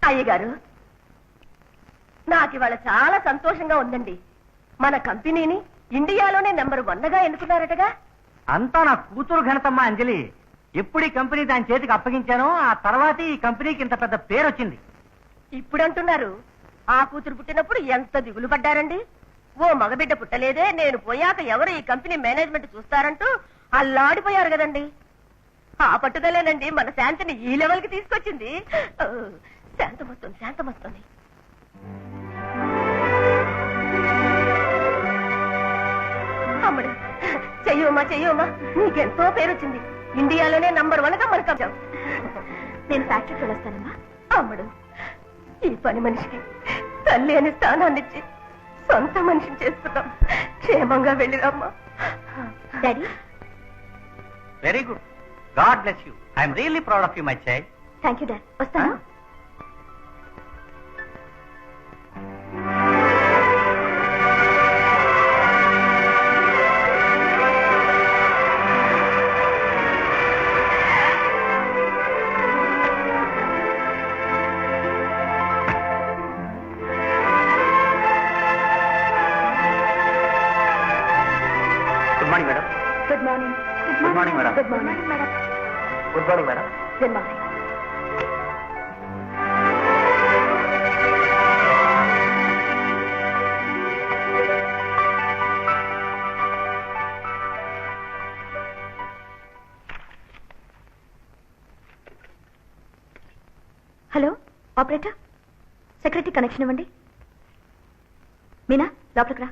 అయ్యగారు, నాకు ఇవాళ చాలా సంతోషంగా ఉందండి. మన కంపెనీని ఇండియాలోనే నెంబర్ 1గా ఎన్నుకున్నారటగా. అంతా నా కూతురు ఘనతమ్మ అంజలి. ఎప్పుడు ఈ కంపెనీ దాని చేతికి అప్పగించానో ఆ తర్వాత ఈ కంపెనీకి ఇంత పెద్ద పేరు వచ్చింది. ఇప్పుడు అంటున్నారు, ఆ కూతురు పుట్టినప్పుడు ఎంత దిగులు పడ్డారండి. ఓ మగబిడ్డ పుట్టలేదే, నేను పోయాక ఎవరు ఈ కంపెనీ మేనేజ్మెంట్ చూస్తారంటూ అల్లాడిపోయారు కదండి. ఆ పట్టుదలేనండి మన శాంతిని ఈ లెవెల్ కి తీసుకొచ్చింది. శాంతమొస్తుంది, శాంతమొస్తుంది. అమ్మడు, చెయ్యమ్మా చెయ్యమ్మా, నీకెంతో పేరు వచ్చింది. ఇండియాలోనే నంబర్ 1గా మనకు వచ్చావు. నేను ఫ్యాక్టరీకి వెళ్ళొస్తానమ్మా. అమ్మడు, ఈ పని మనిషికి తల్లి అని స్థానాన్ని ఇచ్చి సొంత మనిషిని చేస్తున్నాం. క్షేమంగా వెళ్ళిరమ్మా. Daddy, very good. God bless you. I'm really proud of you my child. Thank you dad. వస్తాను. Good morning madam. Good morning. Good morning madam. Good morning madam. Good morning madam. Good morning. Hello operator, secretary connection ఇవ్వండి. మీనా, లోపలికి రా.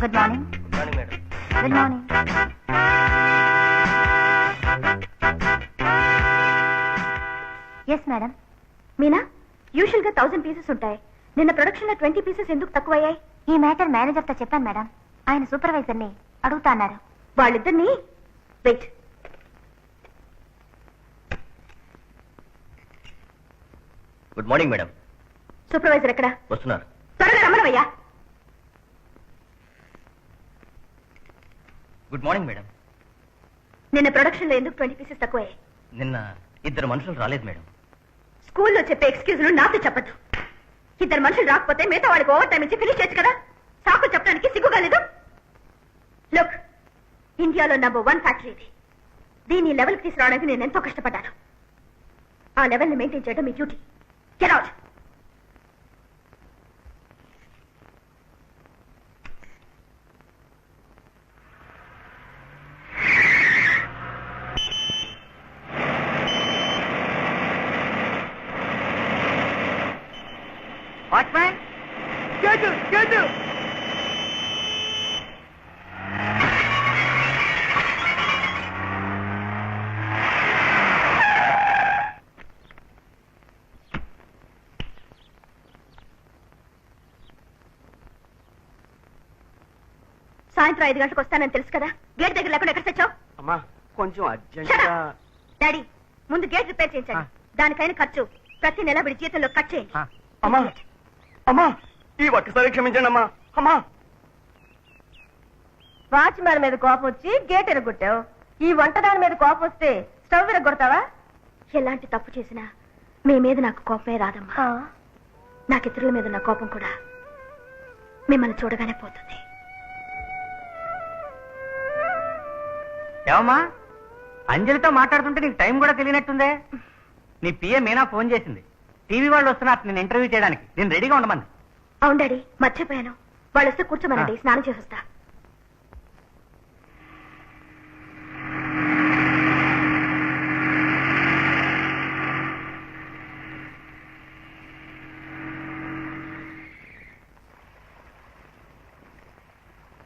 Good morning. Good morning madam. Good morning. Yes madam. Meena, usual గా 1000 pieces ఉంటాయి. నిన్న production లో 20 pieces ఎందుకు తక్కువయ్యాయి? ఈ matter manager తో చెప్పాను మేడం. ఆయన సూపర్వైజర్ ని అడుగుతా అన్నారు. వాళ్ళిద్దరిని wait. Good morning madam. Supervisor ఎక్కడ? వస్తున్నారు. త్వరగా రమ్మనవయ్యా. Good morning madam. నిన్న ప్రొడక్షన్ లో ఎందుకు 20 పీసెస్ తక్కువయ్యాయి? నిన్న 2 మనుషులు రాలేదు మేడం. స్కూల్లో చెప్పే ఎక్స్క్యూజ్లు నాతో చెప్పద్దు. 2 మనుషులు రాకపోతే మిగతా వాళ్ళకి ఓవర్ టైం ఇచ్చి ఫినిష్ చేయొచ్చు కదా. సాకులు చెప్పడానికి సిగ్గుగా లేదు? లుక్, ఇండియాలో నంబర్ 1 ఫ్యాక్టరీ ఇది. దీన్ని లెవెల్కి తీసుకురావడానికి నేను ఎంతో కష్టపడ్డాను. ఆ లెవెల్ని మెయింటైన్ చేయడం మీ duty. Get out. Watchman, gate gate. సాయంత్రం 5 గంటలకు వస్తానని తెలుసు కదా. గేట్ దగ్గర లేకుండా ఎక్కడ తెచ్చావు? అమ్మా, కొంచెం అర్జెంట్. డాడీ, ముందు గేట్ రిపేర్ చేయించండి. దానికైన ఖర్చు ప్రతి నెల విడి జీతంలో కట్ చేయండి. అమ్మా అమ్మా, ఈ ఒక్కసారి క్షమించండి అమ్మా. అమ్మా, వాచ్మ్యాన్ మీద కోపం వచ్చి గేట్ ఎరగొట్టావు. ఈ వంటదాని మీద కోపం వస్తే స్టవ్ ఎరగొడతావా? ఎలాంటి తప్పు చేసినా మీ మీద నాకు కోపమే రాదమ్మా. నాకు ఇతరుల మీద ఉన్న కోపం కూడా మిమ్మల్ని చూడగానే పోతుంది. ఏమమ్మా, అంజలితో మాట్లాడుతుంటే నీకు టైం కూడా తెలియనట్టుందే. నీ పిఏ మీనా ఫోన్ చేసింది. టీవీ వాళ్ళు వస్తున్నారు నేను ఇంటర్వ్యూ చేయడానికి. నేను రెడీగా ఉండమంది. అవును డాడీ, మర్చిపోయాను. వాళ్ళు వస్తే కూర్చోమనండి, స్నానం చేసి వస్తా.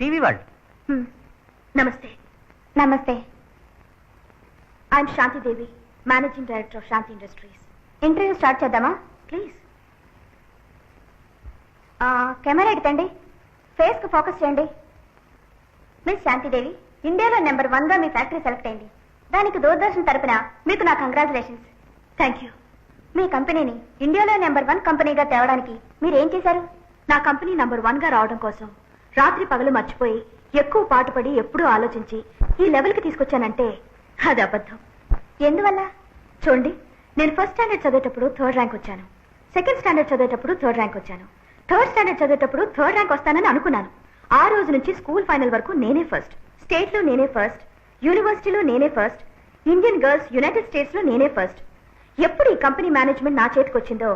టీవీ వాళ్ళు. నమస్తే. నమస్తే. I'm Shanti Devi, managing director of Shanti industries. Interview start చేద్దామా? ప్లీజ్. కెమెరా ఎడతండి, ఫేస్ కు ఫోకస్ చేయండి. మిస్ శాంతిదేవి, ఇండియాలో నెంబర్ 1గా మీ ఫ్యాక్టరీ సెలెక్ట్ అయింది. దానికి దూరదర్శన్ తరపున మీకు నా కంగ్రాచులేషన్స్. Thank you. మీ కంపెనీని ఇండియాలో నెంబర్ 1 కంపెనీగా తేవడానికి మీరు ఏం చేశారు? నా కంపెనీ నెంబర్ 1గా రావడం కోసం రాత్రి పగలు మర్చిపోయి ఎక్కువ పాటుపడి ఎప్పుడూ ఆలోచించి ఈ లెవెల్కి తీసుకొచ్చానంటే అది అబద్ధం. ఎందువల్ల? చూడండి, నేను ఫస్ట్ స్టాండర్డ్ చదివేటప్పుడు 3rd ర్యాంక్ వచ్చాను, సెకండ్ స్టాండర్డ్ చదివేటప్పుడు 3rd ర్యాంక్ వచ్చాను, 3rd స్టాండర్డ్ చదివేటప్పుడు 3rd ర్యాంక్ వస్తానని అనుకున్నాను. ఆ రోజు నుంచి స్కూల్ ఫైనల్ వరకు నేనే ఫస్ట్, స్టేట్ లో నేనే ఫస్ట్, యూనివర్సిటీలో నేనే first, Indian girls United states లో నేనే ఫస్ట్. ఎప్పుడు ఈ కంపెనీ మేనేజ్మెంట్ నా చేతికి వచ్చిందో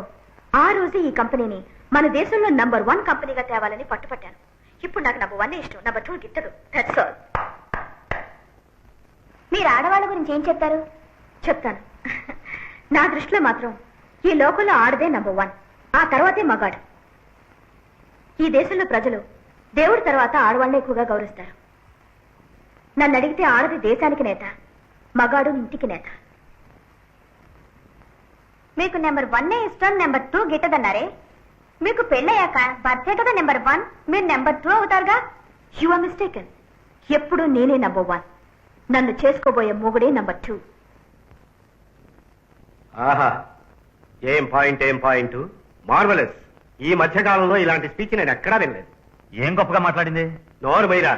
ఆ రోజే ఈ కంపెనీని మన దేశంలో నంబర్ 1 కంపెనీగా తేవాలని పట్టుపట్టాను. ఇప్పుడు నాకు నంబర్ 1 ఇష్టం, నంబర్ 2 గిట్టదు. That's all. మీరు ఆడవాళ్ళ గురించి ఏం చెప్తారు? చెప్తాను. నా దృష్టిలో మాత్రం ఈ లోకంలో ఆడదే నంబర్ 1, ఆ తర్వాతే మగాడు. ఈ దేశంలో ప్రజలు దేవుడి తర్వాత ఆడవాళ్ళని ఎక్కువగా గౌరవిస్తారు. నన్ను అడిగితే ఆడది దేశానికి నేత, మగాడు ఇంటికి నేత. మీకు నెంబర్ 1 ఇష్టం, నెంబర్ 2 గిట్టదన్నారే. మీకు పెళ్ళయ్యాక భర్తే కదా నెంబర్ 1, మీరు నెంబర్ 2 అవుతారుగా. You are mistaken. ఎప్పుడు నేనే నంబర్ 1, నన్ను చేసుకోబోయే మొగుడే నంబర్ 2. ఆహా, ఏం పాయింట్ మార్వలస్. ఈ మధ్యకాలంలో ఇలాంటి స్పీచ్ నేను ఎక్కడా వినలేదు. ఏం గొప్పగా మాట్లాడింది? నోరు మైరా.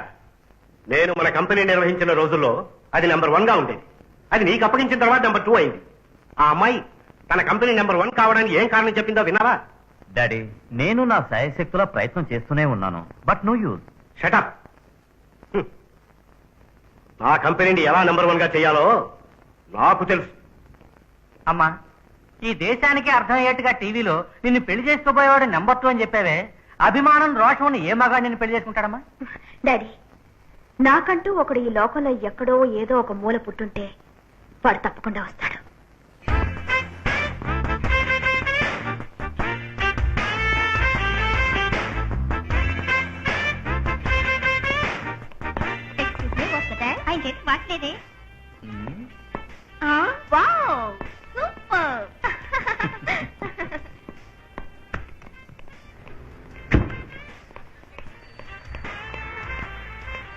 నేను మన కంపెనీ నిర్వహించిన రోజుల్లో అది నెంబర్ 1 గా ఉండేది. అది నీకు అప్పగించిన తర్వాత నెంబర్ 2 అయింది. ఆ అమ్మాయి తన కంపెనీ నెంబర్ 1 కావడానికి ఏం కారణం చెప్పిందో విన్నావా? డాడీ, నేను నా శాయశక్తుల ప్రయత్నం చేస్తూనే ఉన్నాను, బట్ నో యూజ్. షటప్. నా కంపెనీని ఎలా నెంబర్ 1 గా చేయాలో నాకు తెలుసు. అమ్మా, ఈ దేశానికి అర్థమయ్యేట్టుగా టీవీలో నిన్ను పెళ్లి చేసుకోబోయేవాడు నెంబర్ 2 అని చెప్పావే. అభిమానం, రోషం ఏ మగాడు నిన్ను పెళ్లి చేసుకుంటాడమ్మా? డాడీ, నాకంటూ ఒకడు ఈ లోకంలో ఎక్కడో ఏదో ఒక మూల పుట్టుంటే వాడు తప్పకుండా వస్తాడు.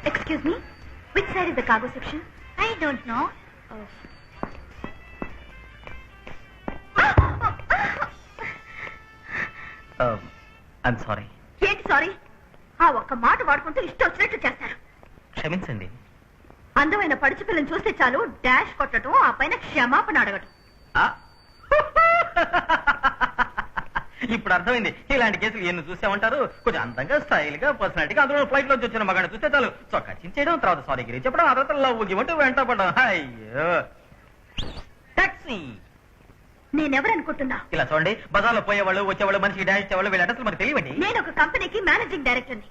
Excuse me, which side is the cargo section? I don't know. I'm sorry. ఏంటి సారీ? ఆ ఒక్క మాట వాడుకుంటూ ఇష్టం వచ్చినట్టు చేస్తారు. క్షమించండి. అందమైన పడుచు పిల్లని చూస్తే చాలు డాష్ కొట్టడం, ఆ పైన క్షమాపణ అడగటం. ఇప్పుడు అర్థమైంది. ఇలాంటి కేసులు ఎన్ని చూసామంటారు. కొంచెం అందంగా, స్టైల్ గా, పర్సనాలిటీగా అందులో ఫ్లైట్ లోంచి వచ్చిన మగాడు చూస్తే చాలు చొక్కా చించేయడం, తర్వాత సారీ గిరి చెప్పడం, ఆ తర్వాత లవ్ గివ్వంటూ వెంట పడడం. అయ్యో, టాక్సీ. నేనెవరనుకుంటున్నా? ఇలా చూడండి, బజార్లో పోయేవాళ్ళు, వచ్చేవాళ్ళు, మనిషికి డాష్ ఇచ్చేవాళ్ళు, వీళ్ళ అడ్రస్లు మనకు తెలియవండి. నేను ఒక కంపెనీకి మేనేజింగ్ డైరెక్టర్ని,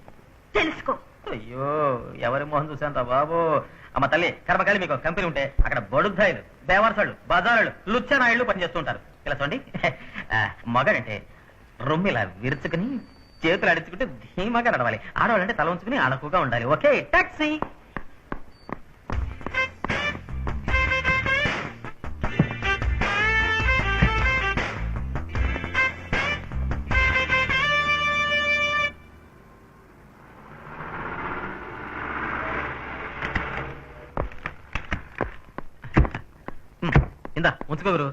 తెలుసుకో. అయ్యో, ఎవరి మోహన్ చూసాంత బాబు. అమ్మ తల్లి, కర్మకాలి మీకు కంపెనీ ఉంటే అక్కడ బడుద్దాయిలు, బేవర్సాళ్ళు, బజారులు, లుచ్చనాయుళ్ళు పనిచేస్తుంటారు. ఇలా చూడండి, మగాడంటే రొమ్మిలా విరుచుకుని చేతులు అడుచుకుంటే ధీమాగా నడవాలి. ఆడవాళ్ళంటే తల ఉంచుకుని అణకుగా ఉండాలి. Okay, taxi. ఇందా ఉంచుకోగురు.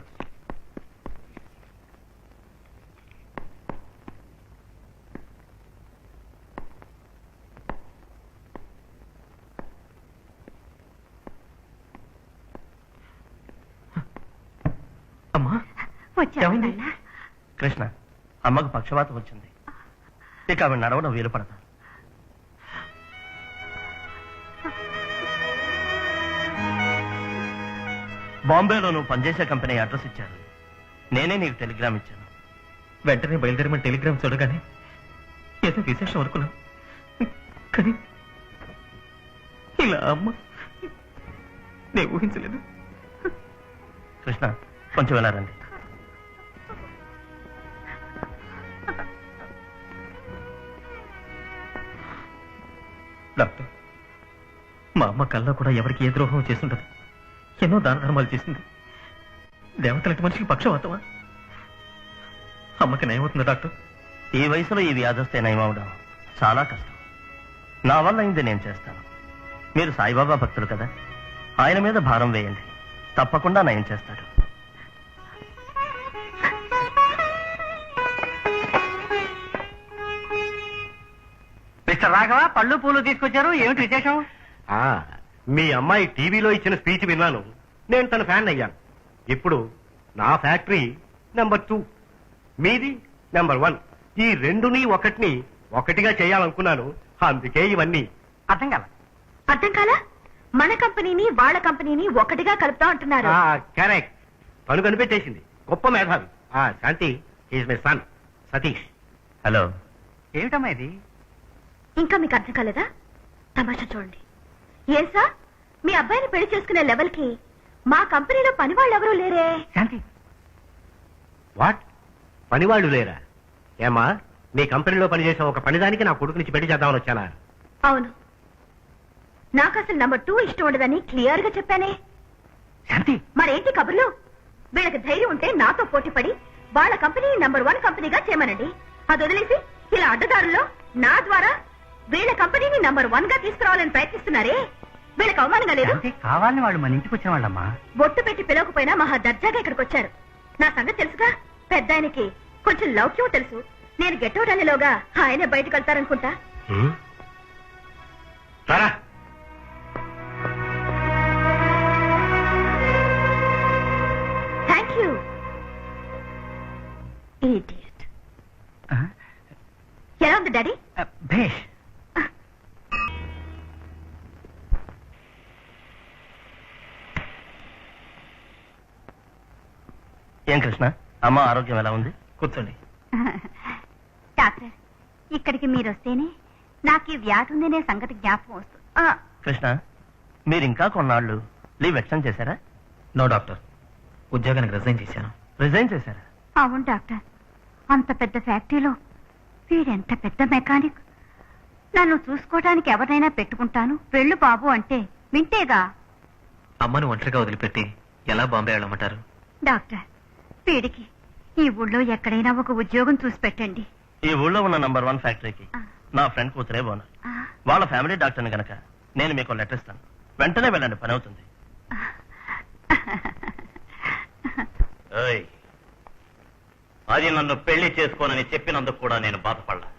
అమ్మా, ఏమైంది? కృష్ణ, అమ్మకు పక్షవాతం వచ్చింది. ఇక ఆమె నడవడం వీలు పడతా. బాంబేలో నువ్వు పనిచేసే కంపెనీ అడ్రస్ ఇచ్చారు. నేనే నీకు టెలిగ్రామ్ ఇచ్చాను. వెంటనే బయలుదేరమని టెలిగ్రామ్ చూడగానే ఏదో విశేషం అనుకున్నాం. కానీ ఇలా అమ్మ నేను ఊహించలేదు. కృష్ణ, కొంచెం ఇలా రండి. డాక్టర్, మా అమ్మ కల్లో కూడా ఎవరికి ఏ ద్రోహం చేస్తుంటది. ఎన్నో దాన ధర్మాలు చేసింది. దేవతలంటి మనిషికి పక్షవాతమా? అమ్మకి నయమవుతుందా డాక్టర్? ఈ వయసులో ఈ వ్యాధొస్తే నయమవడం చాలా కష్టం. నా వల్ల అయింది నేను చేస్తాను. మీరు సాయిబాబా భక్తులు కదా, ఆయన మీద భారం వేయండి, తప్పకుండా నయం చేస్తాడు. మిస్టర్ రాఘవ పళ్ళు పూలు తీసుకొచ్చారు, ఏమిటి విశేషం? మీ అమ్మాయి టీవీలో ఇచ్చిన స్పీచ్ విన్నాను, నేను తన ఫ్యాన్ అయ్యాను. ఇప్పుడు నా ఫ్యాక్టరీ నెంబర్ 2, మీది నెంబర్ 1. ఈ రెండుని ఒకటిగా చేయాలనుకున్నాను. అందుకే ఇవన్నీ. అర్థం కాల. అర్థం కాలా? మన కంపెనీని వాళ్ళ కంపెనీని ఒకటిగా కలుపుతా అంటున్నారు. కరెక్ట్. పను కనిపెట్టేసింది. గొప్ప మేధావి. Shanti is my son Satish. Hello. ఏమిటమ్మా ఇది? ఇంకా మీకు అర్థం కాలేదా? తమాషా చూడండి. ఏం సార్, మీ అబ్బాయిని పెళ్లి చేసుకునే లెవెల్ కి మా కంపెనీలో పని వాళ్ళు ఎవరూ లేరే. శాంతి, వాట్? పనివాళ్లు లేరా? ఏమా, మీ కంపెనీలో పనిచేసే ఒక పనిదానికి నా కొడుకు నుంచి పెళ్లి చేద్దామని వచ్చానా? అవును, నాకు అసలు నెంబర్ 2 ఇష్టం ఉండదని క్లియర్ గా చెప్పానే. శాంతి, మరేంటి కబుర్లు? వీళ్ళకి ధైర్యం ఉంటే నాతో పోటీ పడి వాళ్ళ కంపెనీని నెంబర్ 1 కంపెనీగా చేయమనండి. అది వదిలేసి ఇలా అడ్డదారుల్లో నా ద్వారా వీళ్ళ కంపెనీని నెంబర్ 1 గా తీసుకురావాలని ప్రయత్నిస్తున్నారే, వీళ్ళకి అవమానంగా లేదు? శాంతి, కావాలని వాళ్ళు మన ఇంటికి వచ్చిన వాళ్ళమ్మా. బొట్టు పెట్టి పిలవకపోయినా మహా దర్జాగా ఇక్కడికి వచ్చారు. నా సంగతి తెలుసుగా. పెద్ద ఆయనకి కొంచెం లౌక్యం తెలుసు. నేను గెట్అవుట్ అనేలోగా ఆయనే బయటకు వెళ్తారనుకుంటా. సరా, థ్యాంక్ యూ. ఇడియట్. ఎలా ఉంది డాడీ? భేష్. ఏం కృష్ణ, అమ్మ ఆరోగ్యం ఎలా ఉంది? కూర్చోండి. డాక్టర్, ఇక్కడికి మీరు వస్తేనే నాకు ఈ వ్యాధి ఉందనే సంగతి జ్ఞాపకం వస్తుంది. కృష్ణ, మీరు ఇంకా కొన్నాళ్ళు లీవ్ ఎక్స్టెండ్ చేశారా? నో డాక్టర్, ఉద్యోగానికి రిజైన్ చేశాను. రిజైన్ చేశారా? అవును డాక్టర్, అంత పెద్ద ఫ్యాక్టరీలో వీడెంత పెద్ద మెకానిక్. నన్ను చూసుకోవడానికి ఎవరైనా పెట్టుకుంటాను, వెళ్ళు బాబు అంటే వింటేగా. అమ్మను ఒంటరిగా వదిలిపెట్టి ఎలా బాంబే వెళ్ళమంటారు? డాక్టర్, వీడికి ఈ ఊళ్ళో ఎక్కడైనా ఒక ఉద్యోగం చూసి పెట్టండి. ఈ ఊళ్ళో ఉన్న నంబర్ 1 ఫ్యాక్టరీకి నా ఫ్రెండ్ కూతురే ఓనర్. వాళ్ళ ఫ్యామిలీ డాక్టర్ని గనక నేను మీకు లెటర్ ఇస్తాను, వెంటనే వెళ్ళండి, పని అవుతుంది. అది నన్ను పెళ్లి చేసుకోనని చెప్పినందుకు కూడా నేను బాధపడ్డా.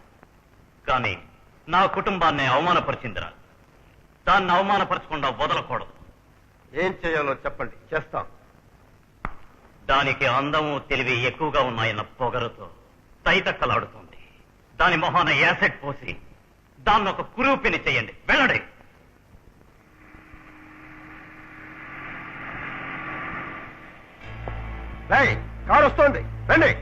కానీ నా కుటుంబాన్ని అవమానపరిచిందిరా. దాన్ని అవమానపరచకుండా వదలకూడదు. ఏం చేయాలో చెప్పండి, చేస్తాం. దానికి అందము తెలివి ఎక్కువగా ఉన్నాయన్న పొగరుతో తైతక్కలాడుతుంది. దాని మొహాన యాసెట్ పోసి దాన్ని ఒక కురూపిని చేయండి. వెళ్ళండి. కారు వస్తోంది, రండి.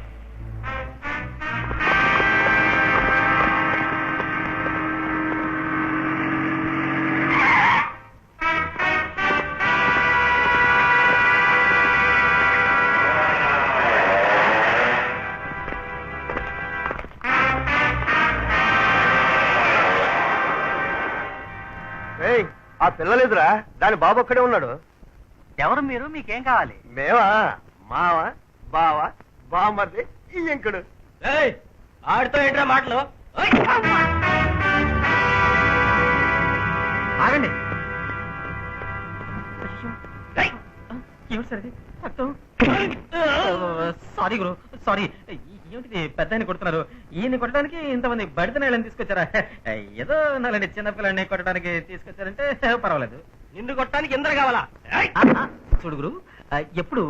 ఆ పిల్లలేదురా, దాని బాబు ఒక్కడే ఉన్నాడు. ఎవరు మీరు? మీకేం కావాలి? మేవా, మావ, బావ, బామ్మర్ది, ఈ ఎంకుడు. ఆడితో ఏంట్రా మాటలు? ఆగండి. సారీ గురు, సారీ. ఏమిటి పెద్ద ఆయన కొడుతున్నారు? ఈయన్ని కొట్టడానికి ఇంతమంది బడిత నేళ్ళని తీసుకొచ్చారా? ఏదో నల్లని చిన్నపిల్లని కొట్టడానికి తీసుకొచ్చారంటే పర్వాలేదు. నిన్ను కొట్టడానికి ఎందరు కావాలా? చూడు గురు, ఎప్పుడు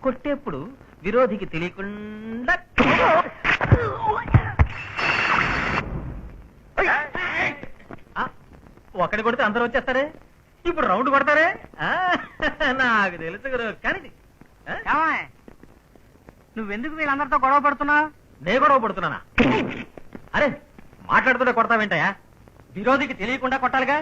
కొట్టేప్పుడు విరోధికి తెలియకుండా ఒకటి కొడితే అందరూ వచ్చేస్తారే, ఇప్పుడు రౌండ్ కొడతారే. నాకు తెలుసు గురు. కానీ నువ్వెందుకు వీళ్ళందరితో గొడవ పడుతున్నావు? నే గొడవ పడుతున్నానా? అరే, మాట్లాడుతుంటే కొడతావేంటయా? విరోధికి తెలియకుండా కొట్టాలిగా.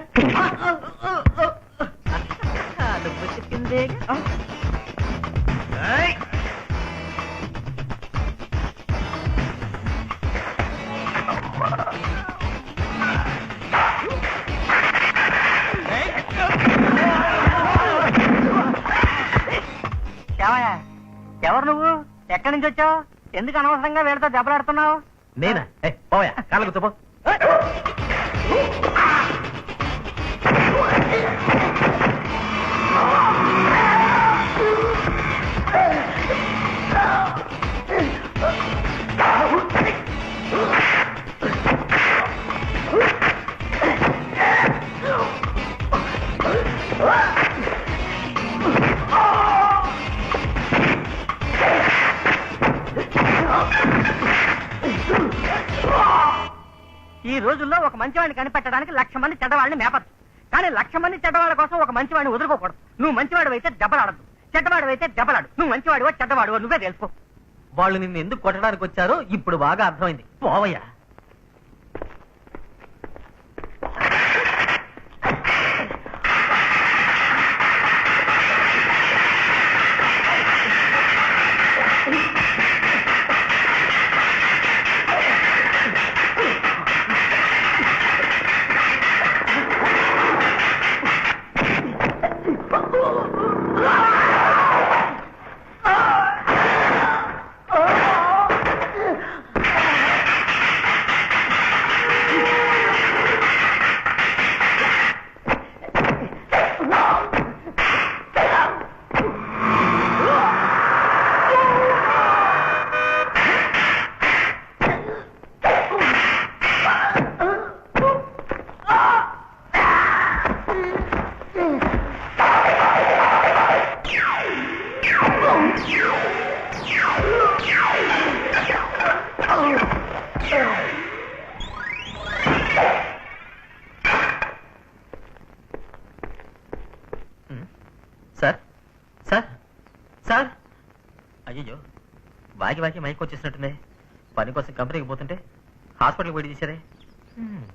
ఎవరు నువ్వు? ఎక్కడి నుంచి వచ్చావు? ఎందుకు అనవసరంగా వీళ్ళతో దెబ్బలాడుతున్నావు? నేనా? పోయా, కాళ్ళకు చూపో. ఈ రోజుల్లో ఒక మంచివాడిని కనిపెట్టడానికి 1,00,000 మంది చెడ్డవాళ్ళని మేపచ్చు, కానీ 1,00,000 మంది చెడ్డవాళ్ళ కోసం ఒక మంచివాడిని వదులుకోకూడదు. నువ్వు మంచివాడు అయితే దెబ్బలాడద్దు, చెడ్డవాడు అయితే దెబ్బలాడు. నువ్వు మంచివాడివో చెడ్డవాడివో నువ్వే తెలుసుకో. వాళ్ళు నిన్ను ఎందుకు కొట్టడానికి వచ్చారో ఇప్పుడు బాగా అర్థమైంది. పోవయ్యా. సార్ సార్ సార్, అయ్యో వాకి వాకి మైక్ వచ్చేసినట్టుంది. పని కోసం కంపెనీకి పోతుంటే హాస్పిటల్కి పోయి తీసారే.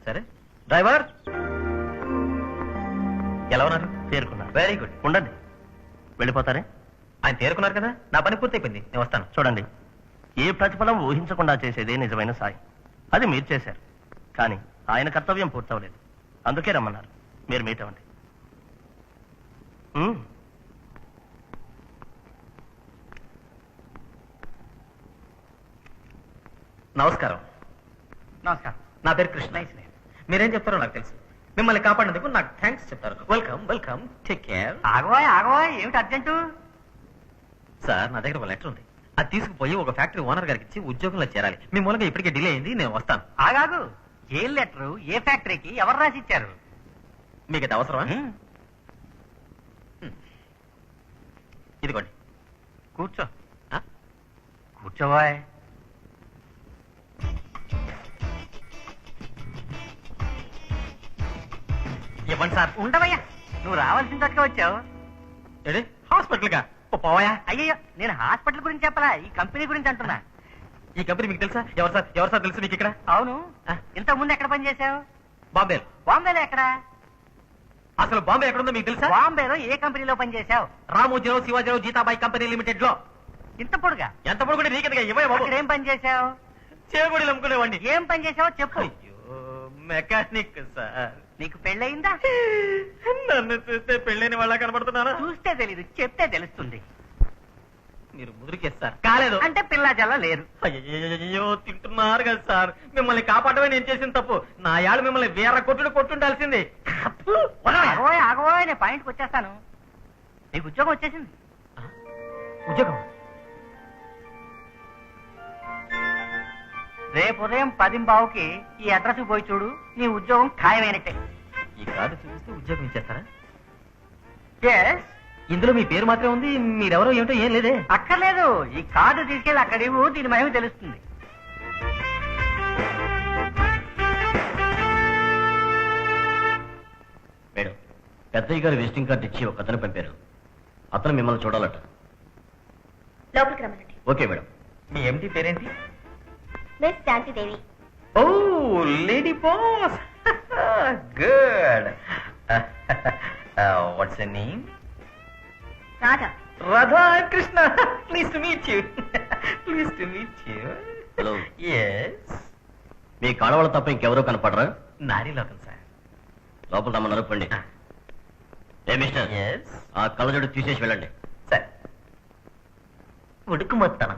సరే డ్రైవర్, ఎలా ఉన్నారు? తేరుకున్నారు. Very good. ఉండండి, వెళ్ళిపోతారే? ఆయన తేరుకున్నారు కదా, నా పని పూర్తయిపోయింది, నేను వస్తాను. చూడండి, ఏ ప్రతిఫలం ఊహించకుండా చేసేదే నిజమైన సాయం. అది మీరు చేశారు, కానీ ఆయన కర్తవ్యం పూర్తవలేదు. అందుకే రమ్మన్నారు. మీరు మీట్ అవ్వండి. నమస్కారం. నమస్కారం. నా పేరు కృష్ణ. మీరేం చెప్తారో నాకు తెలుసు. మిమ్మల్ని కాపాడినందుకు నాకు థ్యాంక్స్ చెప్తారు. Welcome welcome, take care. ఆగవాయ్ ఆగవాయ్, ఏమిటి అర్జెంటు? సార్, నా దగ్గర ఒక లెటర్ ఉంది. అది తీసుకుపోయి ఒక ఫ్యాక్టరీ ఓనర్ గారికి ఇచ్చి ఉద్యోగంలో చేరాలి. మీ మూలంగా ఇప్పటికే డిలే అయింది, నేను వస్తాను. ఆగాగు, ఏ లెటరు ఏ ఫ్యాక్టరీకి ఎవరు రాసి ఇచ్చారు? మీకు ఇది అవసరమా? ఇదిగోండి. కూర్చో. కూర్చోవాయ్. ఇవ్వండి సార్. ఉండవయ్యా, నువ్వు రావాల్సిన చోటుగా వచ్చావు. ఏడి హాస్పిటల్గా పోవాయా? అయ్యయ్యో, నేను హాస్పిటల్ గురించి చెప్పలా, ఈ కంపెనీ గురించి అంటున్నా. ఈ కంపెనీ మీకు తెలుసా? ఎవరు సార్ తెలుసు మీకు ఇక్కడ? అవును, ఇంతకు ముందు ఎక్కడ పనిచేసావు? బాంబే. బాంబేలో ఎక్కడ? అసలు బాంబే ఎక్కడుందో మీకు తెలుసా? బాంబేలో ఏ కంపెనీలో పనిచేసావు? రామోజీరావు శివాజీరావు జీతాబాయి కంపెనీ లిమిటెడ్ లో. ఇంత పొడుగా? ఎంత పొడుగు కూడా నీకెందుగా? ఇవ్వయా బాబు. అక్కడ ఏం పని చేసావు? చేగుడి అమ్ముకునేవాడిని. ఏం పని చేసావో చెప్పు. అయ్యో, మెకానిక్ సార్. నీకు పెళ్ళయిందా? నన్ను చూస్తే పెళ్ళైన వాళ్ళ కనబడుతున్నారా? చూస్తే తెలీదు, చెప్తే తెలుస్తుంది. మీరు ముదురుకేస్తారు. కాలేదు అంటే పిల్ల జల్ల లేరు. అయ్యో, తింటున్నారు కదా సార్. మిమ్మల్ని కాపాడమే నేను చేసిన తప్పు. నా యాళ్ళు మిమ్మల్ని వేరే కొట్టుండాల్సింది. ఆగోయ్ ఆగోయ్, నేను పాయింట్కి వచ్చేస్తాను. నీకు ఉద్యోగం వచ్చేసింది. ఉద్యోగం? రేపు ఉదయం 10:15కి ఈ అడ్రస్ పోయి చూడు, నీ ఉద్యోగం ఖాయమైనట్టే. ఈ కార్డు చూపిస్తే ఉద్యోగం ఇచ్చేస్తారా? Yes. ఇందులో మీ పేరు మాత్రమే ఉంది, మీరెవరో ఏమిటో ఏం లేదే. అక్కర్లేదు, ఈ కార్డు తీసుకెళ్ళి అక్కడ ఇవ్వు, దీని మహిమ తెలుస్తుంది. మేడం, పెద్దయ్య గారు విజిటింగ్ కార్డు ఇచ్చి ఒక అతను పంపారు. అతను మిమ్మల్ని చూడాలట. లోపలికి రమ్మనండి. Okay madam. మీ ఎంటీ పేరేంటి? Miss Shantidevi. Oh, lady boss. Good. What's your name? Radha. Radha Krishna. Please to meet you. Please to meet you. Hello. Yes. మీ కాడవాళ్ళ తప్ప ఇంకెవరో కనపడరా? నారీ లోకం సార్. లోపల రమ్మని నరుపండి. ఏ మిస్టర్, ఎస్. ఆ కళ్ళజోడు తీసేసి వెళ్ళండి. సార్, ఉడుకు మొత్తం.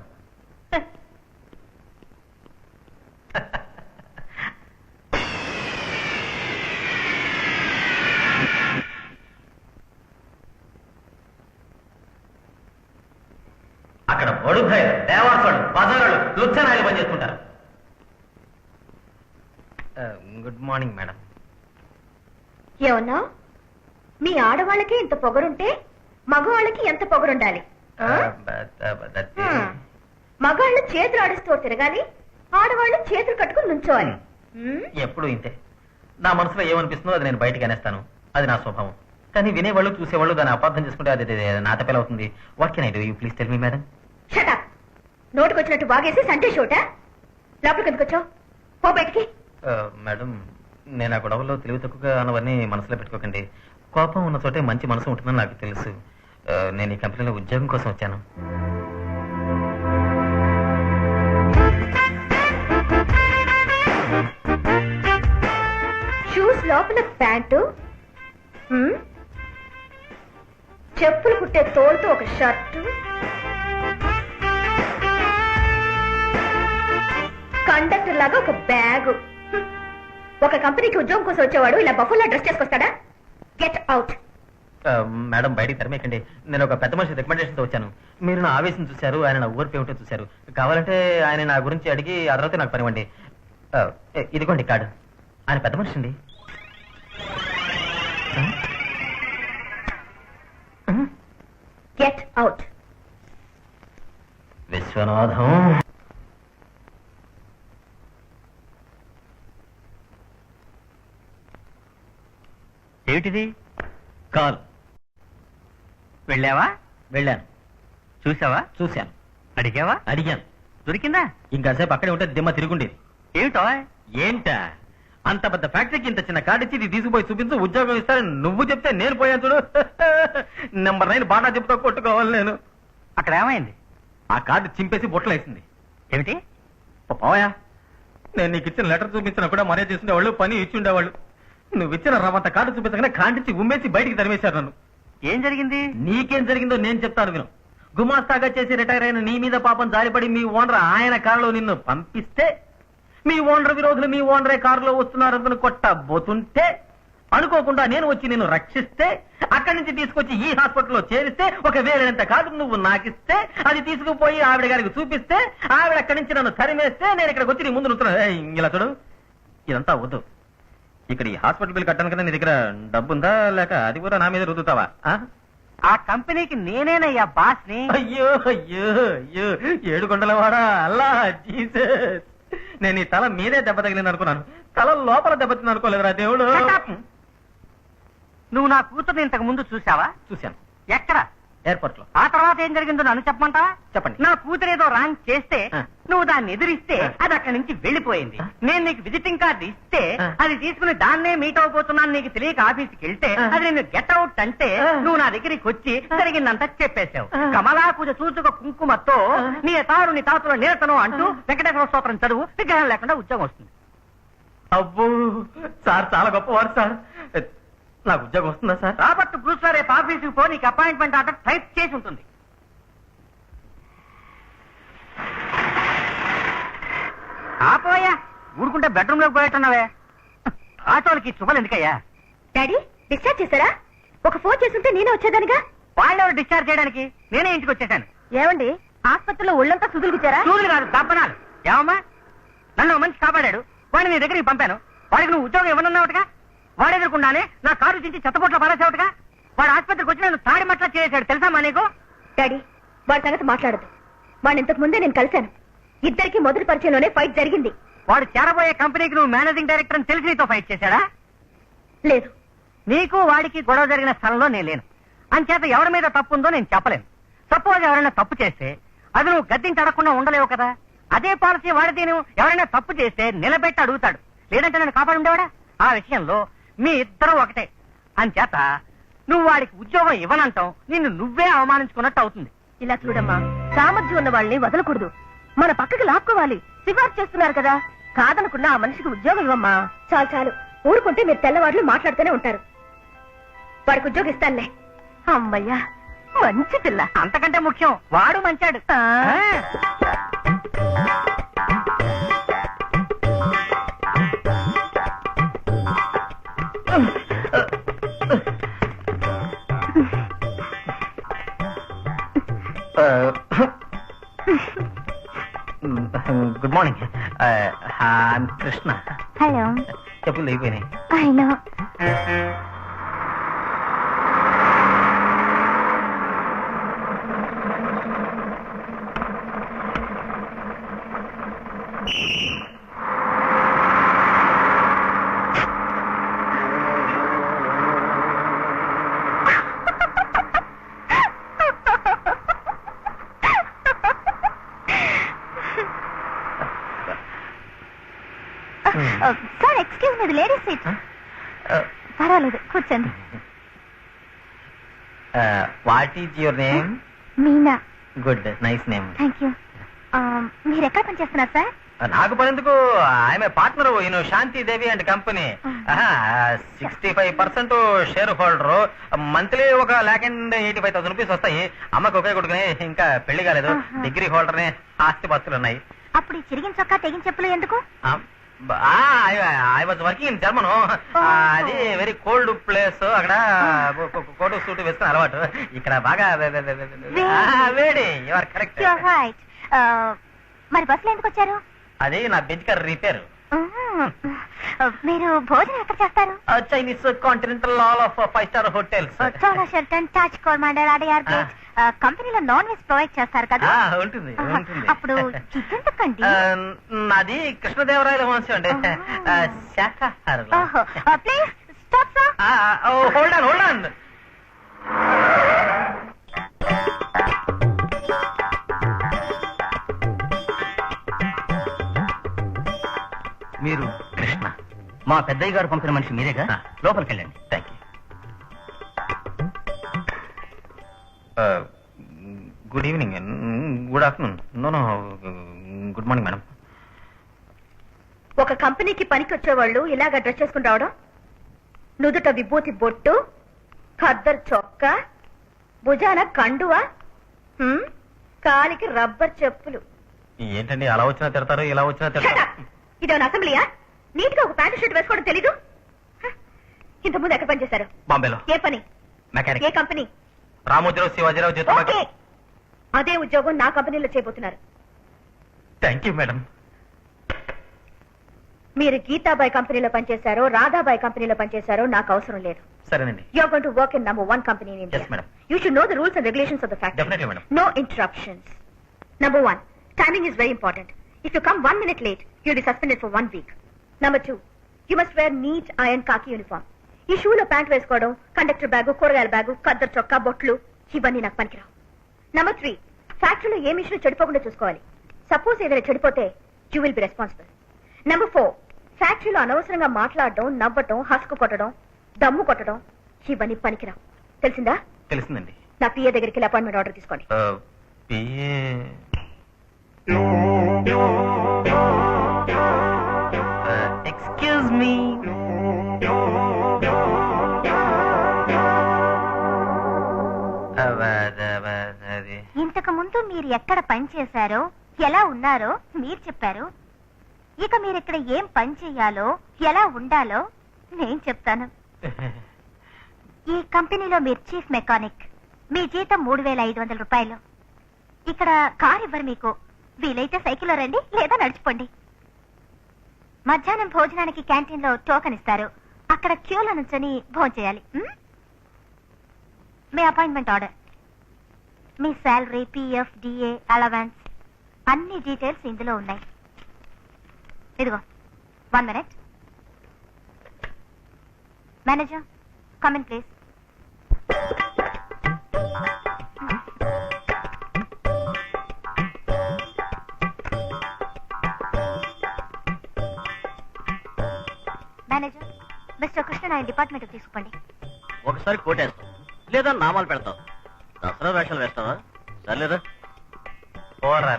అక్కడ బడుద్దాయిలు, దేవాసాలు, బజారాలు, లుచ్చనాయలు పనిచేస్తుంటారు. Good morning madam. ఏమన్నా? మీ ఆడవాళ్ళకి ఇంత పొగరుంటే మగవాళ్ళకి ఎంత పొగరుండాలి? మగాళ్ళు చేతులు ఆడిస్తూ తిరగాలి, ఆడవాళ్ళు చేతులు కట్టుకుని నుంచోవాలి. ఎప్పుడు ఇంతే. నా మనసులో ఏమనిపిస్తుందో అది నేను బయటకు అనేస్తాను. అది నా స్వభావం. కానీ వినేవాళ్ళు చూసేవాళ్ళు దాన్ని అపార్థం చేసుకుంటే అది నాత పిల్ల అవుతుంది. What can I do? You please tell me madam. Shut up. నోటుకు వచ్చినట్టు బాగేసి సంటే షోటా? లోపలికి ఎందుకు వచ్చావు? పో బయటికి. మేడం, నేను ఆ గొడవల్లో తెలివి తక్కువగా అన్నవన్నీ మనసులో పెట్టుకోకండి. కోపం ఉన్న చోటే మంచి మనసు ఉంటుందని నాకు తెలుసు. నేను ఈ కంపెనీలో ఉద్యోగం కోసం వచ్చాను. షూస్ లోపల ప్యాంటు, చెప్పులు కుట్టే తోలుతో ఒక షర్టు, కండక్టర్ లాగా ఒక బ్యాగు. ఒక కంపెనీకి ఉద్యోగం కోసం వచ్చేవాడు ఇలా బఫుల్లా డ్రెస్ చేసుకొస్తాడా? Get out. మేడం, బయటికి తరమేకండి. నేను ఒక పెద్ద మనిషి రికమెండేషన్తో వచ్చాను. మీరు నా ఆవేశం చూశారు, ఆయన నా ఓర్పు ఏమిటో చూశారు. కావాలంటే ఆయన నా గురించి అడిగి ఆ తర్వాత నాకు పనివ్వండి. ఇదిగోండి కార్డు. ఆయన పెద్ద మనిషి అండి. Get out. విశ్వనాథం. ఏమిటిది? కారు. వెళ్ళావా? వెళ్ళాను. చూసావా? చూశాను. అడిగావా? అడిగాను. దొరికిందా? ఇంకాసేపు అక్కడే ఉంటే దిమ్మ తిరుగుండేది. ఏమిటో? ఏంటా అంత పెద్ద ఫ్యాక్టరీకి ఇంత చిన్న కార్డు ఇచ్చి ఇది తీసుకుపోయి చూపించు, ఉద్యోగం ఇస్తారని నువ్వు చెప్తే నేను పోయాను చూడు. నెంబర్ 9 బాటా చెప్తా కొట్టుకోవాలి నేను. అక్కడ ఏమైంది? ఆ కార్డు చింపేసి బొట్టలు వేసింది. ఏమిటి? పోయా, నేను నీకు ఇచ్చిన లెటర్ చూపించినా కూడా మర్యాద చేసుకునేవాళ్ళు, పని ఇచ్చి ఉండేవాళ్ళు. నువ్వు ఇచ్చిన రవంత కార్డు చూపించగానే కాంటించి ఉమ్మేసి బయటికి తరిమేశారు నన్ను. ఏం జరిగింది? నీకేం జరిగిందో నేను చెప్తాను విను. గుమాస్తాగా చేసి రిటైర్ అయిన నీ మీద పాపం జారిపడి మీ ఓనర్ ఆయన కారులో నిన్ను పంపిస్తే, మీ ఓనర్ విరోధులు మీ ఓనరే కారులో వస్తున్నారనుకుని కొట్టబోతుంటే, అనుకోకుండా నేను వచ్చి నిన్ను రక్షిస్తే, అక్కడి నుంచి తీసుకొచ్చి ఈ హాస్పిటల్లో చేరిస్తే, ఒక వేరేంత కాదు నువ్వు నాకిస్తే, అది తీసుకుపోయి ఆవిడ గారికి చూపిస్తే, ఆవిడ అక్కడి నుంచి నన్ను తరిమేస్తే, నేను ఇక్కడికి వచ్చి నీ ముందు నుంచున్నా. ఇలా చూడు, ఇదంతా వద్దు. ఇక్కడ ఈ హాస్పిటల్ బిల్ కట్టాను నీ దగ్గర డబ్బుందా, లేక అది కూడా నా మీద రుద్దుతావా? ఆ కంపెనీకి నేనేనయ్యా బాస్ని. అయ్యో అయ్యో అయ్యో, ఏడుకొండలవాడా, అల్లా జీసస్. నేను ఈ తల మీదే దెబ్బ తగిలింది అనుకున్నాను, తల లోపల దెబ్బతింది అనుకోలేదురా దేవుడు. నువ్వు నా కూతుర్ని ఇంతకు ముందు చూసావా? చూశాను. ఎక్కడ? ఎయిర్పోర్ట్ లో. ఆ తర్వాత ఏం జరిగిందో నన్ను చెప్పమంటావా? చెప్పండి. నా కూతురు ఏదో రాంగ్ చేస్తే నువ్వు దాన్ని ఎదిరిస్తే ఆ. అది అక్కడి నుంచి వెళ్ళిపోయింది. ఆ. నేను నీకు విజిటింగ్ కార్డు ఇస్తే ఆ. అది తీసుకుని దాన్నే మీట్ అవబోతున్నాను నీకు తెలియక ఆఫీస్కి వెళ్తే ఆ. అది నేను గెట్ అవుట్ అంటే ఆ. నువ్వు నా దగ్గరికి వచ్చి జరిగిందంతా చెప్పేశావు. ఆ. కమలా పూజ సూచక కుంకుమతో ఆ. నీ తారు నీ తాతుల నిరతనం అంటూ వెంకటేశ్వర స్తోత్రం చదువు, విగ్రహం లేకుండా ఉద్యోగం వస్తుంది. అబ్బో సార్, చాలా గొప్పవారు సార్. నాకు ఉద్యోగం వస్తుందా సార్? రాబర్ట్ బ్రూస్ రేపు ఆఫీసుకి పో, నీకు అపాయింట్మెంట్ ఆర్డర్ టైప్ చేసి ఉంటుంది. ఆపోయా, ఊరుకుంటే బెడ్రూమ్ లోకి పోయేట్టున్నావే. ఆటోలకి చుక్కలు ఎందుకయ్యా? డాడీ డిశ్చార్జ్ చేశారా? ఒక ఫోన్ చేస్తుంటే నేనే వచ్చేదానిగా. వాళ్ళెవరు డిశ్చార్జ్ చేయడానికి? నేనే ఇంటికి వచ్చేసాను. ఏమండి, ఆసుపత్రిలో ఒళ్ళంతా సుదులుగుచ్చారా? చూదులు కాదు, దప్పనాలు. ఏమమ్మా, నన్ను ఓ మనిషి కాపాడాడు, వాడిని నీ దగ్గరికి పంపాను. వాడికి నువ్వు ఉద్యోగం ఇవ్వనున్నావుగా. వాడు ఎదుర్కొండానే నా కారు చించి చెత్తపోట్లో పడేసావుగా. వాడు ఆసుపత్రికి వచ్చి నన్ను తాడి మట్లా చేసాడు, తెలుసామా నీకు? డాడీ వాడి సంగతి మాట్లాడదు. వాడిని ఇంతకు ముందే నేను కలిశాను. ఇద్దరికి మొదటి పరిచయంలోనే ఫైట్ జరిగింది. వాడు చేరబోయే కంపెనీకి నువ్వు మేనేజింగ్ డైరెక్టర్ అని తెలిసి నీతో ఫైట్ చేశాడా? లేదు. నీకు వాడికి గొడవ జరిగిన స్థలంలో నేను లేను. అంచేత ఎవరి మీద తప్పు ఉందో నేను చెప్పలేను. సపోజ్ ఎవరైనా తప్పు చేస్తే అది నువ్వు గద్దించి అడగకుండా ఉండలేవు కదా. అదే పాలసీ వాడితే నువ్వు ఎవరైనా తప్పు చేస్తే నిలబెట్టి అడుగుతాడు, లేదంటే నేను కాపాడు ఉండేవాడా? ఆ విషయంలో మీ ఇద్దరు ఒకటే. అంచేత నువ్వు వాడికి ఉద్యోగం ఇవ్వనంటావు, నిన్ను నువ్వే అవమానించుకున్నట్టు అవుతుంది. ఇలా చూడమ్మా, సామర్థ్యం ఉన్న వాళ్ళని వదలకూడదు, మన పక్కకి లాక్కోవాలి. సిఫార్సు చేస్తున్నారు కదా, కాదనుకున్నా ఆ మనిషికి ఉద్యోగం ఇవ్వమ్మా. చాలు చాలు, ఊరుకుంటే మీరు తెల్లవాళ్ళు మాట్లాడుతూనే ఉంటారు. వాడికి ఉద్యోగం ఇస్తానులే. అమ్మయ్యా, మంచి పిల్ల. అంతకంటే ముఖ్యం వాడు మంచాడు. Good morning. I'm Krishna. Hello. చెప్పులు అయిపోయినాయి. I know. Sir excuse me, ladies seat. పర్వాలేదు, కూర్చోండి. What is your name? Meena. Good, nice name. Thank you. మీరు ఎక్కడ పనిచేస్తున్నారు సార్? నాకు పనేందుకు, ఆమె partner Shanti Devi and company. 65% share holder. Monthly ఒక ₹1,85,000 వస్తాయి. అమ్మకు ఒకే కొడుకుని, ఇంకా పెళ్లి కాలేదు. డిగ్రీ హోల్డర్ ని, ఆస్తి పాస్తులు ఉన్నాయి. అప్పుడు ఈ చిరిగిన చొక్కా తెగిన చెప్పులు ఎందుకు? I was working in German. అది వెరీ కోల్డ్ ప్లేస్. అక్కడ కోటు సూట్ వేసుకుని అలవాటు. ఇక్కడ బాగా వేడి. You are correct. మరి బస్సులో ఎందుకు వచ్చారు? అది నా బెంచ్ కార్ రిపేర్. మీరు భోజనం ఎక్కడ చేస్తారు? Chinese continental all of 5-star hotels. Chola Sheldon, Taj Coromandel, Adyar gate. కంపెనీలో నాన్ వెజ్ ప్రొవైడ్ చేస్తారు కదా? ఉంటుంది. అప్పుడు చికెన్ తుక్కండి. నాది కృష్ణదేవరాయల వంశం అండి. శాఖాహారం. Please stop sir. Hold on. మీరు కృష్ణ, మా పెద్దయ్య గారు పంపిన మనిషి మీరేగా? లోపలికి వెళ్ళండి. Thank you. Good evening. Good afternoon. No, good morning madam. ఒక కంపెనీకి పనికి వచ్చేవాళ్ళు ఇలాగ డ్రెస్ చేసుకుని రావడం, నుదుట విభూతి బొట్టు, ఖద్దరు చొక్కా, భుజాన కండువా, కాలికి రబ్బర్ చెప్పులు. ఏంటండి అలా వచ్చినా తిడతారు, ఇలా వచ్చినా తిడతారు? ఇదేమన్నా అసెంబ్లీయా? నీట్ గా ఒక ప్యాంటు షర్ట్ వేసుకోవడం తెలీదు? ఇంతకుముందు ఎక్కడ పనిచేశారు? బాంబేలో. ఏ పని? మెకానిక్. ఏ కంపెనీ? రామోజీరావు, శివాజీరావు జీతం. ఓకే, అదే ఉద్యోగం నా కంపెనీలో చేయబోతున్నారు. Thank you madam. మీరు గీతాబాయ్ కంపెనీలో పనిచేశారో, రాధాబాయ్ కంపెనీలో పనిచేశారో నాకు అవసరం లేదు. సరేనండి. You're going to work in number 1 company in India. Yes, madam. You should know the rules and regulations of the factory. Definitely, madam. No interruptions. Number 1, timing is very important. If you come 1 minute late, you'll be suspended for 1 week. Number 2, you must wear neat iron khaki uniform. ఈ షూలో pant వేసుకోవడం, conductor bag, కూరగాయల bag, ఖద్దరు చొక్కా, బొట్లు, ఇవన్నీ నాకు పనికిరావు. Number 3, ఫ్యాక్టరీలో ఏ machine చెడిపోకుండా చూసుకోవాలి. సపోజ్ ఏదైనా చెడిపోతే you will be responsible. Number 4, ఫ్యాక్టరీలో అనవసరంగా మాట్లాడడం, నవ్వటం, హస్కు కొట్టడం, దమ్ము కొట్టడం, ఇవన్నీ పనికిరావు. తెలిసిందా? తెలిసిందండి. నా పిఏ దగ్గరికి వెళ్ళి అపాయింట్మెంట్ ఆర్డర్ తీసుకోండి. Excuse me. ఇంతకు ముందు మీరు ఎక్కడ పని చేశారో, ఎలా ఉన్నారో మీరు చెప్పారు. ఇక మీరు ఇక్కడ ఏం పని చేయాలో, ఎలా ఉండాలో నేను చెప్తాను. ఈ కంపెనీలో మీరు చీఫ్ మెకానిక్. మీ జీతం 3,500 రూపాయలు. ఇక్కడ కార్ ఇవ్వరు మీకు. వీలైతే సైకిల్లో రండి, లేదా నడిచిపోండి. మధ్యాహ్నం భోజనానికి క్యాంటీన్లో టోకెన్ ఇస్తారు. అక్కడ క్యూలో నుంచొని భోజనం చేయాలి. మీ అపాయింట్మెంట్ ఆర్డర్, మీ శాలరీ, పిఎఫ్, డిఏ, అలవెన్స్ అన్ని డీటెయిల్స్ ఇందులో ఉన్నాయి. ఇదిగో 1 minute. Manager, come in please. Manager, mister Krishna ఆయన డిపార్ట్మెంట్ తీసుకుపండి. ఒకసారి కోటేస్తాం, లేదా నామాలు పెడతావు. దసరా వేషాలు వేస్తావా? సర్లేదా?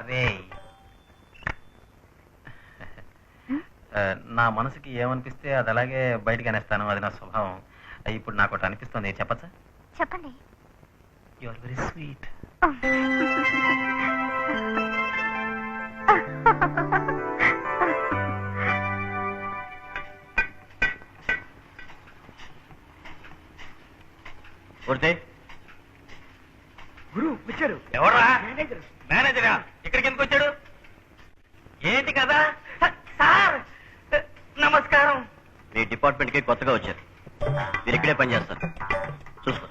రే, నా మనసుకి ఏమనిపిస్తే అది అలాగే బయటకు అనేస్తాను. అది నా స్వభావం. ఇప్పుడు నాకు ఒకటి అనిపిస్తుంది, చెప్పచ్చా? చెప్పండి. You are very sweet. Guru వచ్చాడు. ఎవరా? మేనేజరా? ఇక్కడికి ఎందుకు వచ్చాడు? ఏంటి కదా? సార్ నమస్కారం. మీ డిపార్ట్మెంట్ కి కొత్తగా వచ్చారు. మీరు ఇక్కడే పనిచేస్తారు, చూసుకో.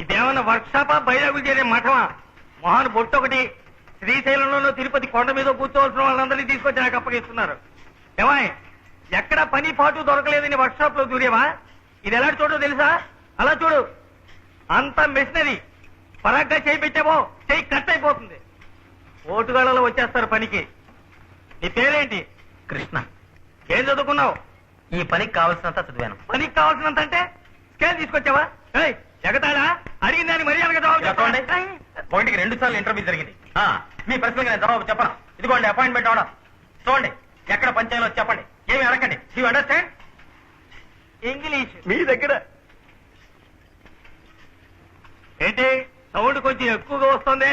ఇదేమన్నా వర్క్ షాపా, బైరాగులు చేరే మఠమా? మొహాన్ బొట్టు ఒకటి, శ్రీశైలంలోనూ తిరుపతి కొండ మీద కూర్చోవలసిన వాళ్ళందరినీ తీసుకొచ్చి నాకు అప్పగిస్తున్నారు. ఏమాయ్, ఎక్కడ పని పాటు దొరకలేదని వర్క్ షాప్ లో దూరేవా? ఇది ఎలాంటి చోటో తెలుసా? అలా చూడు, అంత మెషినరీ. పరాగ్గా చేయి పెట్టావో చేయి కట్ అయిపోతుంది. ఓటుగాళ్ళలో వచ్చేస్తారు పనికి. నీ పేరేంటి? కృష్ణ. ఏం చదువుకున్నావు? ఈ పనికి కావాల్సినంత చదివాను. పనికి కావాల్సినంత అంటే స్కేల్ తీసుకొచ్చావా? ఎగతాడా? అడిగిన దాన్ని మర్యాదగా జవాబు చెప్పండి. పోయింటికి 2 సార్లు ఇంటర్వ్యూ జరిగింది. మీ ప్రశ్నలకు నేను జవాబు చెప్పను. ఇదిగోండి అపాయింట్మెంట్ ఆర్డర్. చూడండి ఎక్కడ పంచాయలో చెప్పండి. ఏమి అడగండి. You understand? ఇంగ్లీష్ మీ దగ్గర ఏంటి? సౌండ్ కొంచెం ఎక్కువగా వస్తుంది.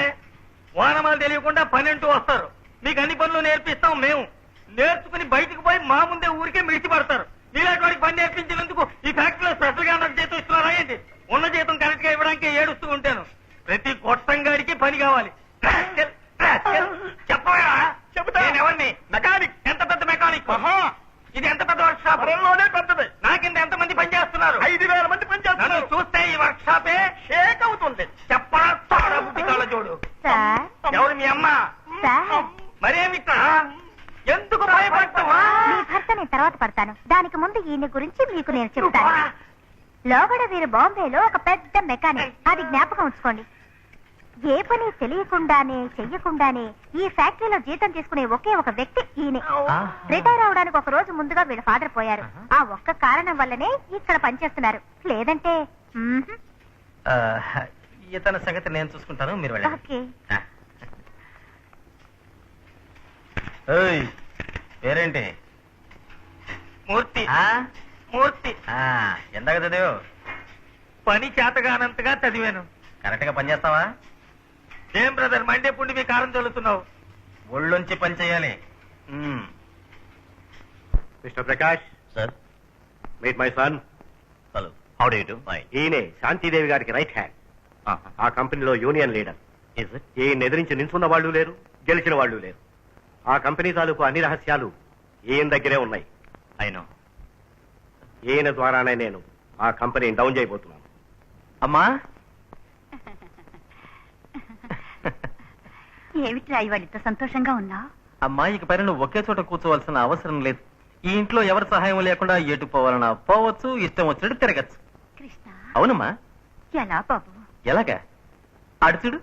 వానమాలు తెలియకుండా పని అంటూ వస్తారు. మీకు అన్ని పనులు నేర్పిస్తాం మేము. నేర్చుకుని బయటకు పోయి మా ముందే ఊరికే మిడిచిపడతారు. మీలాంటి వాడికి పని నేర్పించినందుకు ఈ ఫ్యాక్టరీలో స్పెషల్ గా నాకు జీతం ఇస్తున్నారా ఏంటి? ఉన్న జీతం కరెక్ట్ గా ఇవ్వడానికి ఏడుస్తూ ఉంటాను. ప్రతి గొట్టంగాడికి పని కావాలి. చెప్పవా? నేను ఎవరిని? మెకానిక్. ఎంత పెద్ద మెకానిక్? ఇది ఎంత పెద్ద వర్క్ షాప్? పెద్దది. నాకింద ఎంత మంది పని చేస్తున్నారు? 5,000 మంది పని చేస్తున్నారు. చూస్తే ఈ వర్క్ షాపే షేక్ అవుతుంది. చెప్పరా బుద్ధి కాళ్ళ చూడు. ఎవరు మీ అమ్మ? మరేమి ఎందుకు భయపడతావా? మీ భర్త నేను తర్వాత పడతాను. దానికి ముందు ఈయన గురించి మీకు నేను చెప్తాను. లోగడ వీరు బాంబేలో ఒక పెద్ద మెకానిక్. అది జ్ఞాపకం ఉంచుకోండి. ఏ పని తెలియకుండానే చెయ్యకుండానే ఈ ఫ్యాక్టరీలో జీతం తీసుకునే ఒకే ఒక వ్యక్తి ఈయనే. రిటైర్ అవడానికి ఒక రోజు ముందుగా వీళ్ళ ఫాదర్ పోయారు. ఆ ఒక్క కారణం వల్లనే ఇక్కడ పనిచేస్తున్నారు. లేదంటే ఇతని సంగతి నేను చూసుకుంటాను. మీరు వెళ్ళండి. ఓకే. పేరేంటి? మూర్తి. మూర్తి. ఎందాక చదివావు? పని చేతగానంతగా చదివాను. కరెక్ట్ గా పని చేస్తావా? ఏం బ్రదర్ మండే పుండి మీ కారం చల్లుతున్నావు? ఒళ్ళొంచి పని చేయాలి. Mister Prakash sir. Meet my son. Hello. How do you do? ఈయనే శాంతిదేవి గారికి రైట్ హ్యాండ్. ఆ కంపెనీలో యూనియన్ లీడర్. ఈయన ఎదిరించి నిల్చున్న వాళ్ళు లేరు, గెలిచిన వాళ్ళు లేరు. ఆ కంపెనీ తాలూకు అన్ని రహస్యాలు ఈయన దగ్గరే ఉన్నాయి. అయినో. ఈయన ద్వారానే నేను ఆ కంపెనీని డౌన్ చేయబోతున్నాను. అమ్మా ఏమిట్రా ఇవాళ ఇంత సంతోషంగా ఉన్నా? అమ్మా ఇక పైన నువ్వు ఒకే చోట కూర్చోవలసిన అవసరం లేదు. ఈ ఇంట్లో ఎవరి సహాయం లేకుండా ఎటు పోవాలన్నా పోవచ్చు, ఇష్టం వచ్చినట్టు తిరగచ్చు. కృష్ణ. అవునమ్మా. ఎలా బాబు? ఎలాగా? అడుచుడు.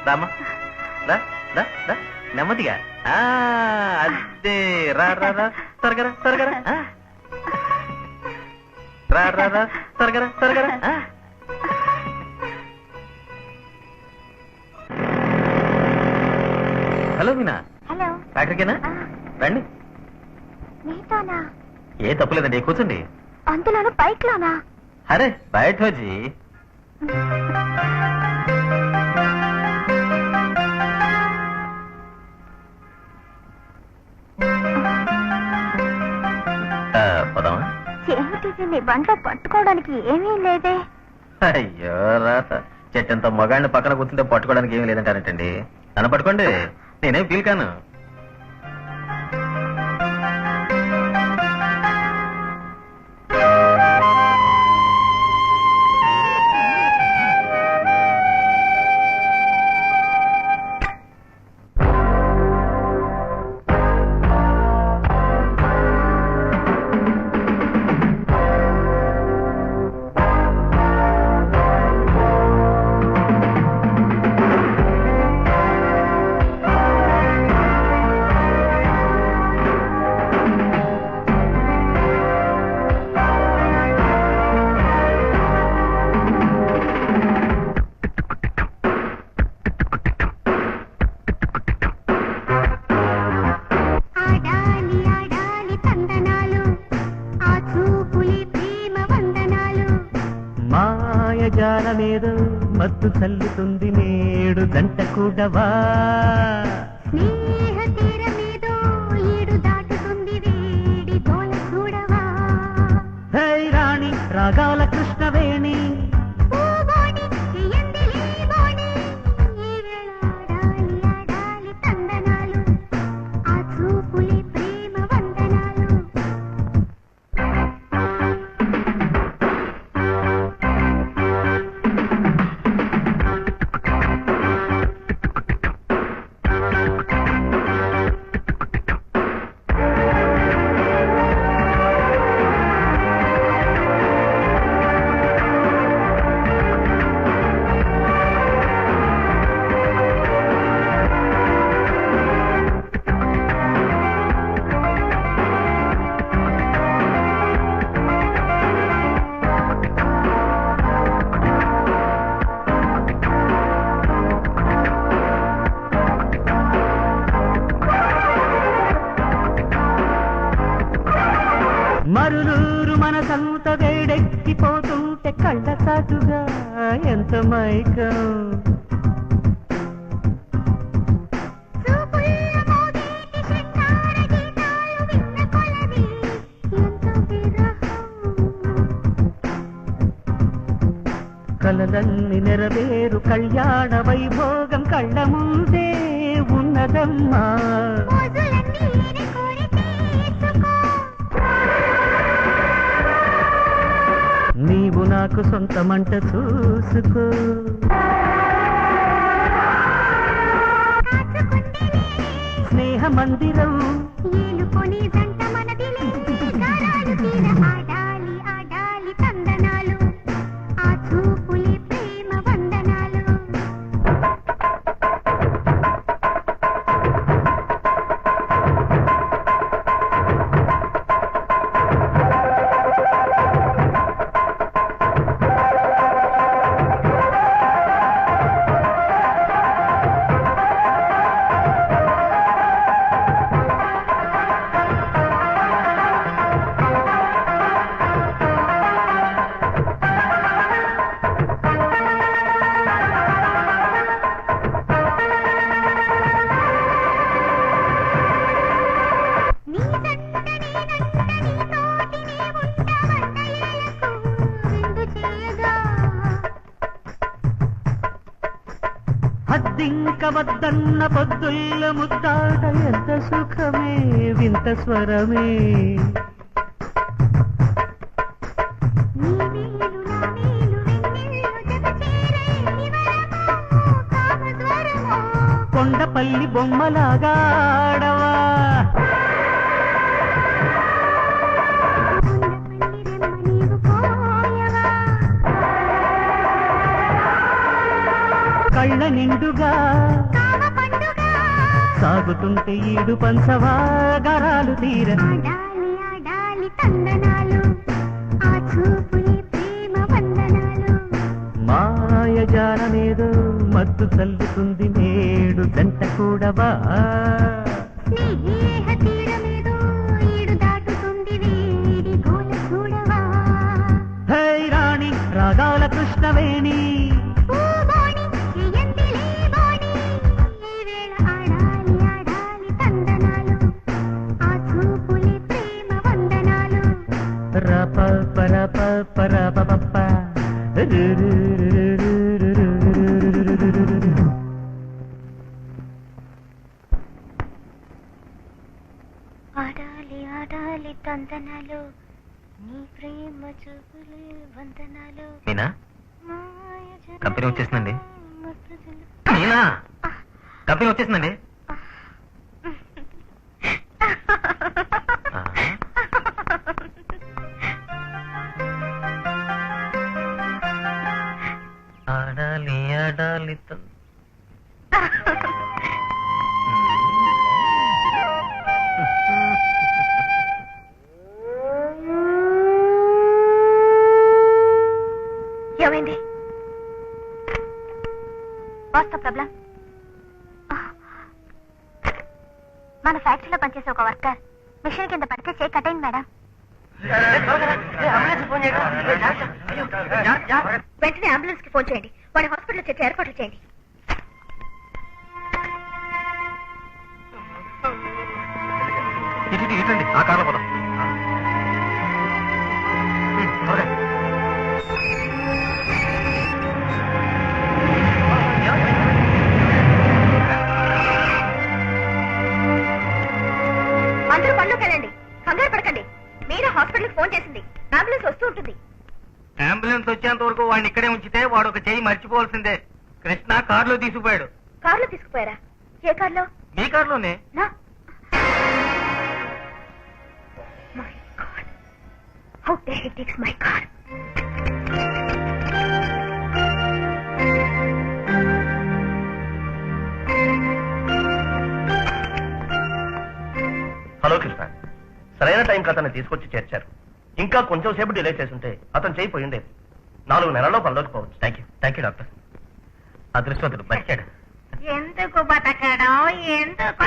రామా రా రా రా నెమ్మదిగా. అదే రా రా రా త్వరగరా త్వరగరా. రా రా రా త్వరగరా త్వరగరా. హలో మీనా. హలో. ఫ్యాక్టరీకేనా? రండి. మీతోనా? ఏ తప్పులేదండి, కూర్చోండి. అందులోను బైక్ లోనా? అరే బయట వచ్చి పోదామా? ఏమిటి నీ బండ్లో పట్టుకోవడానికి ఏమీ లేదే? అయ్యో రాత, చెట్టంత మగాడిని పక్కన కూర్చుంటే పట్టుకోవడానికి ఏమీ లేదంటారంటండి. నన్ను పట్టుకోండి, నేనేం ఫీల్ కాను. మాయజాలమేదో మత్తు చల్లుతుంది నేడు జంట కూడవా. స్నేహ తీరమేదో ఈడు దాటుతుంది వేడి తోల చూడవా. హై రాణి రాగాల కృష్ణవేణి మరులూరు మనసంత వేడెక్కిపోతుంటే కళ్ళ సాటుగా ఎంత మైకం. కలలన్నీ నెరవేరు కళ్యాణ వైభోగం కళ్ళ ముందే ఉన్నదమ్మా. నీవు నాకు సొంతమంట చూసుకో. స్నేహ మందిరం అద్దింక వద్దన్న పొద్దుల్ల ముద్దాట ఎంత సుఖమే వింత స్వరమే. కొండపల్లి బొమ్మలాగా ఆడవా. కళ్ళ నిండుగా సాగుతుంటే ఈడు పంచవా గరాలు తీర. మాయజాలమేదో మత్తు చల్లుతుంది నేడు జంట కూడవా. హై రాణి రాగాల కృష్ణవేణి ఆడాలి ఆడాలి తందనాలు నీ ప్రేమ చూపులు వందనాలు. మీనా కంపెనీ వచ్చేసిందండి. మీనా కంపెనీ వచ్చేసిందండి. ఆడాలి ఆడాలి ఏమైంది? What's the problem? మన ఫ్యాక్టరీలో పనిచేసే ఒక వర్కర్ మిషన్ కింద పడితే చేయి కట్ అయింది మేడం. వెంటనే అంబులెన్స్ కి ఫోన్ చేయండి. వాడి హాస్పిటల్ చేర్చే ఏర్పాట్లు చేయండి. ఆ కార్లో పోదాం. అందరూ పనిలోకి వెళ్ళండి. కంగారు పడకండి. మీరే హాస్పిటల్ కి ఫోన్ చేసింది. అంబులెన్స్ వస్తూ ఉంటుంది. అంబులెన్స్ వచ్చేంత వరకు వాడిని ఇక్కడే ఉంచితే వాడు ఒక చెయ్యి మర్చిపోవాల్సిందే. కృష్ణ కారులో తీసుకుపోయాడు. కారులో తీసుకుపోయారా? ఏ కారులో? మీ కారులోనే. My God. How dare he takes my car? Hello Krishna, సరైన టైంకి అతన్ని తీసుకొచ్చి చేర్చారు. ఇంకా కొంచెం సేపు డిలే చేసుంటే అతను చేయిపోయి ఉండేది. 4 నెలల్లో పనిలోకి పోవచ్చు. Thank you doctor. అదృష్టవంతుడు బతికాడు. ఎందుకు బతకడం? ఎందుకు?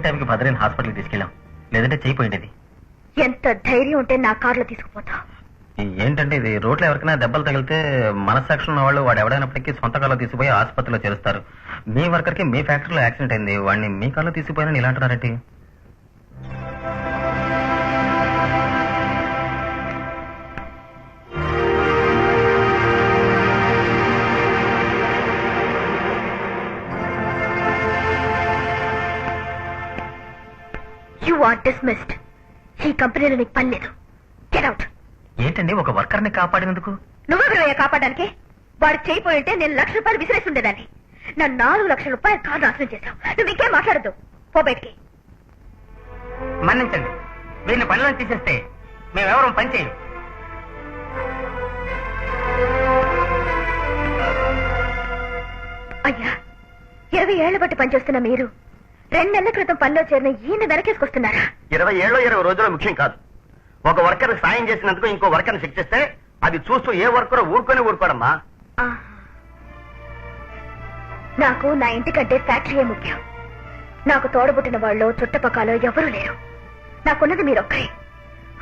టైంకి భద్రని హాస్పిటల్కి తీసుకెళ్ళాం, లేదంటే చేయిపోయింది. ఎంత ధైర్యం ఉంటే నా కారులో తీసుకుపోతా? ఏంటంటే ఇది రోడ్లో ఎవరికైనా దెబ్బలు తగిలితే మనస్సాక్షి ఉన్న వాళ్ళు వాడు ఎవడైనప్పటికీ సొంత కాల్లో తీసుకుపోయి ఆసుపత్రిలో చేరుస్తారు. మీ వర్కర్కి మీ ఫ్యాక్టరీలో యాక్సిడెంట్ అయింది, వాడిని మీ కాల్లో తీసుకుపోయినా ఇలా అంటున్నారేంటి? You are dismissed. ఈ కంపెనీలో నీకు పని లేదు. Get out. ఏంటండి ఒక వర్కర్ని కాపాడినందుకు? నువ్వెవరయ్యా కాపాడడానికి? వాడు చేయిపోయి ఉంటే నేను ₹1,00,000 విసిరేసి ఉండేదాన్ని. నా ₹4,00,000 కారు నాశనం చేశావు. నువ్వు ఇంకేం మాట్లాడద్దు, పో బయటికి. మన్నించండి, వీరిని పనిలో తీసేస్తే మేమెవరం పని చేయం. అయ్యా, 20 ఏళ్ల బట్టి పనిచేస్తున్న మీరు 2 నెలల క్రితం పనిలో చేరిన ఈయన వెనకేసుకొస్తున్నారా? 20 ఏళ్ళు 20 రోజులు ముఖ్యం కాదు. ఒక వర్కర్ సాయం చేసినందుకు ఇంకో వర్కర్ని శిక్షిస్తే అది చూస్తూ ఏ వర్కర్ ఊరుకోడమ్మా. నాకు నా ఇంటికంటే ఫ్యాక్టరీయే ముఖ్యం. నాకు తోడబుట్టిన వాళ్ళు చుట్టపక్కల ఎవరూ లేరు. నాకున్నది మీరొక్కరే.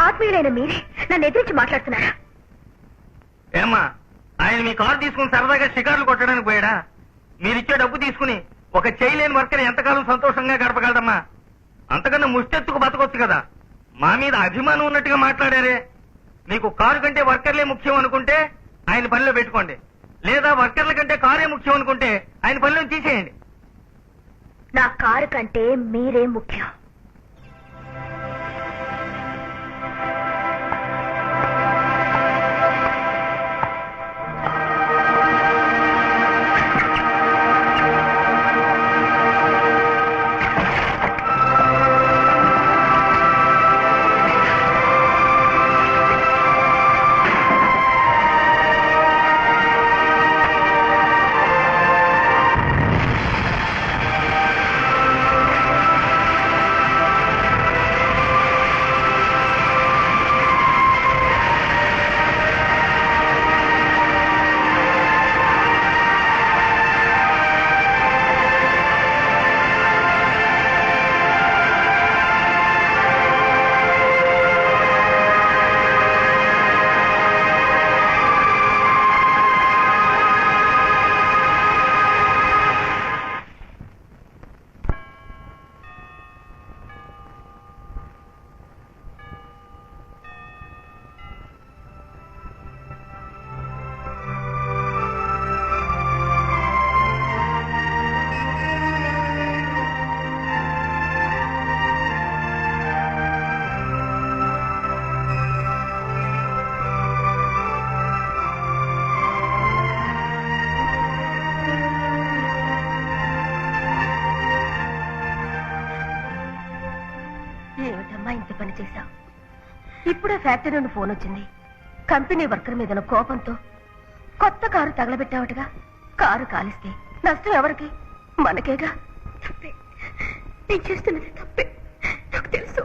ఆత్మీయులైన మీరే నన్ను ఎదిరించి మాట్లాడుతున్నారా? ఏమ్మా, ఆయన మీ కారు తీసుకుని సరదాగా షికార్లు కొట్టడానికి పోయాడా? మీరిచ్చే డబ్బు తీసుకుని ఒక చేయలేని వర్కర్ ఎంతకాలం సంతోషంగా గడపగలదమ్మా? అంతకన్నా ముష్టెత్తుకు బతకొచ్చు కదా. మా మీద అభిమానం ఉన్నట్టుగా మాట్లాడారే. మీకు కారు కంటే వర్కర్లే ముఖ్యం అనుకుంటే ఆయన పనిలో పెట్టుకోండి, లేదా వర్కర్ల కంటే కారే ముఖ్యం అనుకుంటే ఆయన పనిలో తీసేయండి. నా కారు కంటే మీరే ముఖ్యం. ఏమిటమ్మా ఇంత పని చేశావు? ఇప్పుడే ఫ్యాక్టరీ నుండి ఫోన్ వచ్చింది. కంపెనీ వర్కర్ మీద కోపంతో కొత్త కారు తగలబెట్టావటగా. కారు కాలిస్తే నష్టం ఎవరికి? మనకేగా. తప్పే, నేను చేస్తున్నది తప్పే, నాకు తెలుసు.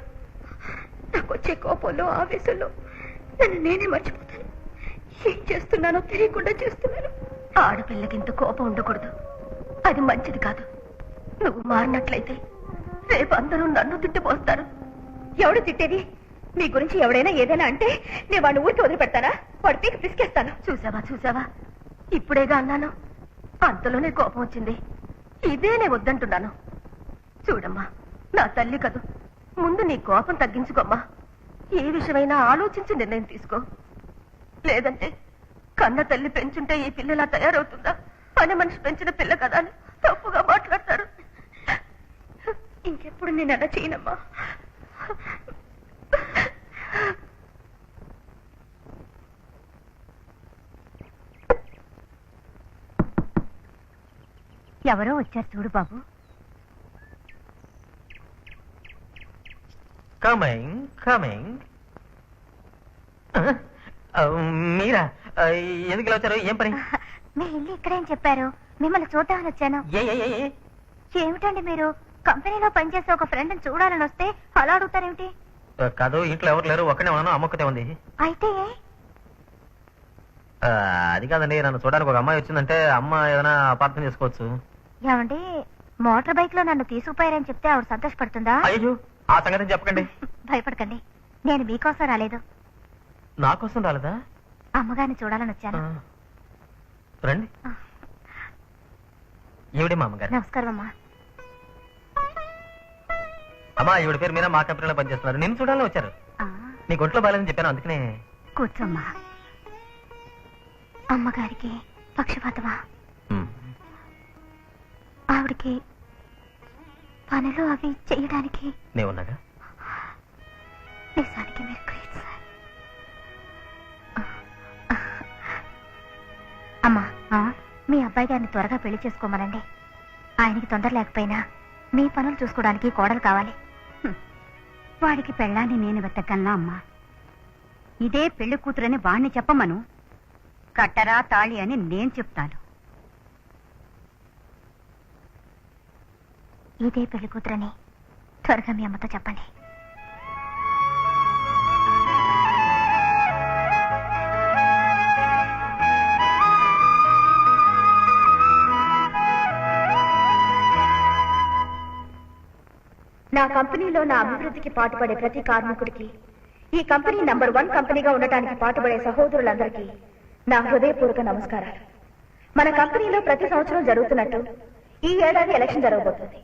నాకు వచ్చే కోపంలో ఆవేశంలో నన్ను నేనే మర్చిపోతాను. ఏం చేస్తున్నానో తెలియకుండా చేస్తున్నాను. ఆడపిల్లకి ఇంత కోపం ఉండకూడదు, అది మంచిది కాదు. నువ్వు మారినట్లయితే రేపు అందరూ నన్ను తిట్టిపోస్తారు. ఎవడు తిట్టేది? మీ గురించి ఎవడైనా ఏదైనా అంటే నేను వాడిని ఊరికి వదిలిపెడతానా? వాడి పీకి పిసికేస్తాను. చూసావా, ఇప్పుడేగా అన్నాను, అంతలోనే కోపం వచ్చింది. ఇదే నేను వద్దంటున్నాను. చూడమ్మా, నా తల్లి కదూ, ముందు నీ కోపం తగ్గించుకోమ్మా. ఏ విషయమైనా ఆలోచించి నిర్ణయం తీసుకో. లేదంటే కన్న తల్లి పెంచుంటే ఈ పిల్లలా తయారవుతుందా? పని మనిషి పెంచిన పిల్ల కదా అని తప్పుగా మాట్లాడతారు. ఇంకెప్పుడు నేను అలా చేయనమ్మా. ఎవరో వచ్చారు చూడు బాబు. కమింగ్. మీరా? ఎందుకు ఇలా వచ్చారు? ఏం పని? మీ ఇల్లు ఇక్కడేం చెప్పారు? మిమ్మల్ని చూద్దామని వచ్చాను. ఏమిటండి మీరు కంపెనీలో పనిచేసే ఒక ఫ్రెండ్ చూడాలని వస్తే అలా అడుగుతారేమిటి? కాదు, ఇంట్లో ఎవరు లేరు, ఒక్కనే ఉన్నాను, అమ్మొక్కతే ఉంది. అయితే అది కాదండి, నన్ను చూడడానికి ఒక అమ్మాయి వచ్చిందంటే అమ్మ ఏదైనా అపార్థం చేసుకోవచ్చు. ఏమండి, మోటార్ బైక్ లో నన్ను తీసుకుపోయారని చెప్తే ఆవిడ సంతోషపడుతుందా? అయ్యో ఆ సంగతి చెప్పకండి. భయపడకండి, నేను మీకోసం రాలేదు, నా కోసం రాలేదా? అమ్మగారిని చూడాలని వచ్చాను. రండి. ఈవిడే మా అమ్మగారు. నమస్కారం అమ్మా. అమ్మా ఈవిడ పేరు మీద మా కంపెనీలో పనిచేస్తున్నారు. నేను చూడాలని వచ్చారు. నీకు ఒంట్లో బాగాలేదని చెప్పాను, అందుకనే. కూర్చోమ్మా. అమ్మగారికి పక్షపాతమా? ఆవిడికి పనులు అవి చేయడానికి నేనున్నాగా. నిజానికి మీరు గ్రేట్ సార్. అమ్మా, మీ అబ్బాయి గారిని త్వరగా పెళ్లి చేసుకోమనండి. ఆయనకి తొందర లేకపోయినా మీ పనులు చూసుకోవడానికి కోడలు కావాలి. వాడికి పెళ్ళాన్ని నేను వెతకన్నా అమ్మా? ఇదే పెళ్లి కూతురని వాణ్ణి చెప్పమను. కట్టరా తాళి అని నేను చెప్తాను. ఇదే పెళ్లి కూతురని త్వరగా మీ అమ్మతో చెప్పండి. నా కంపెనీలో నా అభివృద్ధికి పాటుపడే ప్రతి కార్మికుడికి, ఈ కంపెనీ నంబర్ 1 కంపెనీగా ఉండటానికి పాటుపడే సహోదరులందరికీ నా హృదయపూర్వక నమస్కారాలు. మన కంపెనీలో ప్రతి సంవత్సరం జరుగుతున్నట్టు ఈ ఏడాది ఎలక్షన్ జరగబోతుంది.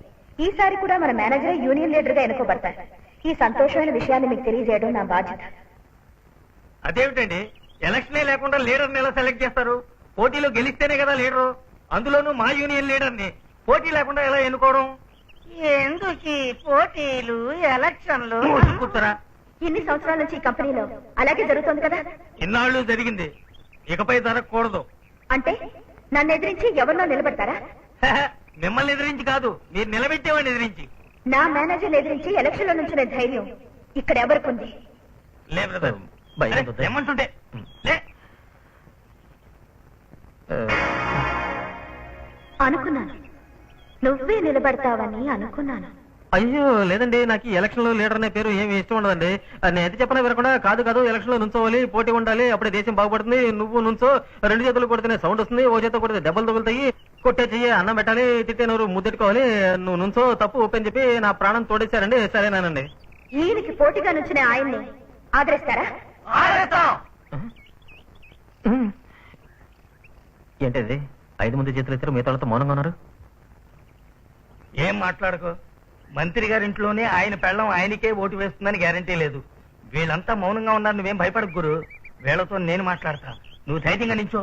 ఈసారి కూడా మన మేనేజర్ యూనియన్ లీడర్ గా ఎన్నుకోబడతారు. ఈ సంతోషమైన విషయాన్ని మీకు తెలియజేయడం నా బాధ్యత. అదేమిటండి, ఎలక్షనే లేకుండా లీడర్ని ఎలా సెలెక్ట్ చేస్తారు? పోటీలో గెలిస్తేనే కదా లీడరు. అందులోనూ మా యూనియన్ లీడర్ని పోటీ లేకుండా ఎలా ఎన్నుకోవడం? ఎందుకు పోటీలు, ఎలక్షన్లు? కూర్చోరా. ఇన్ని సంవత్సరాల నుంచి ఈ కంపెనీలో అలాగే జరుగుతుంది కదా. ఇన్నాళ్ళు జరిగింది, ఇకపై జరగకూడదు. అంటే నన్ను ఎదిరించి ఎవరినో నిలబెడతారా? మిమ్మల్ని ఎదిరించి కాదు, మీరు నిలబెట్టేవాడిని ఎదిరించి. నా మేనేజర్ ఎదిరించి ఎలక్షన్ లో నుంచునే ధైర్యం ఇక్కడ ఎవరికుంది? ఏమంటుంటే అనుకున్నాను, నువ్వే నిలబడతావని అనుకున్నాను. అయ్యో లేదండి, నాకు ఈ ఎలక్షన్ లో లీడర్ అనే పేరు ఏమి ఇష్టం ఉండదండి. నేను ఎంత చెప్పినా వినకుండా కాదు ఎలక్షన్ లో నుంచోవాలి, పోటీ ఉండాలి, అప్పుడే దేశం బాగుపడుతుంది, నువ్వు నుంచో, 2 చేతులు కొడితేనే సౌండ్ వస్తుంది, ఓ చేత కొడితే దెబ్బలు తగులుతాయి, కొట్టే చెయ్యి అన్నం పెట్టాలి, తిట్టే నోరు ముద్దెట్టుకోవాలి, నువ్వు నుంచో తప్పు ఒప్పని చెప్పి నా ప్రాణం తోడేశారండి. సరేనానండి. ఈయనకి పోటీగా నుంచిన ఆయన్ని ఆదరిస్తారా? ఏంటది 5 మంది చేతులు ఇద్దరు మిగతా వాళ్ళతో మౌనంగా ఉన్నారు? ఏం మాట్లాడకు. మంత్రి గారింట్లోనే ఆయన పెళ్ళం ఆయనకే ఓటు వేస్తుందని గ్యారంటీ లేదు. వీళ్ళంతా మౌనంగా ఉన్నారు, నువ్వేం భయపడకు గురు. వీళ్ళతో నేను మాట్లాడతా, నువ్వు ధైర్యంగా నించో.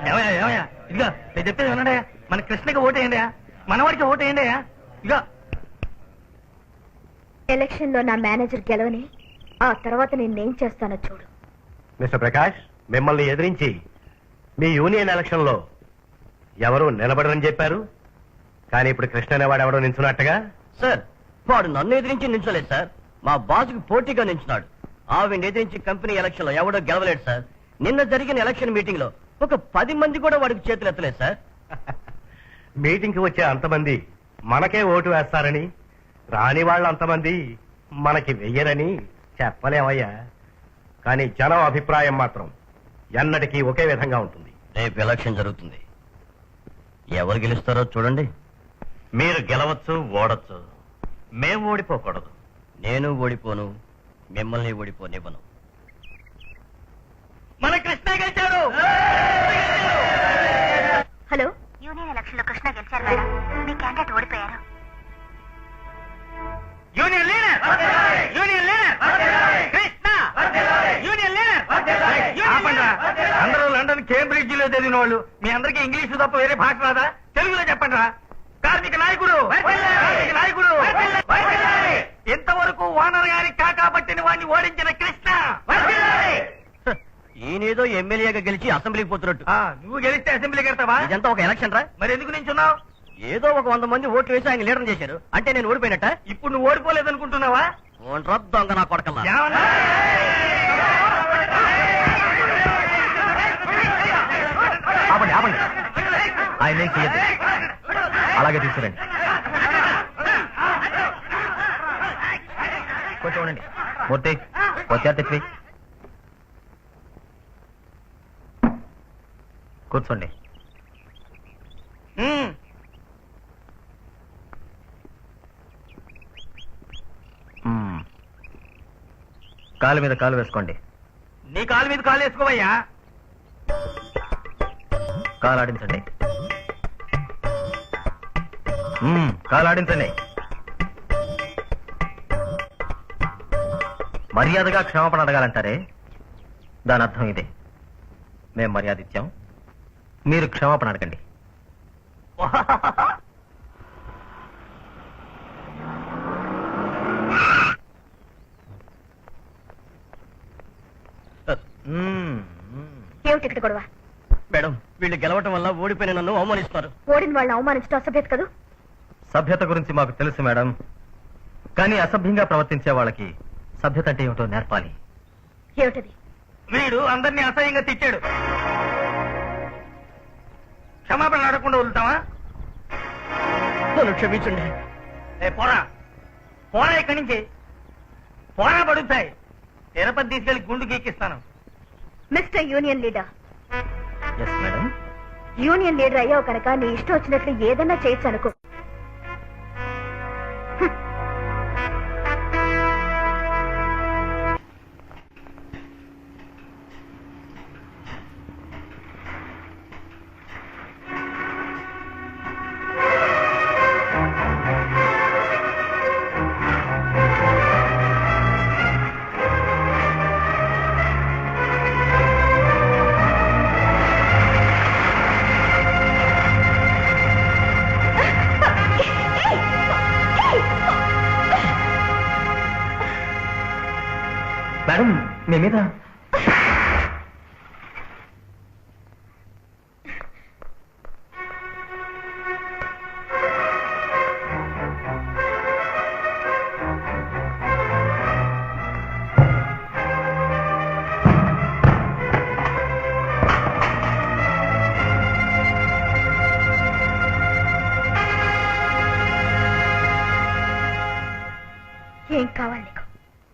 ఏమయ్యా ఇదిగా నేను చెప్పేది వినడా, మన కృష్ణకి ఓటేయండి, మనవాడికి ఓటేయండి. ఇదిగా ఎలక్షన్ లో నా మేనేజర్ గెలవని, ఆ తర్వాత నేనేం చేస్తానో చూడు. మిస్టర్ ప్రకాష్, మిమ్మల్ని ఎదిరించి మీ యూనియన్ ఎలక్షన్ లో ఎవరు నిలబడరని చెప్పారు, కానీ ఇప్పుడు కృష్ణ అనేవాడు ఎవడో నించున్నట్టుగా. సార్, వాడు నన్ను ఎదిరించి నించలేదు సార్, మా బాసుకి పోటీగా నించున్నాడు. ఆవిడ ఎదిరించి కంపెనీ ఎలక్షన్ లో ఎవడో గెలవలేడు సార్. నిన్న జరిగిన ఎలక్షన్ మీటింగ్ లో ఒక 10 మంది కూడా వాడికి చేతులు ఎత్తలేదు సార్. మీటింగ్ కి వచ్చే అంతమంది మనకే ఓటు వేస్తారని, రాని వాళ్ళు అంతమంది మనకి వెయ్యరని చెప్పలేమయ్యా. కానీ జనం అభిప్రాయం మాత్రం ఎన్నటికీ ఒకే విధంగా ఉంటుంది. రేపు ఎలక్షన్ జరుగుతుంది, ఎవరు గెలుస్తారో చూడండి. మీరు గెలవచ్చు, ఓడచ్చు, మేము ఓడిపోకూడదు. నేను ఓడిపోను, మిమ్మల్ని ఓడిపోనివ్వను. మన కృష్ణ గెలిచాడు. హలో, యూనియన్ ఎలక్షన్ లో కృష్ణ గెలిచారు మేడం, మీ క్యాండిడేట్ ఓడిపోయారు. Union leader, union leader Krishna, union leader. అందరూ లండన్ కేంబ్రిడ్జ్ లో చదివిన వాళ్ళు, మీ అందరికీ ఇంగ్లీషు తప్ప వేరే భాష రాదా? తెలుగులో చెప్పండి రా. కార్మిక నాయకుడు, కార్మిక నాయకుడు. ఇంతవరకు ఓనర్ గారి కాకా పట్టిన వాడిని ఓడించిన కృష్ణ. ఈయనేదో ఎమ్మెల్యేగా గెలిచి అసెంబ్లీకి పోతున్నట్టు. నువ్వు గెలిస్తే అసెంబ్లీకి వెళ్తావా? ఇదంతా ఒక ఎలక్షన్ రా. మరి ఎందుకు నించున్నావు? ఏదో ఒక 100 మంది ఓట్లు వేసి ఆయన లీడర్ చేశారు, అంటే నేను ఓడిపోయినట్ట? ఇప్పుడు నువ్వు ఓడిపోలేదు అనుకుంటున్నావా? దొంగ నా కొడకల్లా. ఆపండి ఆపండి, ఆయన ఏం చెయ్యద్దు, అలాగే తీసుకురండి. కొంచెం ఉండండి. మూర్తి వచ్చారు, తెచ్చి కూర్చోండి. కాలు మీద కాలు వేసుకోండి. నీ కాలు మీద కాలు వేసుకోవయ్యా. కాలు ఆడించండి. కాలు ఆడించండి. మర్యాదగా క్షమాపణ అడగాలంటారే, దాని అర్థం ఇదే. మేం మర్యాద ఇచ్చాం, మీరు క్షమాపణ అడగండి. ఏమిటి ఇక్కడ గొడవ? మేడం, వీళ్ళు గెలవటం వల్ల ఓడిపోయిన నన్ను అవమానిస్తారు. ఓడిన వాళ్ళని అవమానించడం అసభ్యత కదూ. సభ్యత గురించి మాకు తెలుసు మేడం, కానీ అసభ్యంగా ప్రవర్తించే వాళ్ళకి సభ్యత అంటే ఏమిటో నేర్పాలి. ఏమిటది? వీడు అందరినీ అసహ్యంగా తిట్టాడు. క్షమాపణ అడగకుండా వదులుతావా? నన్ను క్షమించండి. పోరా పోరా, ఇక్కడి నుంచి పోరా, పడుతాయి. తిరుపతి తీసుకెళ్లి గుండు గీకిస్తాను. Mister union leader, yes madam. Union leader అయ్యావు కనుక నీ ఇష్టం వచ్చినట్లు ఏదైనా చేయొచ్చు అనుకో. మేడం, మీ మీద ఏం కావాలి నీకు?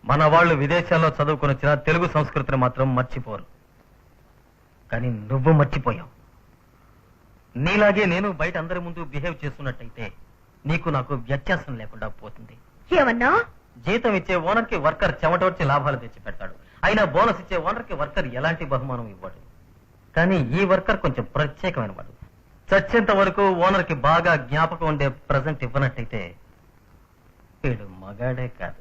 మన వాళ్ళు విదేశాల్లో చదువుకొని వచ్చిన తెలుగు సంస్కృతిని మాత్రం మర్చిపోరు, కానీ నువ్వు మర్చిపోయావు. నీలాగే నేను బయట అందరి ముందు బిహేవ్ చేస్తున్నట్టయితే నీకు నాకు వ్యత్యాసం లేకుండా పోతుంది. ఏమన్నా? జీతం ఇచ్చే ఓనర్ కి వర్కర్ చెమటోడ్చి లాభాలు తెచ్చి పెడతాడు, అయినా బోనస్ ఇచ్చే ఓనర్ కి వర్కర్ ఎలాంటి బహుమానం ఇవ్వడు. కానీ ఈ వర్కర్ కొంచెం ప్రత్యేకమైన వాడు. చచ్చేంత వరకు ఓనర్ కి బాగా జ్ఞాపకం ఉండే ప్రజెంట్ ఇవ్వనట్టయితే వీడు మగాడే కాదు.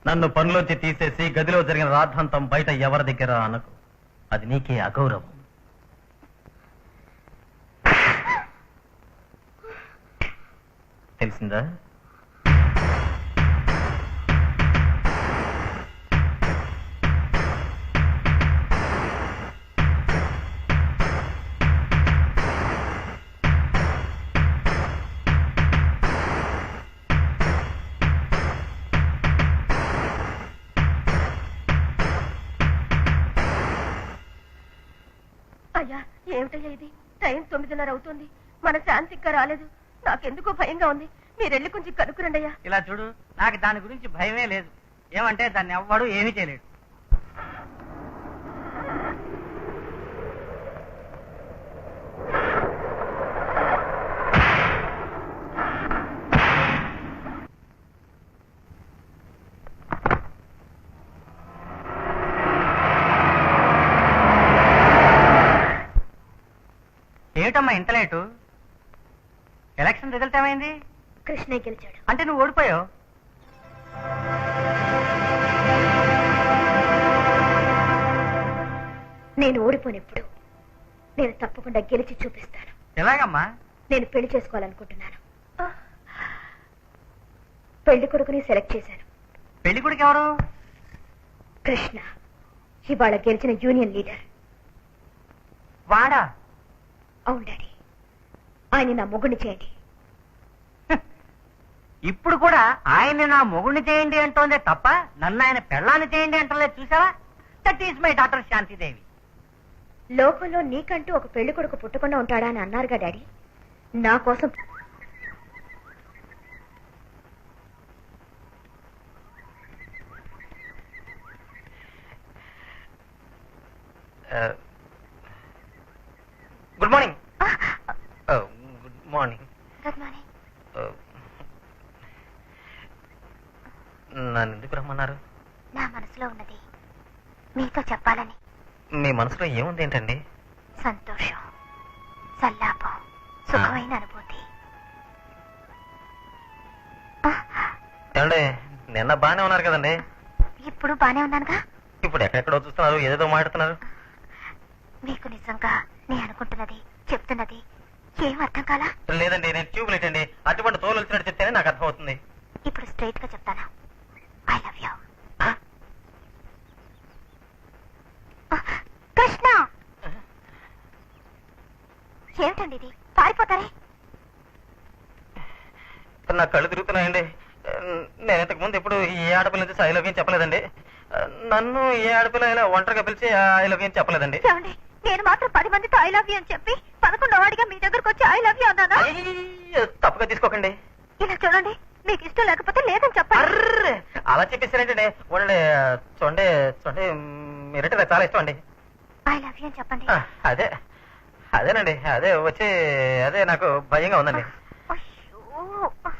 నన్ను పనిలోంచి తీసేసి గదిలో జరిగిన రాద్ధాంతం బయట ఎవరి దగ్గర అనకు, అది నీకే అగౌరవం. తెలిసిందా? అయ్యా, ఏమిటయ్యా ఇది? టైం 9:30 అవుతుంది. మన శాంతి ఇంకా రాలేదు. నాకెందుకో భయంగా ఉంది. మీరెళ్ళి కొంచెం కనుక్కురండి అయ్యా. ఇలా చూడు, నాకు దాని గురించి భయమే లేదు. ఏమంటే దాన్ని ఎవ్వడు ఏమీ చేయలేడు. ఏమిటమ్మా ఇంత లేటు? ఎలక్షన్ రిజల్ట్ ఏమైంది? కృష్ణయ్య గెలిచాడు. అంటే నువ్వు ఓడిపోయావు. నేను ఓడిపోయినప్పుడు నేను తప్పకుండా గెలిచి చూపిస్తాను. ఎలాగమ్మా? నేను పెళ్లి చేసుకోవాలనుకుంటున్నాను. పెళ్లి కొడుకుని సెలెక్ట్ చేశాను. పెళ్లి కొడుకు ఎవరు? కృష్ణ, ఇవాళ గెలిచిన యూనియన్ లీడర్. వాడా? అవును డాడీ, ఆయన నా మొగుడిని చేయండి. ఇప్పుడు కూడా ఆయన్ని నా మొగుడిని చేయండి అంటోందే తప్ప నన్ను ఆయన పెళ్ళాన్ని చేయండి అంటలేదు. చూసావా? That is my daughter Shanti Devi. లోకంలో నీకంటూ ఒక పెళ్లి కొడుకు పుట్టకుండా ఉంటాడా అని అన్నారుగా డాడీ. నా కోసం good morning. Good morning. Good morning. నన్ను ఎందుకు రమ్మన్నారు? నా మనసులో ఉన్నది మీతో చెప్పాలని. మీ మనసులో ఏముంది ఏంటండి? సంతోషం, సల్లాపం, సుఖమైన అనుభూతి. ఏమండి, నిన్న బానే ఉన్నారు కదండి? ఇప్పుడు బానే ఉన్నానుగా. ఇప్పుడు ఎక్కడెక్కడో చూస్తున్నారు, ఏదేదో మాట్లాడుతున్నారు. మీకు నిజంగా నేను అనుకుంటున్నది చెప్తున్నది ఏం అర్థం కాలా? లేదండి, నేను ట్యూబ్ లైట్ అండి. అటువంటి తోలు వచ్చినట్టు చెప్తేనే నాకు అర్థం అవుతుంది. ఇప్పుడు స్ట్రైట్ గా చెప్తాను, ఐ లవ్ యూ. కృష్ణ, ఏమిటండి ఇది? పారిపోతారే? నా కళ్ళు తిరుగుతున్నాయండి. నేను ఇంతకు ముందు ఎప్పుడు ఏ ఆడపిల్ల చూసి ఐ లవ్ యూ చెప్పలేదండి. నన్ను ఏ ఆడపిల్ల ఇలా ఒంటరిగా పిలిచి ఐ లవ్ యూ అని చెప్పలేదండి. ఏమండి, నేను మాత్రం 10 మందితో ఐ లవ్ యూ అని చెప్పి 11వ వాడిగా మీ దగ్గరకు వచ్చి ఐ లవ్ యూ అన్నానా? తప్పుగా తీసుకోకండి. ఇలా చూడండి, మీకు ఇష్టం లేకపోతే లేదని చెప్పండి. అలా చెప్పేసారంటే ఉండండి. చూడండి చూడండి, మీరంటే నాకు చాలా ఇష్టం అండి. ఐ లవ్ యూ అని చెప్పండి. అదేనండి, అదే వచ్చి అదే నాకు భయంగా ఉందండి.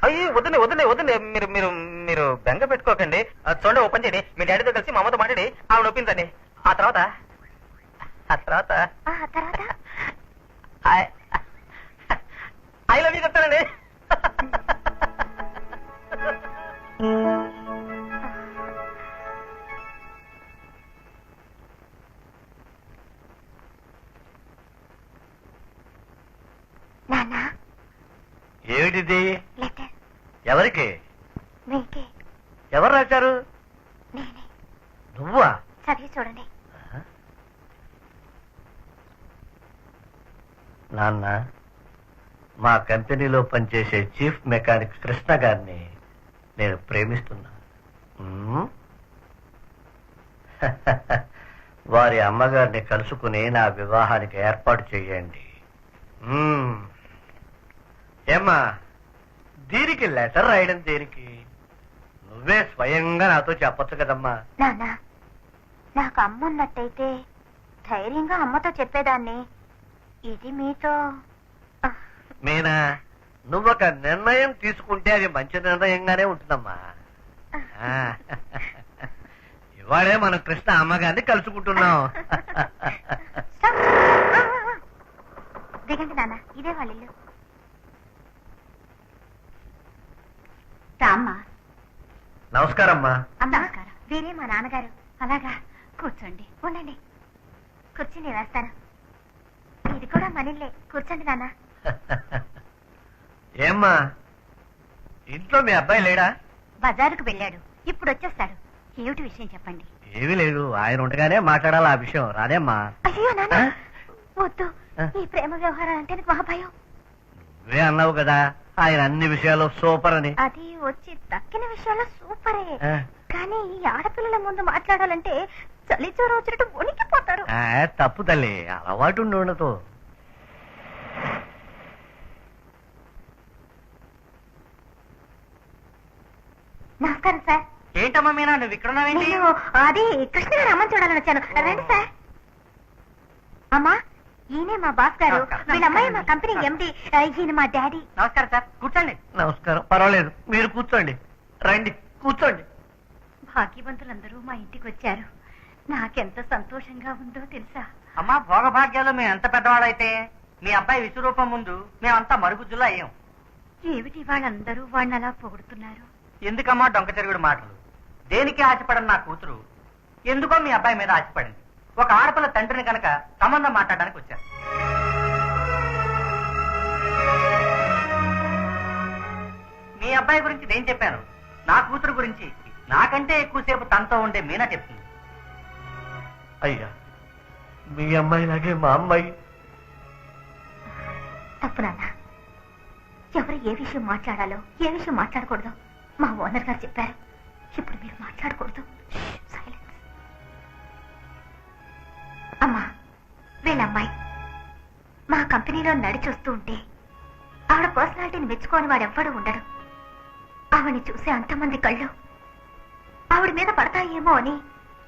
అయ్యి వద్దండి వద్దండి వద్దండి, మీరు మీరు మీరు బెంగ పెట్టుకోకండి. చూడండి, ఓపెన్ చేయండి. మీ డాడీతో కలిసి మా అమ్మతో మాట్లాడి ఆవిడ ఒప్పించండి. ఆ తర్వాత ఐ లవ్ యూ చెప్తానండి. నాన్న, ఏమిటిది? లెటర్. ఎవరికి? మీకే. ఎవరు రాశారు? నేనే. నువ్వా? చదివి చూడండి. నాన్న, మా కంపెనీలో పనిచేసే చీఫ్ మెకానిక్ కృష్ణ గారిని నేను ప్రేమిస్తున్నా. వారి అమ్మగారిని కలుసుకుని నా వివాహానికి ఏర్పాటు చేయండి. ఏమ్మా, దీనికి లెటర్ రాయడం దేనికి? నువ్వే స్వయంగా నాతో చెప్పొచ్చు కదమ్మా. నాన్న, నాకు అమ్మ ఉన్నట్టయితే ధైర్యంగా అమ్మతో చెప్పేదాన్ని. ఇది మీతో. మీనా, నువ్వొక నిర్ణయం తీసుకుంటే అది మంచి నిర్ణయంగానే ఉంటుందమ్మా. ఇవాళే మనం కృష్ణ అమ్మగారిని కలుసుకుంటున్నాం. దిగండి నాన్న, ఇదే వాళ్ళ ఇల్లు. రామ్మా. నమస్కారమ్మా. నమస్కారం. వీరే మా నాన్నగారు. అలాగా, కూర్చోండి. ఉండండి, కుర్చీని వేస్తాను. ఇది కూడా మనిల్లే. కూర్చోండి నాన్న. ఏమ్మా, ఇంట్లో మీ అబ్బాయి లేడా? బజారుకు వెళ్ళాడు, ఇప్పుడు వచ్చేస్తాడు. ఏమిటి విషయం చెప్పండి. ఏమీ లేదు, ఆయన ఉండగానే మాట్లాడాలి ఆ విషయం. రాదేమ్మా. అయ్యో నాన్న, వద్దు. ఈ ప్రేమ వ్యవహారం అంటే నాకు మహా భయం. నువ్వే అన్నావు కదా ఆయన అన్ని విషయాలు సూపర్ అని. అది వచ్చి తక్కిన విషయాల్లో సూపరే, కానీ ఈ ఆడపిల్లల ముందు మాట్లాడాలంటే చలి జ్వరం వచ్చినట్టు వణికిపోతారు. తప్పు తల్లి, అలవాటు ఉండదు. నమస్కారం సార్. ఏంటమ్మా మీనా, నువ్వు ఇక్కడ ఉన్నావేంటి? నేను అది కృష్ణ గారు అమ్మని చూడాలని వచ్చాను. రండి సార్. అమ్మా, ఈయనే మా బాస్ గారు. వీళ్ళ అమ్మాయి మా కంపెనీ ఎండి. ఈయన మా డాడీ. నమస్కారం సార్, కూర్చోండి. నమస్కారం. పర్వాలేదు, మీరు కూర్చోండి. రండి, కూర్చోండి. భాగ్యవంతులందరూ మా ఇంటికి వచ్చారు. నాకెంత సంతోషంగా ఉందో తెలుసా? అమ్మా, భోగభాగ్యాలు మేము ఎంత పెద్దవాళ్ళైతే మీ అబ్బాయి విశ్వరూపం ముందు మేమంతా మరుగుజ్జులా అయ్యాం. ఏమిటి వాళ్ళందరూ వాళ్ళని అలా పొగుడుతున్నారు? ఎందుకమ్మా డొంక చెరుగుడు మాటలు? దేనికి ఆశపడని నా కూతురు ఎందుకో మీ అబ్బాయి మీద ఆశపడింది. ఒక ఆడపిల్ల తండ్రిని కనుక సంబంధం మాట్లాడడానికి వచ్చారు. మీ అబ్బాయి గురించి నేను చెప్పాను, నా కూతురు గురించి నాకంటే ఎక్కువసేపు తనతో ఉండే మీనా చెప్తుంది. అయ్యా, మీ అమ్మాయిలాగే మా అమ్మాయి. తప్పు నాన్న. ఎవరు ఏ విషయం మాట్లాడాలో ఏ విషయం మాట్లాడకూడదో మా ఓనర్ గారు చెప్పారు. ఇప్పుడు మీరు మాట్లాడకూడదు. సైలెన్స్. అమ్మా, వీళ్ళమ్మాయి మా కంపెనీలో నడిచొస్తూ ఉంటే ఆవిడ పర్సనాలిటీని మెచ్చుకోని వాడెవ్వడూ ఉండడు. ఆవిడని చూసే అంతమంది కళ్ళు ఆవిడ మీద పడతాయేమో అని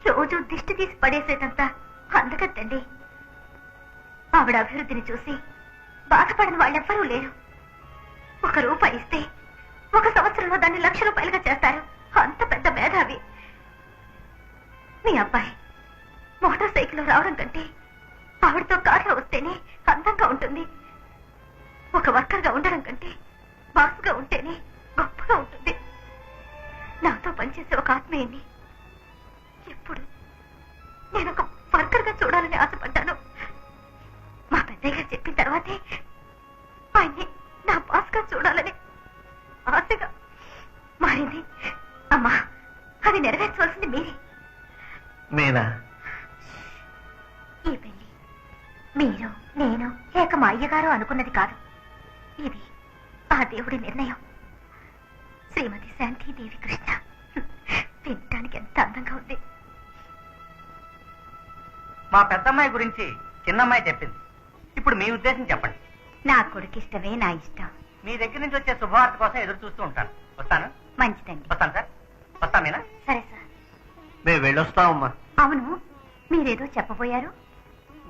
రోజు దిష్టి తీసి పడేసేటంత అందగత్తండి. ఆవిడ అభివృద్ధిని చూసి బాధపడిన వాళ్ళెవ్వరూ లేరు. ₹1 ఇస్తే 1 సంవత్సరంలో దాన్ని ₹1,00,000 చేస్తారు. అంత పెద్ద మేధ తేడావి. మీ అబ్బాయి మోటార్ సైకిల్లో రావడం కంటే ఆవిడతో కార్లో వస్తేనే అందంగా ఉంటుంది. ఒక వర్కర్గా ఉండడం కంటే బాస్గా ఉంటేనే గొప్పగా ఉంటుంది. నాతో పనిచేసే ఒక ఆత్మీయుని ఎప్పుడు నేను ఒక వర్కర్గా చూడాలని ఆశపడ్డాను. మా పెద్దయ్య గారు చెప్పిన తర్వాతే ఆయన్ని నా బాస్గా చూడాలని ఆశగా మారింది. అమ్మా, అది నెరవేర్చవలసింది మీరే. మీనా, ఈ పెళ్లి మీరు, నేను లేక మా అయ్యగారు అనుకున్నది కాదు. ఇది ఆ దేవుడి నిర్ణయం. శ్రీమతి శాంతిదేవి కృష్ణ. వినటానికి ఎంత అందంగా ఉంది. మా పెద్దమ్మాయి గురించి చిన్నమ్మాయి చెప్పింది. ఇప్పుడు మీ ఉద్దేశం చెప్పండి. నా కొడుకు ఇష్టమే నా ఇష్టం. మీ దగ్గర నుంచి వచ్చే శుభవార్త కోసం ఎదురు చూస్తూ ఉంటాను. వస్తాను. మంచిదండి. వస్తాను సార్. వస్తాను మీనా. సరే సార్. మేము వెళ్ళొస్తామమ్మా. అవును, మీరేదో చెప్పబోయారు.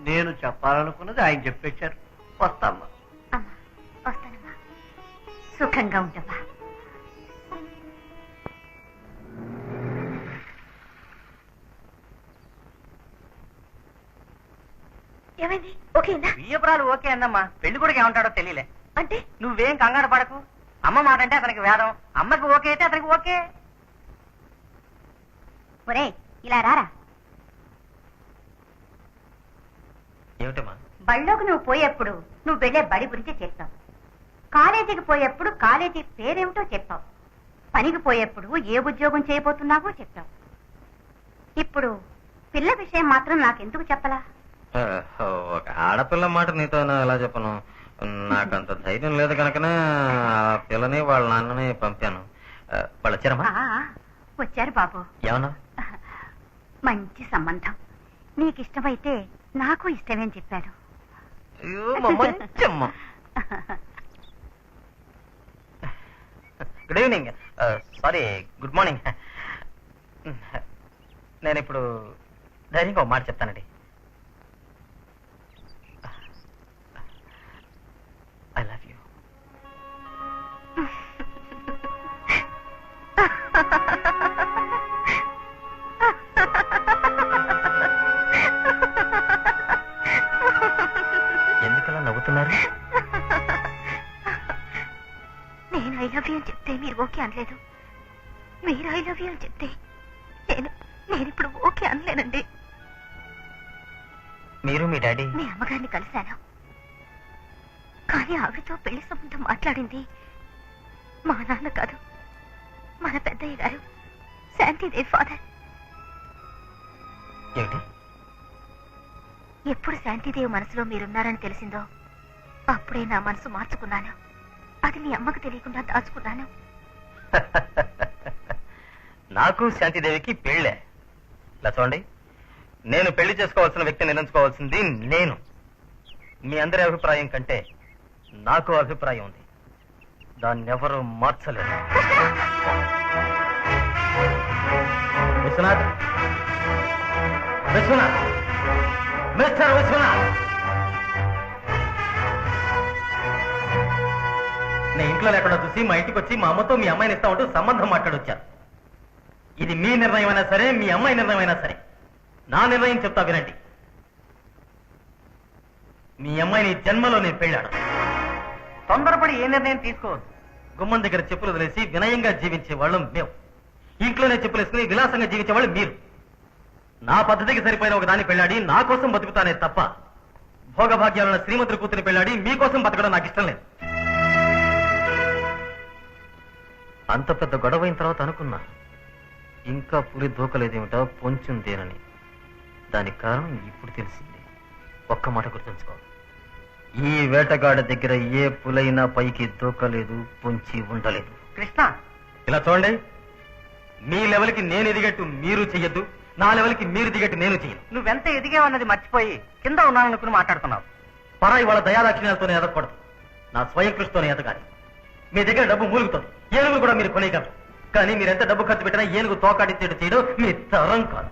నేను చెప్పాలనుకున్నది ఆయన చెప్పేశారు. వస్తామ్మా. అమ్మా, వస్తానమ్మా. సుఖంగా ఉండవా. ఏమైంది? ఓకేనా? బియ్యపురాలు ఓకే అందమ్మా. పెళ్లి కూడా ఏమంటాడో తెలియలే. అంటే నువ్వేం కంగారు పడకు. అమ్మ మాట అంటే అతనికి వేదం. అమ్మకి ఓకే అయితే అతనికి ఓకే. ఒరే, ఇలా రారా. ఏమిటమ్మా? బళ్ళోకి నువ్వు పోయేప్పుడు నువ్వు వెళ్ళే బడి గురించి చెప్తావు. కాలేజీకి పోయేప్పుడు కాలేజీ పేరేమిటో చెప్తావు. పనికి పోయేప్పుడు ఏ ఉద్యోగం చేయబోతున్నావో చెప్తావు. ఇప్పుడు పిల్ల విషయం మాత్రం నాకెందుకు చెప్పలా? ఒక ఆడపిల్ల మాట నీతో ఎలా చెప్పను? నాకంత ధైర్యం లేదు కనుకనే ఆ పిల్లని వాళ్ళ నాన్నని పంపాను. వాళ్ళు వచ్చారమ్మా? వచ్చారు బాబు. ఏమన్నా? మంచి సంబంధం. నీకు ఇష్టమైతే నాకు ఇష్టమే అని చెప్పాడు. మంచమ్మ. Good evening. Sorry, good morning. నేను ఇప్పుడు ధైర్యంగా ఒక మాట చెప్తానండి. I love you. ఎందుకలా నవ్వుతున్నారు? నేను ఐ లవ్ యూ అని చెప్తే మీరు ఓకే అనలేదు. మీరు ఐ లవ్ యూ అని చెప్తే నేను ఇప్పుడు ఓకే అనలేనండి. మీరు మీ డాడీ? మీ అమ్మగారిని కలిశాను. కానీ ఆవిడతో పెళ్లి సంబంధం మాట్లాడింది మా నాన్న కాదు, మన పెద్దయ్య గారు, శాంతిదేవి ఫాదర్. ఏమిటి? ఎప్పుడు శాంతిదేవి మనసులో మీరున్నారని తెలిసిందో అప్పుడే నా మనసు మార్చుకున్నాను. అది మీ అమ్మకు తెలియకుండా దాచుకున్నాను. నాకు శాంతిదేవికి పెళ్ళే. ఇలా చూడండి, నేను పెళ్లి చేసుకోవాల్సిన వ్యక్తిని నిర్ణయించుకోవాల్సింది నేను. మీ అందరి అభిప్రాయం కంటే నాకు అభిప్రాయం ఉంది. దాన్ని ఎవరు మార్చలేరు. విశ్వనాథ్, విశ్వనాథ్, మిస్టర్ విశ్వనాథ్, నేను ఇంట్లో లేకుండా చూసి మా ఇంటికి వచ్చి మా అమ్మతో మీ అమ్మాయిని ఇస్తా ఉంటూ సంబంధం మాట్లాడొచ్చారు. ఇది మీ నిర్ణయం అయినా సరే, మీ అమ్మాయి నిర్ణయం అయినా సరే, నా నిర్ణయం చెప్తా వినండి. మీ అమ్మాయిని జన్మలో నేను పెళ్ళాడు. తొందరపడి ఏ నిర్ణయం తీసుకోవద్దు. గుమ్మం దగ్గర చెప్పులు వదిలేసి వినయంగా జీవించే వాళ్ళం మేము. ఇంట్లోనే చెప్పులు వేసుకుని విలాసంగా జీవించే వాళ్ళు మీరు. నా పద్ధతికి సరిపోయిన ఒక దాన్ని పెళ్ళాడి నా కోసం బతుకుతానే తప్ప భోగభాగ్యాలున్న శ్రీమంతుడి కూతురిని పెళ్ళాడి మీకోసం బతకడం నాకు ఇష్టం లేదు. అంత పెద్ద గొడవ అయిన తర్వాత అనుకున్నా ఇంకా పులి దూకలేదేమిటో పొంచుందేనని. దానికి కారణం ఇప్పుడు తెలిసింది. ఒక్క మాట గుర్తుంచుకో, ఈ వేటగాడి దగ్గర ఏ పులైనా పైకి దూకలేదు, పొంచి ఉండలేదు. కృష్ణ, ఇలా చూడండి, మీ లెవెల్కి నేను ఎదిగట్టు మీరు చెయ్యొద్దు, నా లెవెల్కి మీరు దిగట్టు నేను చెయ్యను. నువ్వెంత ఎదిగావన్నది మర్చిపోయి కింద ఉన్నాననుకుని మాట్లాడుతున్నావు. పరాయి వాళ్ళ దయాదాక్షిణ్యాలతోనే ఎదగకూడదు, నా స్వయం కృషితోనే ఎదగాలి. మీ దగ్గర డబ్బు మూలుగుతుంది, ఏనుగులు కూడా మీరు కొనేయగలరు. కానీ మీరు ఎంత డబ్బు ఖర్చు పెట్టినా ఏనుగు తోకాడించేట్టు చేయడం మీ తరం కాదు.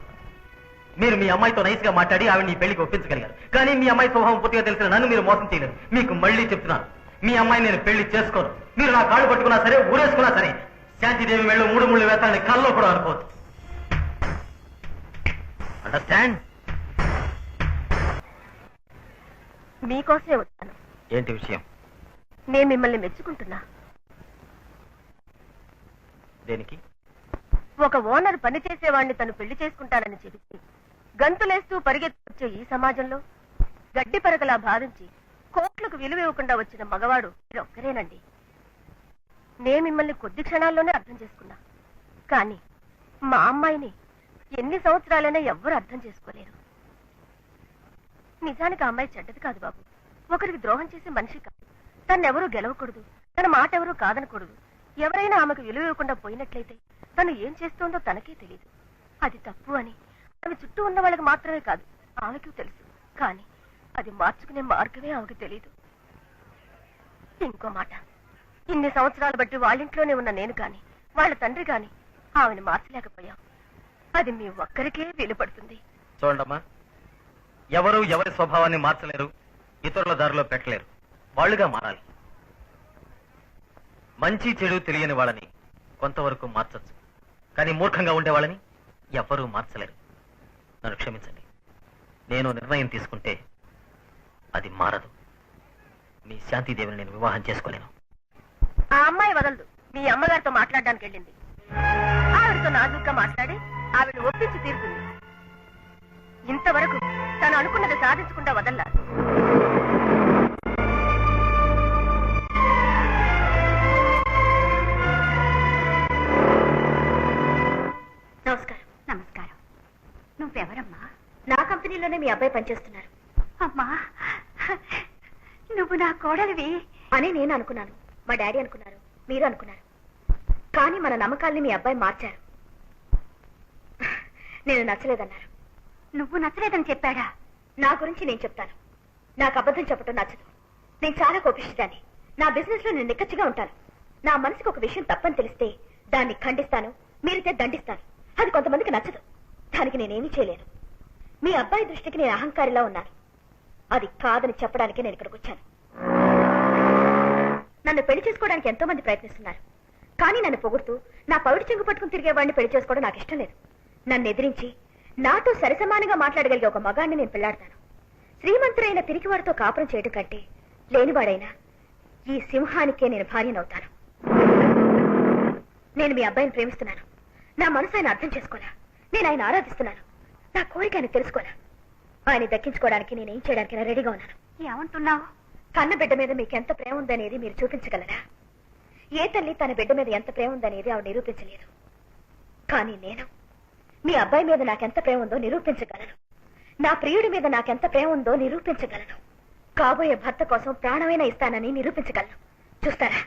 మీరు మీ అమ్మాయితో నైస్ గా మాట్లాడి ఆవిడ నీ పెళ్లికి ఒప్పించగలిగారు. కానీ మీ అమ్మాయి స్వభావం పూర్తిగా తెలిసిన నన్ను మీరు మోసం చేయలేరు. మీకు మళ్ళీ చెప్తున్నాను, మీ అమ్మాయిని నేను పెళ్లి చేసుకోను. మీరు నా కాళ్ళు పట్టుకున్నా సరే, ఊరేసుకున్నా సరే, శాంతిదేవి మెళ్ళు 3 ముళ్ళు వేస్తానని కల్లో కూడా అనుకోవద్దు. అండర్స్టాండ్? మీకోసమే వచ్చాను. ఏంటి విషయం? నేను మిమ్మల్ని మెచ్చుకుంటున్నా. దేనికి? ఒక ఓనర్ పని చేసేవాడిని తను పెళ్లి చేసుకుంటానని చెబితే గంతులేస్తూ పరిగెత్తుకొచ్చే ఈ సమాజంలో గడ్డి పరకలా భావించి కోట్లకు విలువ ఇవ్వకుండా వచ్చిన మగవాడు ఒక్కరేనండి. నేను మిమ్మల్ని కొద్ది క్షణాల్లోనే అర్థం చేసుకున్నా. కానీ మా అమ్మాయిని ఎన్ని సంవత్సరాలైనా ఎవ్వరూ అర్థం చేసుకోలేరు. నిజానికి ఆ అమ్మాయి చెడ్డది కాదు బాబు. ఒకరికి ద్రోహం చేసే మనిషి కాదు. తన్నెవరూ గెలవకూడదు, తన మాట ఎవరూ కాదనకూడదు. ఎవరైనా ఆమెకు విలువ ఇవ్వకుండా పోయినట్లయితే తను ఏం చేస్తోందో తనకే తెలియదు. అది తప్పు అని ఆమె చుట్టూ ఉన్న వాళ్ళకి మాత్రమే కాదు, ఆమెకు తెలుసు. కానీ అది మార్చుకునే మార్గమే ఆమెకు తెలియదు. ఇంకో మాట, ఇన్ని సంవత్సరాలు బట్టి వాళ్ళింట్లోనే ఉన్న నేను కాని వాళ్ళ తండ్రి కాని ఆమెను మార్చలేకపోయాం. అది మీ ఒక్కరికే వీలుపడుతుంది. చూడండమ్మా, ఎవరు ఎవరి స్వభావాన్ని మార్చలేరు, ఇతరుల దారిలో పెట్టలేరు. వాళ్ళుగా మారాలి. మంచి చెడు తెలియని వాళ్ళని కొంతవరకు మార్చచ్చు, కానీ మూర్ఖంగా ఉండే వాళ్ళని ఎవ్వరూ మార్చలేరు. నన్ను క్షమించండి. నేను నిర్ణయం తీసుకుంటే అది మారదు. మీ శాంతిదేవిని నేను వివాహం చేసుకోలేను. ఆ అమ్మాయి వదలదు. మీ అమ్మగారితో మాట్లాడడానికి వెళ్ళింది. ఆవిడతో నాజుగ్గా మాట్లాడి ఆవిడ ఒప్పించి తీరుతుంది. ఇంతవరకు తను అనుకున్నది సాధించకుండా వదల్లా. నమస్కారం. నమస్కారం. నువ్వెవరమ్మా? నా కంపెనీలోనే మీ అబ్బాయి పనిచేస్తున్నారు. అమ్మా, నువ్వు నా కోడలివి అని నేను అనుకున్నాను. మా డాడీ అనుకున్నారు, మీరు అనుకున్నారు. కానీ మన నమ్మకాల్ని మీ అబ్బాయి మార్చారు. నేను నచ్చలేదన్నారు. నువ్వు నచ్చలేదని చెప్పాడా? నా గురించి నేను చెప్తాను. నాకు అబద్ధం చెప్పడం నచ్చదు. నేను చాలా కోపిష్టిదాన్ని. నా బిజినెస్ లో నేను నిక్కచ్చిగా ఉంటాను. నా మనసుకు ఒక విషయం తప్పని తెలిస్తే దాన్ని ఖండిస్తాను, మీరితే దండిస్తాను. అది కొంతమందికి నచ్చదు. దానికి నేనేమీ చేయలేను. మీ అబ్బాయి దృష్టికి నేను అహంకారిలా ఉన్నాను. అది కాదని చెప్పడానికి నేను ఇక్కడికి వచ్చాను. నన్ను పెళ్లి చేసుకోవడానికి ఎంతో మంది ప్రయత్నిస్తున్నారు. కానీ నన్ను పొగుడుతూ నా పవిడి చెంగు పట్టుకుని తిరిగేవాడిని పెళ్లి చేసుకోవడం నాకు ఇష్టం లేదు. నన్ను ఎదిరించి నాతో సరిసమానంగా మాట్లాడగలిగే ఒక మగాడిని నేను పెళ్లాడతాను. శ్రీమంతుడైన పిరికివాడితో కాపురం చేయడం కంటే లేనివాడైనా ఈ సింహానికే నేను భార్యనవుతాను. నేను మీ అబ్బాయిని ప్రేమిస్తున్నాను. నా మనసు ఆయన అర్థం చేసుకోనా. నేను ఆయన ఆరాధిస్తున్నాను. నా కోరిక ఆయన తెలుసుకోనా. ఆయన దక్కించుకోవడానికి నేనేం చేయడానికి రెడీగా ఉన్నాను. ఏమంటున్నావు? కన్న బిడ్డ మీద మీకు ఎంత ప్రేమ ఉందనేది మీరు చూపించగలరా? ఏ తల్లి తన బిడ్డ మీద ఎంత ప్రేమ ఉందనేది ఆవిడ నిరూపించలేదు. కానీ నేను మీ అబ్బాయి మీద నాకెంత ప్రేమ ఉందో నిరూపించగలను. నా ప్రియుడి మీద నాకెంత ప్రేమ ఉందో నిరూపించగలను. కాబోయే భర్త కోసం ప్రాణమైనా ఇస్తానని నిరూపించగలను. చూస్తారా?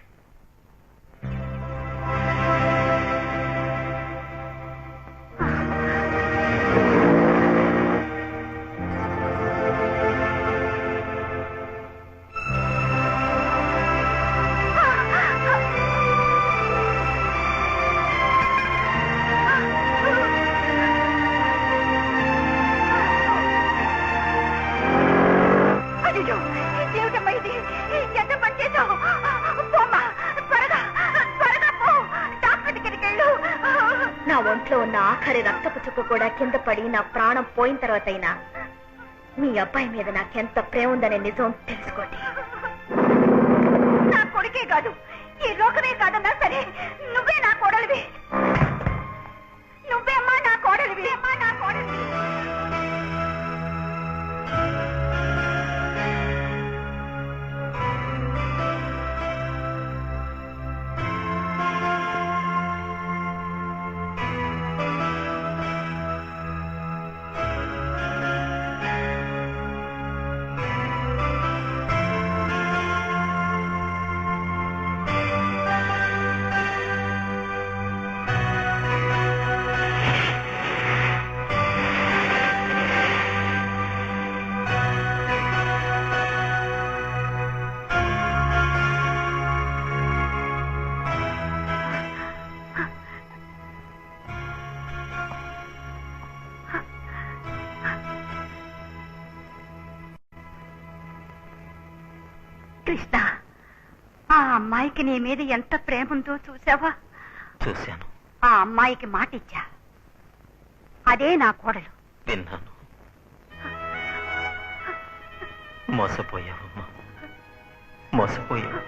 నా ఒంట్లో ఉన్న ఆఖరి రక్తపు చుక్క కూడా కింద పడి నా ప్రాణం పోయిన తర్వాత అయినా మీ అబ్బాయి మీద నాకెంత ప్రేమ ఉందనే నిజం తెలుసుకోండి. నా కొడుకే కాదు, ఈ లోకమే కాదన్నా సరే నువ్వే నా కోడలివి. నువ్వే అమ్మా నా కోడలివి. అమ్మా నా కోడలివి. కృష్ణ, ఆ అమ్మాయికి నీ మీద ఎంత ప్రేమ ఉందో చూసావా? చూశాను. ఆ అమ్మాయికి మాట ఇచ్చా. అదే నా కోడలు. విన్నాను. మోసపోయావమ్మా, మోసపోయావు.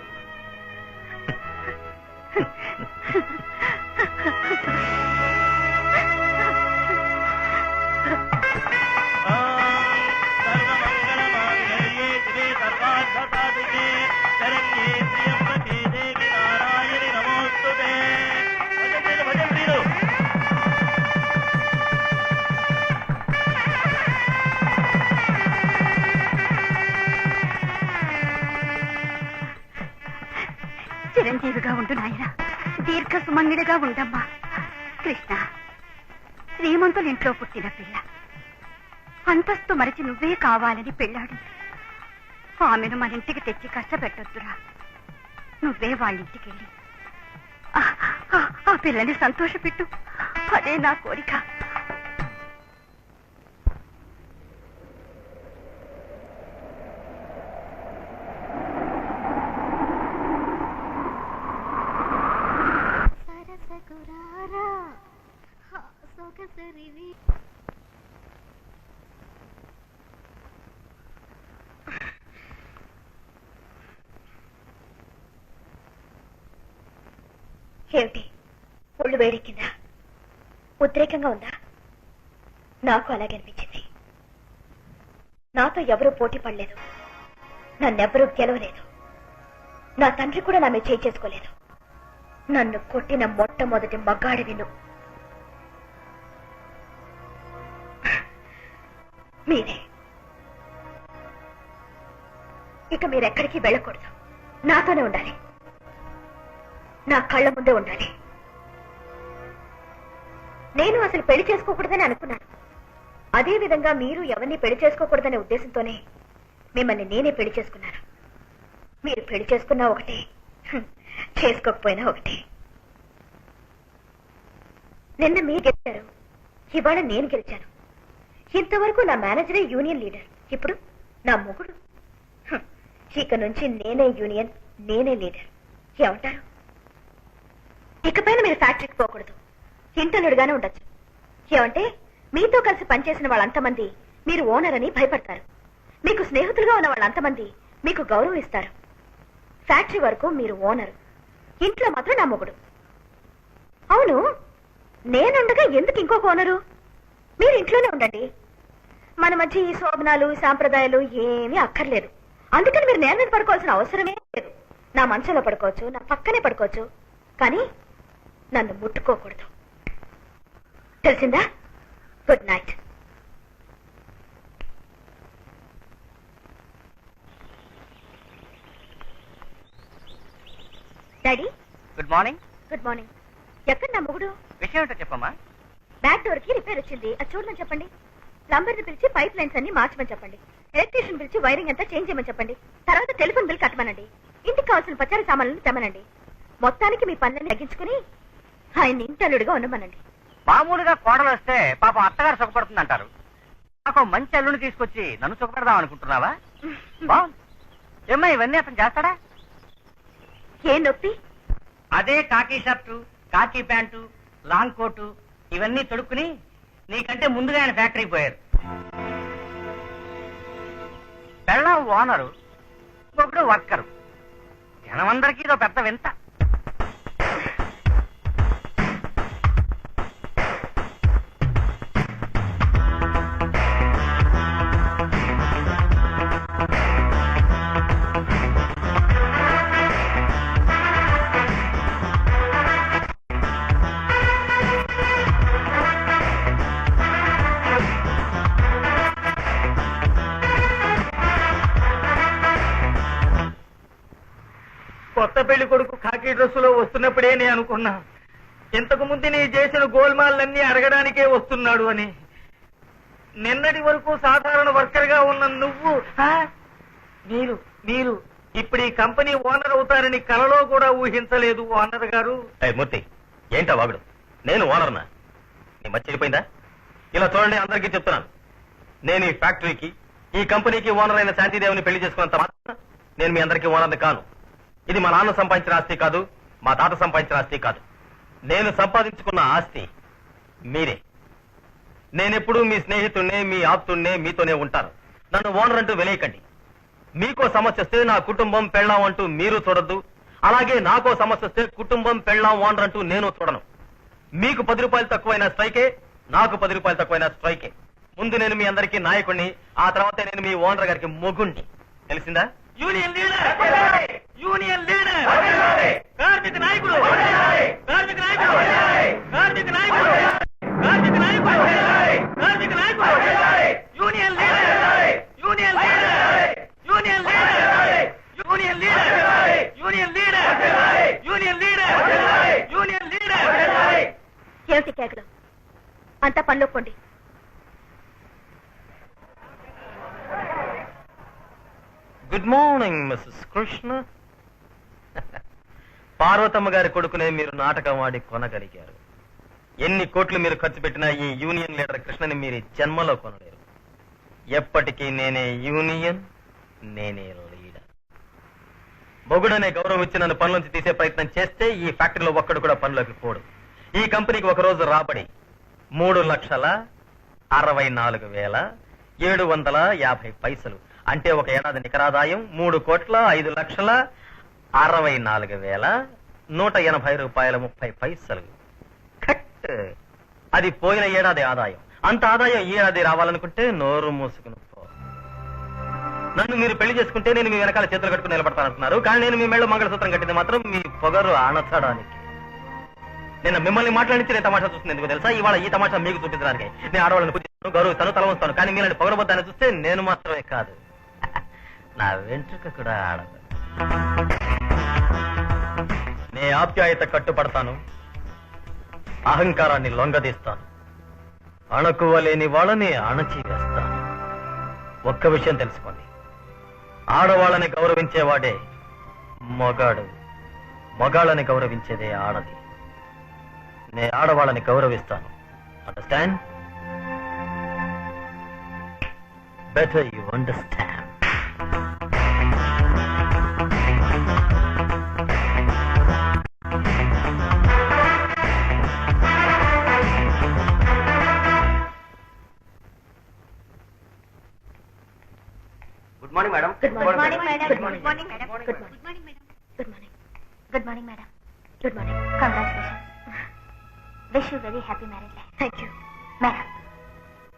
చిరంజీవిగా ఉండు నాయన, దీర్ఘ సుమంగిడిగా ఉండమ్మా. కృష్ణ, శ్రీమంతుల ఇంట్లో పుట్టిన పిల్ల, అంతస్తు మరిచి నువ్వే కావాలని పెళ్ళాడు. ఆమెను మన ఇంటికి తెచ్చి కష్టపెట్టొద్దురా. నువ్వే వాళ్ళింటికి వెళ్ళి ఆ పిల్లని సంతోషపెట్టు. అదే నా కోరిక. ఏమిటి, ఒళ్ళు వేడెక్కిందా? ఉద్రేకంగా ఉందా? నాకు అలాగే అనిపించింది. నాతో ఎవరూ పోటీ పడలేదు, నన్నెవరూ గెలవలేదు. నా తండ్రి కూడా నా మీద చేయి చేసుకోలేదు. నన్ను కొట్టిన మొట్టమొదటి మగాడి విను మీరే. ఇక మీరెక్కడికి వెళ్ళకూడదు, నాతోనే ఉండాలి, నా కళ్ళ ముందే ఉండాలి. నేను అసలు పెళ్లి చేసుకోకూడదని అనుకున్నాను. అదే విధంగా మీరు ఎవరిని పెళ్లి చేసుకోకూడదనే ఉద్దేశంతోనే మిమ్మల్ని నేనే పెళ్లి చేసుకున్నాను. మీరు పెళ్లి చేసుకున్నా ఒకటే, చేసుకోకపోయినా ఒకటే. నిన్న మీరు గెలిచారు, ఇవాళ నేను గెలిచాను. ఇంతవరకు నా మేనేజరే యూనియన్ లీడర్, ఇప్పుడు నా మొగుడు. ఇక నుంచి నేనే యూనియన్, నేనే లీడర్. ఏమంటారు? ఇకపైన మీరు ఫ్యాక్టరీకి పోకూడదు, ఇంటర్నుడుగానే ఉండొచ్చు. ఏమంటే మీతో కలిసి పనిచేసిన వాళ్ళంతమంది మీరు ఓనర్ అని భయపడతారు. మీకు స్నేహితులుగా ఉన్న వాళ్ళంతమంది మీకు గౌరవం ఇస్తారు. ఫ్యాక్టరీ వరకు మీరు ఓనరు, ఇంట్లో మాత్రం నా మొగుడు. అవును, నేనుండగా ఎందుకు ఇంకొక ఓనరు? మీరు ఇంట్లోనే ఉండండి. మన మధ్య ఈ శోభనాలు సాంప్రదాయాలు ఏమీ అక్కర్లేదు. అందుకని మీరు నేల మీద పడుకోవాల్సిన అవసరమే లేదు. నా మంచంలో పడుకోవచ్చు, నా పక్కనే పడుకోవచ్చు, కానీ నన్ను ముట్టుకోకూడదు. తెలిసిందా? Good night. Daddy, good morning. Good morning. ఎక్కడ నా మొగుడు? విషయం ఏంటో చెప్పమ్మా. బ్యాక్ డోర్ కి రిపేర్ వచ్చింది, అది చూడమని చెప్పండి. ప్లంబర్ ని పిలిచి పైప్ లైన్స్ అన్ని మార్చమని చెప్పండి. ఎలక్ట్రీషియన్ పిలిచి వైరింగ్ అంతా చేంజ్ చేయమని చెప్పండి. తర్వాత టెలిఫోన్ బిల్ కట్టమనండి. ఇంటికి కావాల్సిన పచారీ సామాన్లను తెమ్మనండి. మొత్తానికి మీ పనులను తగ్గించుకుని ఆయన ఇంటల్లుడిగా ఉండమనండి. మామూలుగా కోడలు వస్తే పాపం అత్తగారు సుఖపడుతుందంటారు. నాకు మంచి అల్లుని తీసుకొచ్చి నన్ను సుఖపడదాం అనుకుంటున్నావా? బాగుంది. ఏమ్మా, ఇవన్నీ అతను చేస్తాడా? ఏం నొప్పి? అదే కాకి షర్టు, కాకి ప్యాంటు, లాంగ్ కోటు ఇవన్నీ తొడుక్కుని నీకంటే ముందుగా ఆయన ఫ్యాక్టరీకి పోయారు. పెళ్ళం ఓనరు, ఒకడు వర్కరు. జనమందరికీ ఇదో పెద్ద వింత. కొత్త పెళ్లి కొడుకు కాకి డ్రెస్సులో వస్తున్నప్పుడే నేను అనుకున్నా, ఇంతకు ముందు నీ చేసిన గోల్మాలన్నీ అడగడానికే వస్తున్నాడు అని. నిన్నటి వరకు సాధారణ వర్కర్ గా ఉన్న నువ్వు మీరు ఇప్పుడు ఈ కంపెనీ ఓనర్ అవుతారని కలలో కూడా ఊహించలేదు ఓనర్ గారు. మూర్తి, ఏంటా వాగుడు? నేను ఓనర్నా? నీ మర్చిపోయిందా? ఇలా చూడండి, అందరికీ చెప్తున్నాను. నేను ఈ ఫ్యాక్టరీకి, ఈ కంపెనీకి ఓనర్ అయిన శాంతిదేవిని పెళ్లి చేసుకున్నంత మాత్రం నేను మీ అందరికీ ఓనర్ని కాను. ఇది మా నాన్న సంపాదించిన ఆస్తి కాదు, మా తాత సంపాదించిన ఆస్తి కాదు. నేను సంపాదించుకున్న ఆస్తి మీరే. నేనెప్పుడు మీ స్నేహితుడినే, మీ ఆప్తుడినే, మీతోనే ఉంటాను. నన్ను ఓనర్ అంటూ వెలేయకండి. మీకో సమస్య వస్తే నా కుటుంబం పెళ్ళాం అంటూ మీరు చూడొద్దు. అలాగే నాకో సమస్య వస్తే కుటుంబం పెళ్ళాం ఓనర్ అంటూ నేను చూడను. మీకు 10 రూపాయలు తక్కువైన స్ట్రైకే, నాకు 10 రూపాయలు తక్కువైన స్ట్రైకే. ముందు నేను మీ అందరికీ నాయకుడిని, ఆ తర్వాత నేను మీ ఓనర్ గారికి మొగుణ్ణి. తెలిసిందా? యూనియన్ లీడర్, యూనియన్ లీడర్, కార్మిక నాయకుడు, కార్మిక నాయకుడు, కార్మిక నాయకుడు, కార్మిక నాయకుడు, కార్మిక నాయకుడు, union leader, union leader, union leader, union leader, union leader, union leader, union leader. ఏమిటి కేకలు? అంతా పనిలో పోండి. Good morning Mrs Krishna. Parvathamma గారి కొడుకునే మీరు నాటకం ఆడి కొనగలిగారు. ఎన్ని కోట్లు మీరు ఖర్చు పెట్టినా ఈ యూనియన్ లీడర్ కృష్ణని మీరు జన్మలో కొనలేరు. ఎప్పటికీ నేనే యూనియన్, నేనే లీడర్. మొగుడనే గౌరవం ఇచ్చి నన్ను పనులోంచి తీసే ప్రయత్నం చేస్తే ఈ ఫ్యాక్టరీలో ఒక్కడు కూడా పనిలోకి పోడు. ఈ కంపెనీకి ఒక రోజు రాబడి 3,64,750 అంటే ఒక ఏడాది నికరాదాయం 3,64,180,180 రూపాయల 30 కట్. అది పోయిన ఏడాది ఆదాయం. అంత ఆదాయం ఈ ఏడాది రావాలనుకుంటే నోరు మూసుకుని పో. నన్ను మీరు పెళ్లి చేసుకుంటే నేను మీ వెనకాల చేతులు కట్టుకుని నిలబడతానంటున్నారు. కానీ నేను మీ మెళ్ళ మంగళసూత్రం కట్టింది మాత్రం మీ పొగరు ఆనచడానికి. నేను మిమ్మల్ని మాట్లాడించి నేను తమాషా చూస్తుంది ఎందుకు తెలుసా? ఇవాళ ఈ తమాషా మీకు చూపించడానికి. నేను ఆడవాళ్ళని పూజిస్తాను, గౌరవిస్తాను, తల వంచుతాను. కానీ మీలాంటి పొగరబద్దాన్ని చూస్తే నేను మాత్రమే కాదు, నా వెంట్రుక కూడా ఆడదు. నే ఆప్యాయత కట్టుపడతాను, అహంకారాన్ని లొంగదీస్తాను, అణకువలేని వాళ్ళని అణచివేస్తాను. ఒక్క విషయం తెలుసుకోండి, ఆడవాళ్ళని గౌరవించేవాడే మొగాడు, మొగాళ్ళని గౌరవించేదే ఆడది. నే ఆడవాళ్ళని గౌరవిస్తాను. Understand? Better you understand. Good morning madam. Good morning madam. Good morning madam. Good morning madam. Good morning. Good morning madam. Good morning. Congratulation. Wish you very happy marriage life. Thank you madam,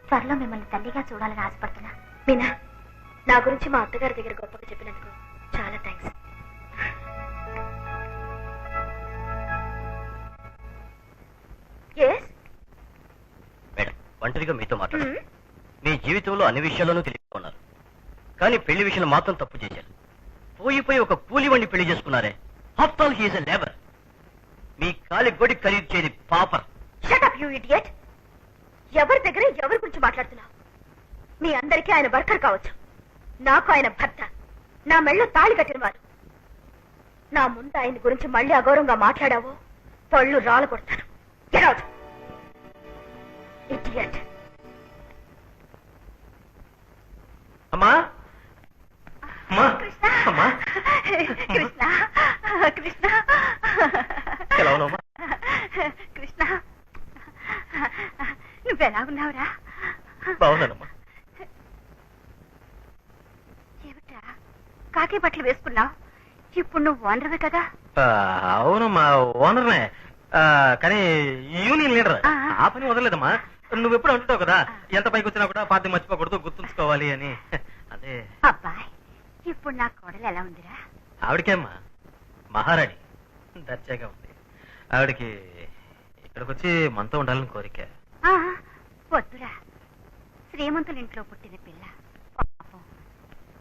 త్వరలో మిమ్మల్ని తల్లిగా చూడాలని ఆశపడుతున్నా. మీనా, నా గురించి మా అత్తగారి దగ్గర గొప్పగా చెప్పినందుకు చాలా థ్యాంక్స్. మేడం, ఒంటరిగా మీతో మాట్లాడారు. మీ జీవితంలో అన్ని విషయాల్లోనూ తెలియకుండా ఉన్నారు, కానీ పెళ్లి విషయంలో మాత్రం తప్పు చేశారు. పోయిపోయి ఒక కూలివాణ్ణి పెళ్లి చేసుకున్నారే. After all he is a labour. మీ కాలి గొడి ఖరీదు చేయని pauper. Shut up you idiot. ఎవరి దగ్గర ఎవరి గురించి మాట్లాడుతున్నావు? మీ అందరికీ ఆయన వర్కర్ కావచ్చు, నాకు ఆయన భర్త, నా మెళ్ళో తాళి కట్టినవారు. నా ముందు ఆయన గురించి మళ్ళీ అగౌరవంగా మాట్లాడావో పళ్ళు రాళ్ళు కొడతాను. Get out. Idiot. అమ్మా, అమ్మా, అమ్మా, కృష్ణ, కృష్ణ, ఎలా ఉన్నావమ్మా? కృష్ణ, నువ్వెలా ఉన్నావురా? బాగున్నానమ్మా. ఏమిట్రా కాకి బట్టలు వేసుకున్నావు? ఇప్పుడు నువ్వు ఓనర్వే కదా? అవునమ్మా, ఓనర్నే. కానీ యూనియన్ లీడర్. ఆ పని వదలలేదమ్మా. నువ్వెప్పుడు అంటున్నావు కదా, ఎంత పైకి వచ్చినా కూడా పార్టీ మర్చిపోకూడదు, గుర్తుంచుకోవాలి అని. అదే. అబ్బాయ్, ఇప్పుడు నా కోడలు ఎలా ఉందిరా? ఆవిడకేమ్మా, మహారాణి, దర్జాగా ఉంది. ఆవిడకి ఇక్కడికి వచ్చి మనతో ఉండాలని కోరిక. వద్దురా, శ్రీమంతుల ఇంట్లో పుట్టిన పిల్ల పాపం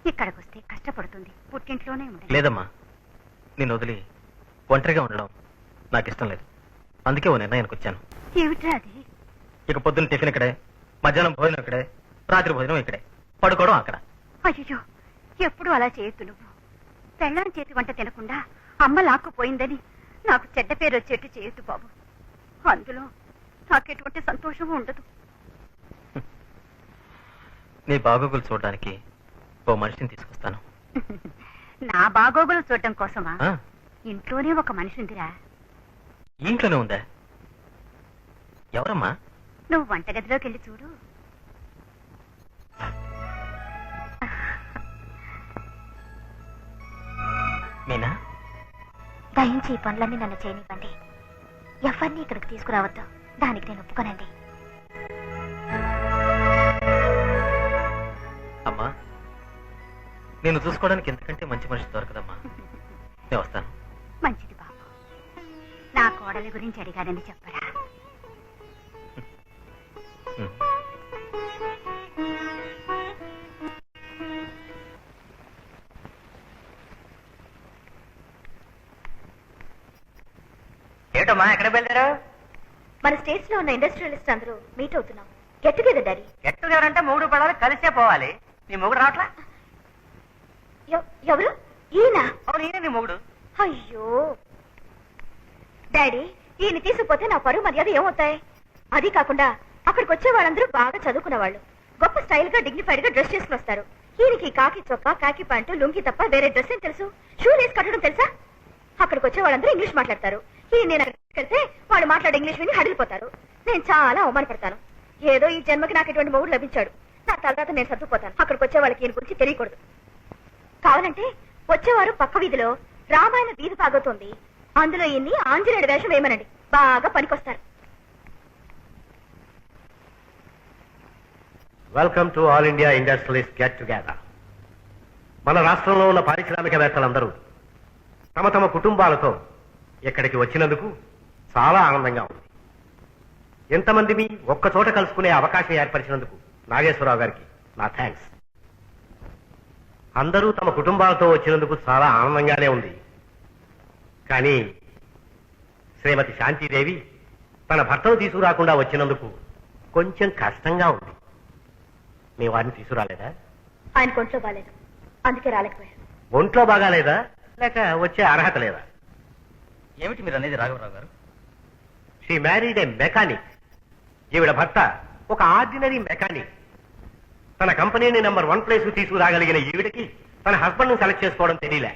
ఇక్కడికి వస్తే కష్టపడుతుంది. పుట్టింట్లోనే ఉండాలి. లేదమ్మా, నేను వదిలి ఒంటరిగా ఉండడం నాకు ఇష్టం లేదు. అందుకే ఓ నిర్ణయానికి వచ్చాను. ఏమిట్రా అది? ఇక పొద్దున్న టిఫిన్ ఇక్కడే, మధ్యాహ్నం భోజనం ఇక్కడే, రాత్రి భోజనం ఇక్కడే, పడుకోవడం అక్కడ. అయ్యో, ఎప్పుడు అలా చేయొద్దు. నువ్వు పెళ్ళాం చేతి వంట తినకుండా అమ్మ లాక్కుపోయిందని నాకు చెడ్డ పేరు వచ్చేట్టు చేయొద్దు బాబు. అందులో నాకు ఎటువంటి సంతోషము ఉండదు. నీ బాగోగులు చూడడానికి ఓ మనిషిని తీసుకొస్తాను. నా బాగోగులు చూడటం కోసమా? ఆ, ఇంట్లోనే ఒక మనిషి ఉందిరా. ఇంట్లోనే ఉందా? ఎవరమ్మా? నువ్వు వంటగదిలోకి వెళ్ళి చూడు. మీనా, దయించి ఈ పనులన్నీ నన్ను చేయనివ్వండి. ఎవరిని ఇక్కడికి తీసుకురావద్దు. దానికి నేను ఒప్పుకోనండి. అమ్మా, నేను చూసుకోవడానికి ఎందుకంటే మంచి మనిషి దొరకదమ్మా. నేను వస్తాను. మంచిది బాబు. నా కోడలి గురించి అడిగానని చెప్పరా? ఏమిటమ్మా ఎక్కడ బయలుదేరావు? మన స్టేట్స్ లో ఉన్న ఇండస్ట్రియలిస్ట్ అందరూ మీట్ అవుతున్నాం. Get together daddy. Get together అంటే మొగుడు పడాలి, కలిసే పోవాలి. నీ మొగుడు రావట్లా? ఎవరు? ఈయన? అవును, ఈయన నీ మొగుడు. అయ్యో డాడీ, ఈయన తీసుకుపోతే నా పరువు మర్యాద ఏమవుతాయి? అది కాకుండా అక్కడికి వచ్చే వాళ్ళందరూ బాగా చదువుకున్న వాళ్ళు, గొప్ప స్టైల్ గా డిగ్నిఫైడ్ గా డ్రెస్ చేసుకుని వస్తారు. ఈయనకి కాకి చొక్కా, కాకి ప్యాంటు, లుంగి తప్ప వేరే డ్రెస్ ఏం తెలుసు? షూ వేసి కట్టడం తెలుసా? అక్కడికి వచ్చే వాళ్ళందరూ ఇంగ్లీష్ మాట్లాడతారు. నేను అక్కడికి వెళ్తే వాళ్ళు మాట్లాడే ఇంగ్లీష్ విని హడిలిపోతారు. నేను చాలా అవమానపడతాను. ఏదో ఈ జన్మకి నాకు ఇటువంటి మొగుడు లభించాడు. నా తర్వాత నేను సర్దుకుపోతాను. అక్కడికి వచ్చే వాళ్ళకి ఈయన గురించి తెలియకూడదు. కావాలంటే వచ్చేవారు పక్క వీధిలో రామాయణ వీధి సాగుతోంది, అందులో ఇన్ని ఆంజనేయుడు వేషం వేయమనండి, బాగా పనికొస్తారు. Welcome to all India industrialist get together. మన రాష్ట్రంలో ఉన్న పారిశ్రామికవేత్తలందరూ తమ తమ కుటుంబాలతో ఇక్కడికి వచ్చినందుకు చాలా ఆనందంగా ఉంది. ఎంతమందిని ఒక్క చోట కలుసుకునే అవకాశం ఏర్పరిచినందుకు నాగేశ్వరరావు గారికి నా థ్యాంక్స్. అందరూ తమ కుటుంబాలతో వచ్చినందుకు చాలా ఆనందంగానే ఉంది. కానీ శ్రీమతి శాంతిదేవి తన భర్తను తీసుకురాకుండా వచ్చినందుకు కొంచెం కష్టంగా ఉంది. మీ వారిని తీసుకురాలేదా? ఆయన ఒంట్లో బాగాలేదు, అందుకే రాలేకపోయారు. ఒంట్లో బాగాలేదా లేక వచ్చే అర్హత లేదా? ఏమిటి మీరు అనేది రాఘవరావు గారు? She married A mechanic. ఈవిడ భర్త ఒక ఆర్డినరీ మెకానిక్. తన కంపెనీని నెంబర్ 1 ప్లేస్ తీసుకురాగలిగిన ఈవిడికి తన హస్బెండ్ ను సెలెక్ట్ చేసుకోవడం తెలియలే.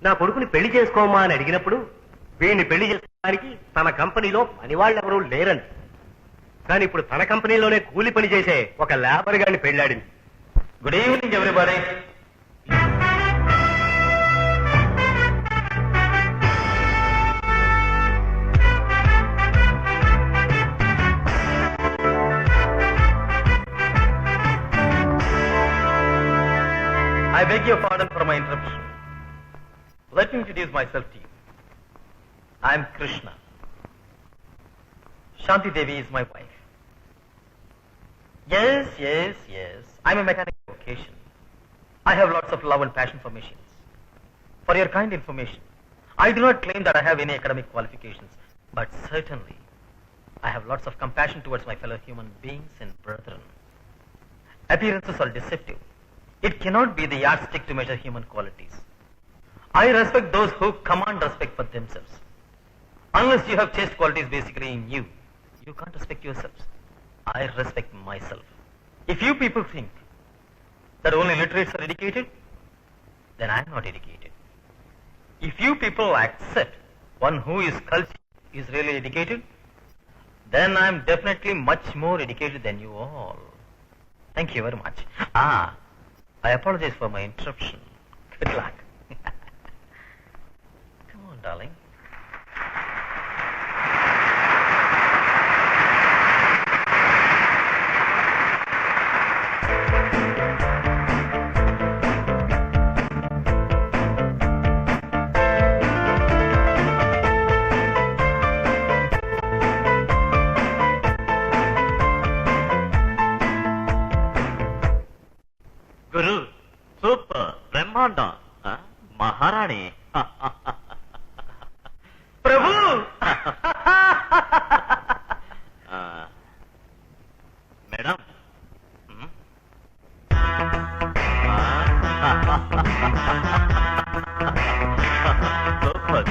నా కొడుకుని పెళ్లి చేసుకోమా అని అడిగినప్పుడు వీడిని పెళ్లి చేసుకోవడానికి తన కంపెనీలో పనివాళ్ళెవరూ లేరని, కానీ ఇప్పుడు తన కంపెనీలోనే కూలి పని చేసే ఒక లేబర్ గారిని పెళ్లాడింది. Good evening everybody. I beg your pardon for my interruption. Let me introduce myself to you. I am Krishna. Shanti Devi is my wife. Yes. I'm a mechanic by vocation. I have lots of love and passion for machines. For your kind information, I do not claim that I have any academic qualifications, but certainly I have lots of compassion towards my fellow human beings and brethren. Appearances are deceptive. It cannot be the yardstick to measure human qualities. I respect those who command respect for themselves. Unless you have chaste qualities basically in you, you can't respect yourselves. I respect myself. If you people think that only literates are educated, then I am not educated. If you people accept one who is cultured is really educated, then I am definitely much more educated than you all. Thank you very much. I apologize for my interruption. Good luck. Come on, darling. Guru super, బ్రహ్మాండం, మహారాణి. ప్రభు! Madam, super.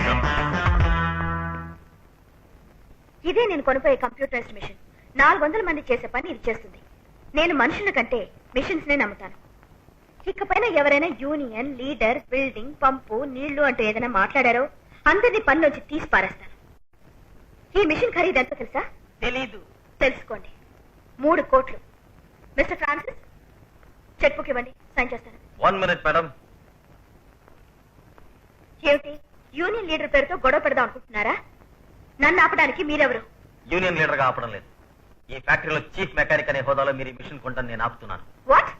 ఇదే నేను కొనిపోయే computerised machine. 400 మంది చేసే పని ఇది చేస్తుంది. నేను మనుషుల కంటే మిషన్స్ నే నమ్ముతాను. ఇకపైన ఎవరైనా యూనియన్, లీడర్, బిల్డింగ్, పంపు, నీళ్లు అంటూ ఏదైనా మాట్లాడారో అందరినీ పనిలోంచి తీసి పారేస్తాను. ఈ మిషన్ ఖరీదు ఎంతో తెలుసా? తెలీదు. తెలుసుకోండి 3 కోట్లు. మిస్టర్ ఫ్రాన్సిస్, చెక్ బుక్ ఇవ్వండి, సైన్ చేస్తాను. 1 minute మేడం. ఏమిటి, యూనియన్ లీడర్ పేరుతో గొడవ పెడదాం అనుకుంటున్నారా? నన్ను ఆపడానికి మీరెవరు? యూనియన్ లీడర్ గా ఆపడం లేదు. ఈ ఫ్యాక్టరీలో చీఫ్ మెకానిక్ అనే హోదాలో మీరు ఈ మిషన్ కొంటాను నేను ఆపుతున్నాను. వాట్?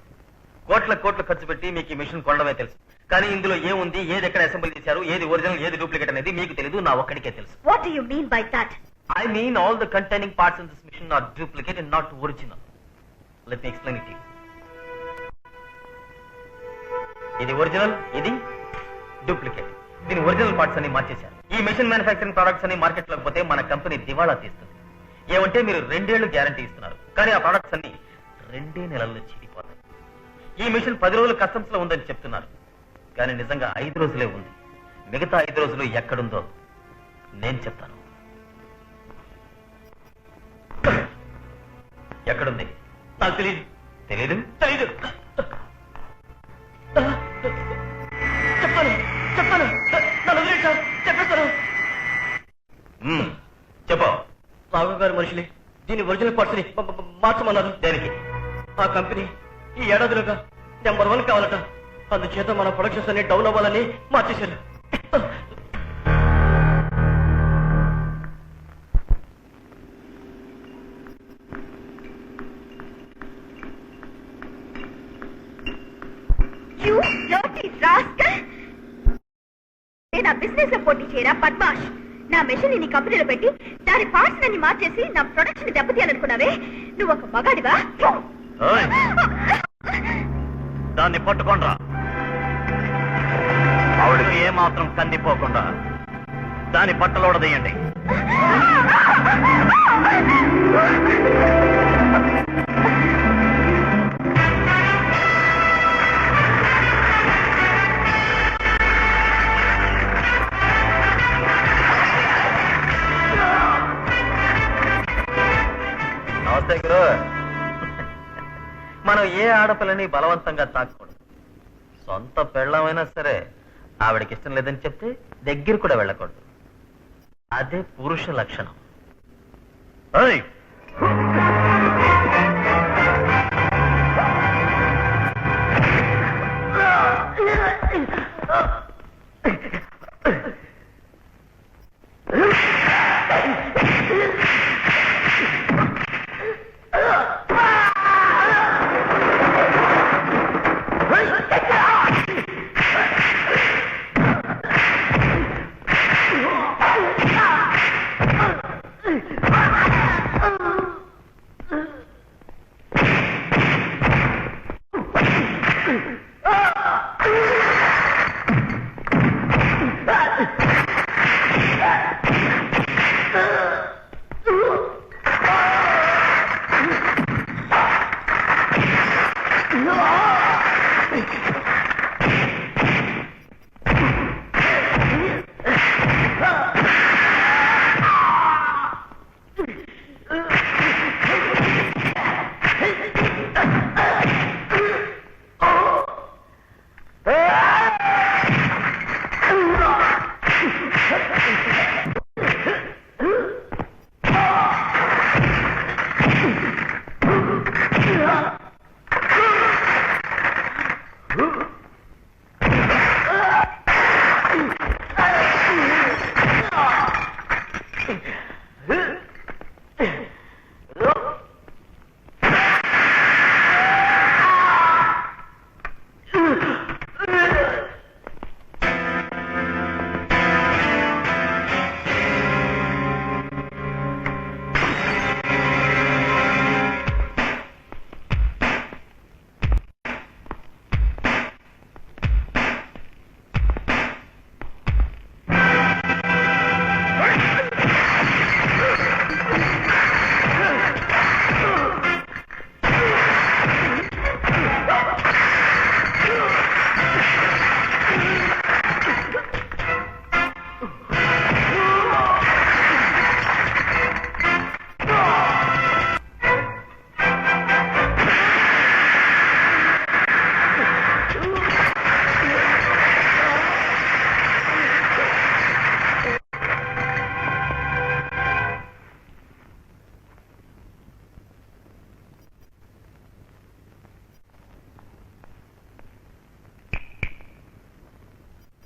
కోట్ల ఖర్చు పెట్టి మీకు ఈ మిషన్ కొనడమే తెలుసు, కానీ ఇందులో ఏముంది, ఏది ఎక్కడ అసెంబ్లీ చేశారు, ఏది ఒరిజినల్ ఏది డూప్లికేట్ అనేది మీకు తెలియదు, నా ఒక్కడికే తెలుసు. What do you mean by that? I mean all the containing parts in this machine are duplicate and not original. Let me explain it to you. ఇది ఒరిజినల్, ఇది డూప్లికేట్. దీని ఒరిజినల్ పార్ట్స్ అన్ని మార్చేశారు. ఈ మెషిన్ మ్యానుఫ్యాక్చరింగ్ ప్రొడక్ట్స్ అన్ని market లోకి పోతే మన కంపెనీ దివాళా తీస్తుంది. ఏమంటే మీరు 2 ఏళ్లు గ్యారంటీ ఇస్తున్నారు, కానీ ఆ ప్రొడక్ట్స్ అన్ని 2 నెలల్లో చెడిపోతాయి. ఈ మిషన్ 10 రోజులు కస్టమ్స్ లో ఉందని చెప్తున్నారు, కానీ నిజంగా 5 రోజులే ఉంది. మిగతా 5 రోజులు ఎక్కడుందో నేను చెప్తాను. ఎక్కడుంది? నాకు తెలియదు. తెలీదు? తెలీదు. చెప్తాను. చెప్పేస్తాను. చెప్పు. రాఘవ గారి మనుషులే దీని ఒరిజినల్ పార్ట్స్ ని మార్చమన్నారు. దేనికి? ఆ కంపెనీ ఈ ఏడాదిలోగా నెంబర్ 1 కావాలట. అందుచేత మన ప్రొడక్షన్స్ అన్ని డౌన్ అవ్వాలని మార్చేశారు. You dirty rascal! నా బిజినెస్ లో పోటీ చేయరా బద్మాష్? నా మెషిన్ నీ కంపెనీలో పెట్టి దాని పార్ట్స్ అన్ని మార్చేసి నా ప్రొడక్షన్ దెబ్బతీయాలనుకున్నావే? నువ్వు ఒక మగాడివా? దాన్ని పట్టుకోండ్రా. ఆవిడకు ఏమాత్రం కందిపోకుండా దాని బట్టలోడదీయండి. నమస్తే గురు. మనం ఏ ఆడపిల్లని బలవంతంగా తాకూడదు. సొంత పెళ్ళమైనా సరే ఆవిడకి ఇష్టం లేదని చెప్తే దగ్గర కూడా వెళ్ళకూడదు. అదే పురుష లక్షణం.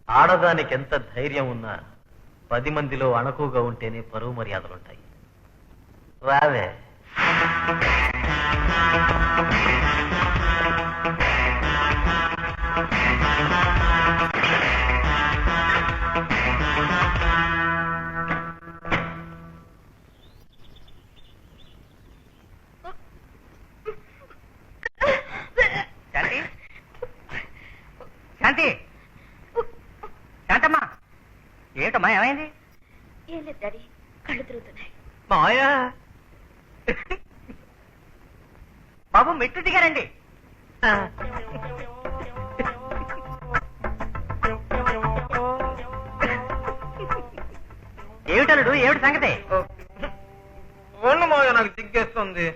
ఆడదానికి ఎంత ధైర్యం ఉన్నా 10 మందిలో అణకుగా ఉంటేనే పరువు మర్యాదలుంటాయి. రావే. శాంతి శాంతి శాంతమ్మా, ఏమిటమ్మా ఏమైంది? ఏం లేదు డాడీ, కళ్ళు తిరుగుతున్నాయి. మాయా బాబు మెట్టు దిగారండి. ఏమిటలుడు, ఏమిటి సంగతి? నాకు సిగ్గేస్తుంది.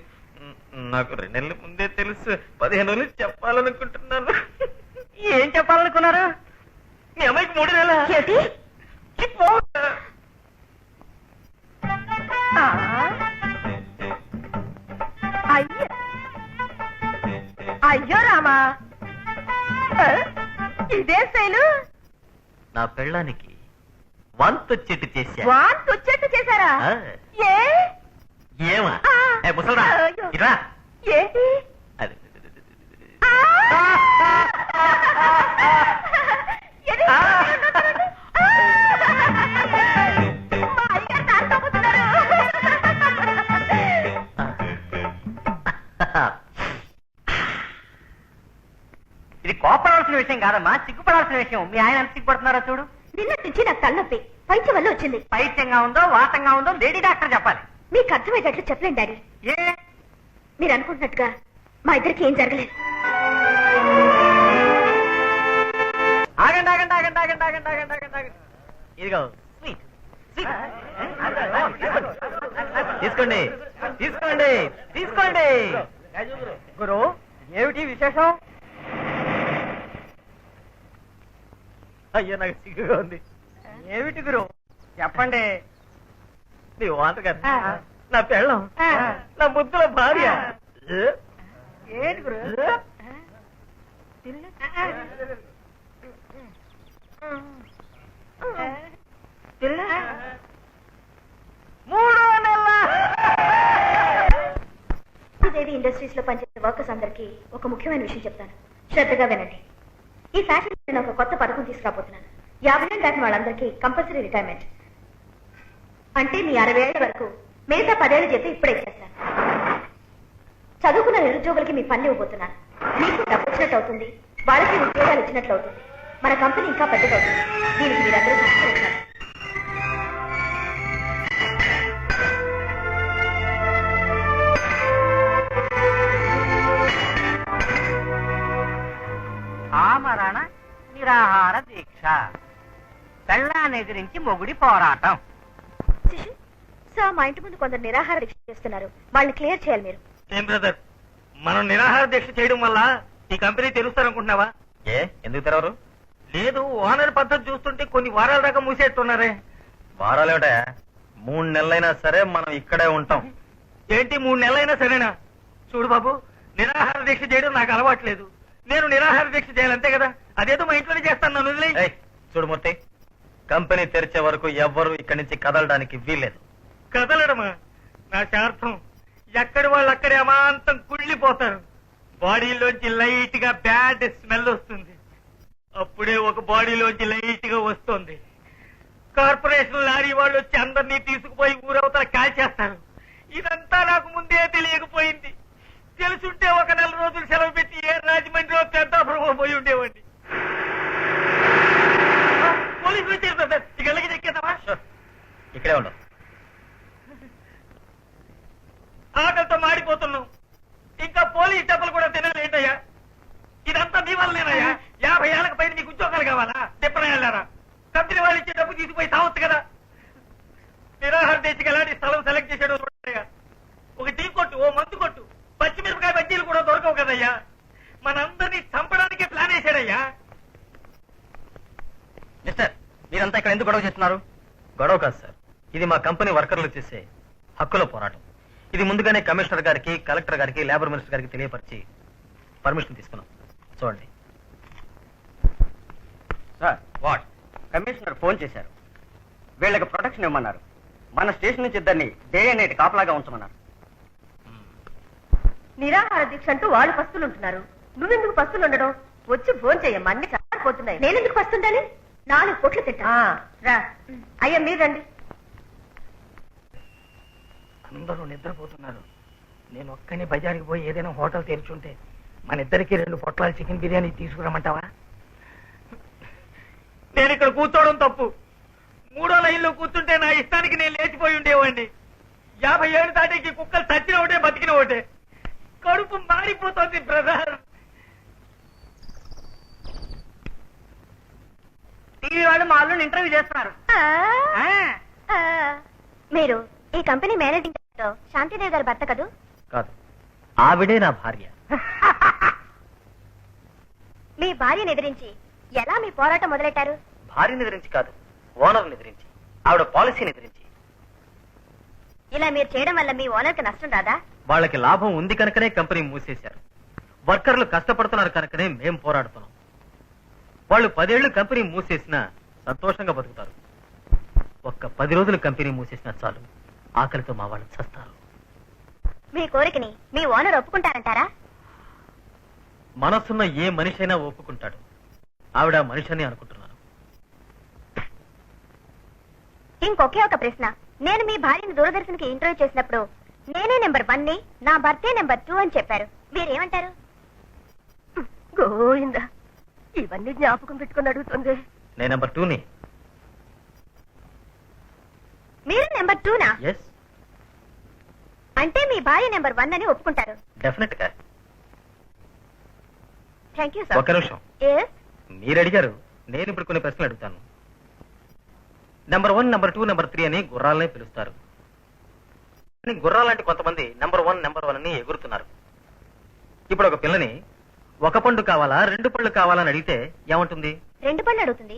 నాకు 2 నెలల ముందే తెలుసు. 15 రోజులు చెప్పాలనుకుంటున్నాను. ఏం చెప్పాలనుకున్నారు? మీ అమ్మాయికి 3 నెలల. అయ్యో రామా, ఇదే శైలు. నా పెళ్ళానికి వంతొచ్చెట్టు చేశా. వాంతొచ్చేట్టు చేశారా? ఏ ఏమా ముసలరా ఇరా. ఏంటి? అది ఇది కోపడాల్సిన విషయం కాదమ్మా, సిగ్గుపడాల్సిన విషయం. మీ ఆయన ఎంత సిగ్గుపడుతున్నారో చూడు. నిన్నటి నుంచి నాకు తలనొప్పి, పైత్యం వల్ల వచ్చింది. పైత్యంగా ఉందో వాతంగా ఉందో లేడీ డాక్టర్ చెప్పాలి. మీకు అర్థమయ్యేటట్లు చెప్పలేండి డాడీ. ఏ మీరు అనుకుంటున్నట్టుగా మా ఇద్దరికి ఏం జరగలేదు. ఆగండి ఆగండి ఆగండి ఆగండి ఆగండి ఆగండి ఆగండి ఆగండి. ఇదిగో స్వీట్ తీసుకోండి తీసుకోండి తీసుకోండి. గురు, ఏమిటి విశేషం? అయ్యో నాకు సిగ్గుగా ఉంది. ఏమిటి గురు, చెప్పండి. నీ వాంట గారు, నా పెళ్ళం, నా ముద్దుల భార్య. ఏంటి గురు? 3 నెలల. దేవి ఇండస్ట్రీస్ లో పనిచేసే వర్కర్స్ అందరికీ ఒక ముఖ్యమైన విషయం చెప్తాను, శ్రద్ధగా వినండి. ఈ ఫ్యాక్టరీ నేను ఒక కొత్త పథకం తీసుకురాబోతున్నాను. 50 ఏళ్ళు దాటిన వాళ్ళందరికీ కంపల్సరీ రిటైర్మెంట్. అంటే మీ 60 ఏళ్ల వరకు మిగతా 10 ఏళ్ళు చెప్తే ఇప్పుడే ఇచ్చేస్తాను. చదువుకున్న నిరుద్యోగులకి మీ పని ఇవ్వబోతున్నాను. మీకు డబ్బు వచ్చినట్టు అవుతుంది, వాళ్ళకి ఉద్యోగాలు ఇచ్చినట్లు అవుతుంది. మన కంపెనీ ఇంకా పెద్దదవుతుంది. దీనికి మీరందరూ సహకరించాలి. ఆమరణ నిరాహార దీక్ష, పెళ్ళాన్ని ఎదిరించి మొగుడి పోరాటం. సార్, మా ఇంటి ముందు కొందరు నిరాహార దీక్ష చేస్తున్నారు, వాళ్ళని క్లియర్ చేయాలి మీరు. ఏం బ్రదర్, మనం నిరాహార దీక్ష చేయడం వల్ల ఈ కంపెనీ తెరుస్తారనుకుంటున్నావా? ఏ ఎందుకు తెరవరు? లేదు, ఓనర్ పద్ధతి చూస్తుంటే కొన్ని వారాల దాకా మూసేస్తున్నారే. వారాలేమిటా, 3 నెలలైనా సరే మనం ఇక్కడే ఉంటాం. ఏంటి 3 నెలలైనా సరేనా? చూడు బాబు, నిరాహార దీక్ష చేయడం నాకు అలవాట్లేదు. నేను నిరాహార దీక్ష చేయాలంతే కదా, అదేదో మా ఇంట్లోనే చేస్తాను. నన్ను వదిలేయ్. ఏయ్, చూడు మూర్తి, కంపెనీ తెరిచే వరకు ఎవ్వరూ ఇక్కడి నుంచి కదలడానికి వీల్లేదు. కదలడమా? నా శార్థం ఎక్కడి వాళ్ళు అక్కడే అమాంతం కుళ్ళిపోతారు. బాడీలోంచి లైట్ గా బ్యాడ్ స్మెల్ వస్తుంది. అప్పుడే ఒక బాడీలోంచి లైట్ గా వస్తుంది. కార్పొరేషన్ లారీ వాళ్ళు వచ్చి అందరినీ తీసుకుపోయి ఊరవతల కాల్చేస్తారు. ఇదంతా నాకు ముందే తెలియకపోయింది. తెలుసుంటే ఒక 4 రోజులు సెలవు పెట్టి ఏ రాజమండ్రిలో పెద్దాపురం పోయి ఉండేవాడిని. పోలీసులు వచ్చారు సార్, ఇక ఎలాగే చెక్కేద్దామా? ఇక్కడే ఉండవు. ఆకలితో మాడిపోతున్నాం, ఇంకా పోలీస్ దెబ్బలు కూడా తినాలేంటయ్యా? ఇదంతా మీ వల్లనేనయ్యా. 50 ఏళ్ళకి పైన మీకు ఉద్యోగాలు కావాలా? చెప్పనయ్యారా? కంపెనీ వాళ్ళు ఇచ్చే డబ్బు తీసుకుపోయి తావచ్చు కదా. నిరాహార దీక్షకి ఎలాంటి స్థలం సెలెక్ట్ చేసాడో చూడయ్యా. ఒక టీ కొట్టు, ఓ మందు కొట్టు, పచ్చిమిరపకాయ బజ్జీలు కూడా దొరకవు కదయ్యా. మనందరినీ చంపడానికే ప్లాన్ వేసాడయ్యా. మిస్టర్, మీరంతా ఇక్కడ ఎందుకు గొడవ చేస్తున్నారు? గొడవ కాదు సార్, ఇది మా కంపెనీ వర్కర్లు చేసే హక్కుల పోరాటం. ఇది ముందుగానే కమిషనర్ గారికి, కలెక్టర్ గారికి, లేబర్ మినిస్టర్ గారికి తెలియపరిచి పర్మిషన్ తీసుకున్నాం. చూడండి సార్, వాట్ కమిషనర్ ఫోన్ చేశారు. వీళ్ళకి ప్రొటెక్షన్ ఇవ్వమన్నారు. మన స్టేషన్ నుంచి ఇద్దరిని డే అండ్ నైట్ కాపలాగా ఉంచమన్నారు. నిరాహార దీక్ష అంటూ వాళ్ళు పస్తులు ఉంటున్నారు, నువ్వెందుకు పస్తులు ఉండడం? వచ్చి ఫోన్ చెయ్యమ్మా, అన్ని చాలిపోతున్నాయి. నేనెందుకు పస్తుండాలి? 4 పూట్లు తింటా. రా అయ్యా, మీరు రండి. అందరూ నిద్రపోతున్నారు. నేను ఒక్కని బజార్కి పోయి ఏదైనా హోటల్ తెరిచుంటే మన ఇద్దరికి 2 పొట్లాలు చికెన్ బిర్యానీ తీసుకురమ్మంటావా? నేను ఇక్కడ కూర్చోవడం తప్పు. 3వ లైన్లో కూర్చుంటే నా ఇష్టానికి నేను లేచిపోయి ఉండేవాడిని. 50 ఏళ్ళు దాటికి కుక్కలు చచ్చిన ఒకటే బతికిన ఒకటే. కడుపు మారిపోతుంది బ్రదర్. టీవీ వాళ్ళు మా అల్లుని ఇంటర్వ్యూ చేస్తున్నారు. మీరు ఈ కంపెనీ మేనేజింగ్ డైరెక్టర్ శాంతిదేవి గారి భర్త కదూ? కాదు, ఆవిడే నా భార్య. మీ భార్యను ఎదిరించి ఎలా మీ పోరాటం మొదలెట్టారు? భార్యని ఎదిరించి కాదు, ఓనర్ని ఎదిరించి, ఆవిడ పాలసీని ఎదిరించి. ఇలా మీరు చేయడం వల్ల మీ ఓనర్కి నష్టం రాదా? వాళ్ళకి లాభం ఉంది కనుకనే కంపెనీ మూసేశారు. వర్కర్లు కష్టపడుతున్నారు కనుకనే మేం పోరాడుతున్నాం. వాళ్ళు 10 ఏళ్లు కంపెనీ మూసేసినా సంతోషంగా బతుకుతారు. ఒక్క 10 రోజులు కంపెనీ మూసేసినా చాలు, ఆకలితో మా వాళ్ళు చస్తారు. మీ కోరికని మీ ఓనర్ ఒప్పుకుంటారంటారా? మనసున్న ఏ మనిషి అయినా ఒప్పుకుంటాడు. ఆవిడ మనిషిని అనుకుంటున్నాను. ఇంకొకే ఒక ప్రశ్న. నేను మీ భార్యని దూరదర్శన్కి ఇంటర్వ్యూ చేసినప్పుడు నేనే నెంబర్ 1 ని, నా భర్తే నెంబర్ 2 అని చెప్పారు. మీరేమంటారు? గోయిందా, ఇవన్నీ జ్ఞాపకం పెట్టుకుని అడుగుతుంది. నేను నెంబర్ 2ని. మీరు నెంబర్ 2నా? ఎస్, అంటే మీ భార్య నెంబర్ 1 అని ఒప్పుకుంటారు? డెఫినెట్ గా. థ్యాంక్ యూ ఒక్క నిమిషం. మీరు అడిగారు, నేను ఇప్పుడు కొన్ని ప్రశ్నలు అడుగుతాను. నెంబర్ 1, నెంబర్ 2, నెంబర్ 3 అని గుర్రాలనే పిలుస్తారు. కానీ గుర్రాలంటే కొంతమంది నెంబర్ 1, నెంబర్ 1 అని ఎగురుతున్నారు. ఇప్పుడు ఒక పిల్లని 1 పండు కావాలా 2 పళ్ళు కావాలని అడిగితే ఏమంటుంది? 2 పళ్ళు అడుగుతుంది.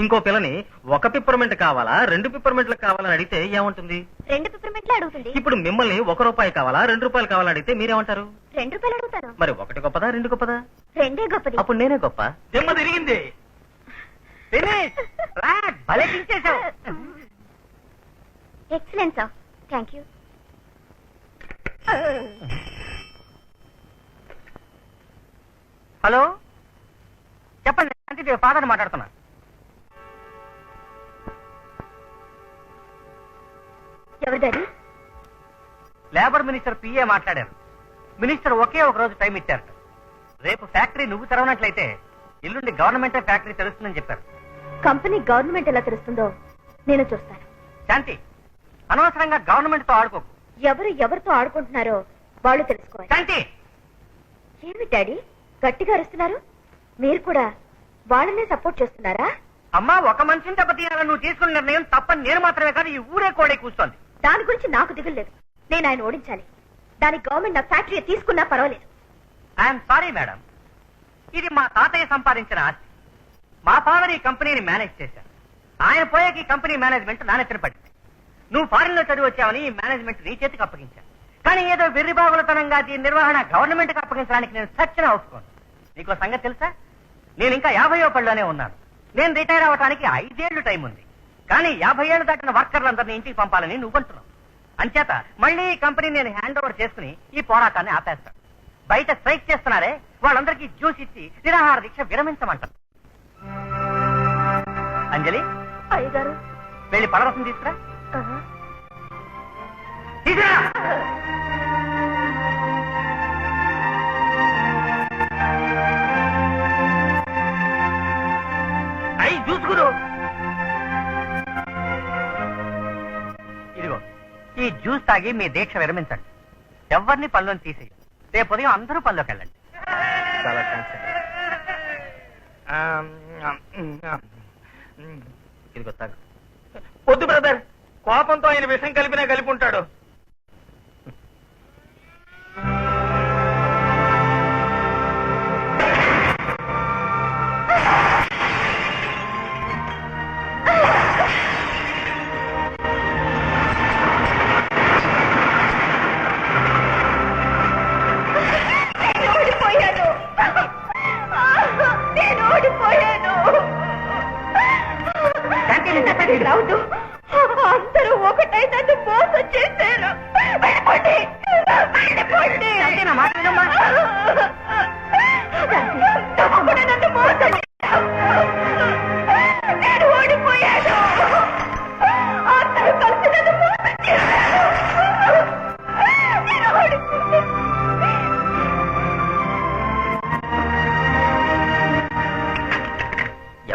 ఇంకో పిల్లని 1 పిప్పర్మెంట్ కావాలా 2 పిప్పర్మెంట్లు కావాలని అడిగితే ఏమంటుంది? 2 పిప్పర్మెంట్లు అడుగుతుంది. ఇప్పుడు మిమ్మల్ని 1 రూపాయి కావాలా 2 రూపాయలు కావాలని అడిగితే మీరేమంటారు? 2 రూపాయలు అడుగుతారు. మరి 1 గొప్పదా 2 గొప్పదా? 2 గొప్పది. అప్పుడు నేనే గొప్ప. దిమ్మ తిరిగింది. Excellent sir, thank you. Hello, చెప్పండి. శాంతిదేవి ఫాదర్ మాట్లాడుతున్నా. ఎవరు డాడీ? లేబర్ మినిస్టర్ పిఏ మాట్లాడారు. మినిస్టర్ ఒకే ఒక రోజు టైం ఇచ్చారట. రేపు ఫ్యాక్టరీ నువ్వు తెరవనట్లయితే ఎల్లుండి గవర్నమెంటే ఫ్యాక్టరీ తెరుస్తుందని చెప్పారు. కంపెనీ గవర్నమెంట్ ఎలా తెలుస్తుందో నేను చూస్తాను. శాంతి, అనవసరంగా గవర్నమెంట్ తో ఆడుకోకు. ఎవరు ఎవరితో ఆడుకుంటున్నారో వాళ్ళు తెలుసుకోవాలి. శాంతి, ఏమి డాడీ గట్టిగా అరుస్తున్నారు? మీరు కూడా వాళ్ళనే సపోర్ట్ చేస్తున్నారా? అమ్మా, ఒక మనిషిని దెబ్బతీయాలని నువ్వు తీసుకున్న నిర్ణయం తప్పని నేను మాత్రమే కాదు, ఈ ఊరే కోడే కూర్చోంది. దాని గురించి నాకు దిగులు లేదు. నేను ఆయన ఓడించాలి. దానికి గవర్నమెంట్ నా ఫ్యాక్టరీ తీసుకున్నా పర్వాలేదు. ఐఎమ్ సారీ మేడం, ఇది మా తాతయ్య సంపాదించిన ఆస్తి. మా ఫాదర్ ఈ కంపెనీని మేనేజ్ చేశారు. ఆయన పోయాక ఈ కంపెనీ మేనేజ్మెంట్ నా నెత్తిన పడింది. నువ్వు ఫారిన్ లో చదివి వచ్చావని ఈ మేనేజ్మెంట్ నీ చేతికి అప్పగించాను. కానీ ఏదో వెర్రిబాగులతనంగా దీని నిర్వహణ గవర్నమెంట్ కి అప్పగించడానికి నేను సచ్చినా ఒప్పుకోను. నీకు సంగతి తెలుసా? నేను ఇంకా 50వ పళ్ళలోనే ఉన్నాను. నేను రిటైర్ అవడానికి 5 ఏళ్లు టైం ఉంది. కానీ 50 ఏళ్లు దాటిన వర్కర్లందరినీ ఇంటికి పంపాలని నువ్వు అంటున్నావు. అంచేత మళ్ళీ ఈ కంపెనీ నేను హ్యాండ్ ఓవర్ చేసుకుని ఈ పోరాటాన్ని ఆపేస్తాను. బయట స్ట్రైక్ చేస్తున్నారే వాళ్ళందరికీ జ్యూస్ ఇచ్చి నిరాహార దీక్ష విరమించమంటారు. అంజలి, అయ్యగారు వెళ్ళి పడవసం తీసుకురా. ఆహా. తీసుకురా. అయి చూసుకురు. ఇదిగో ఈ జ్యూస్ తాగి మీ దీక్ష విరమించండి. ఎవరిని పనిలోని తీసేయి. రేపు ఉదయం అందరూ పనిలోకి వెళ్ళండి. చాలా థ్యాంక్స్ అండి. ఇదిగో తాగు. వద్దు బ్రదర్, కోపంతో ఆయన విషం కలిపినా కలిపి ఉంటాడు. నేను ఓడిపోయాను.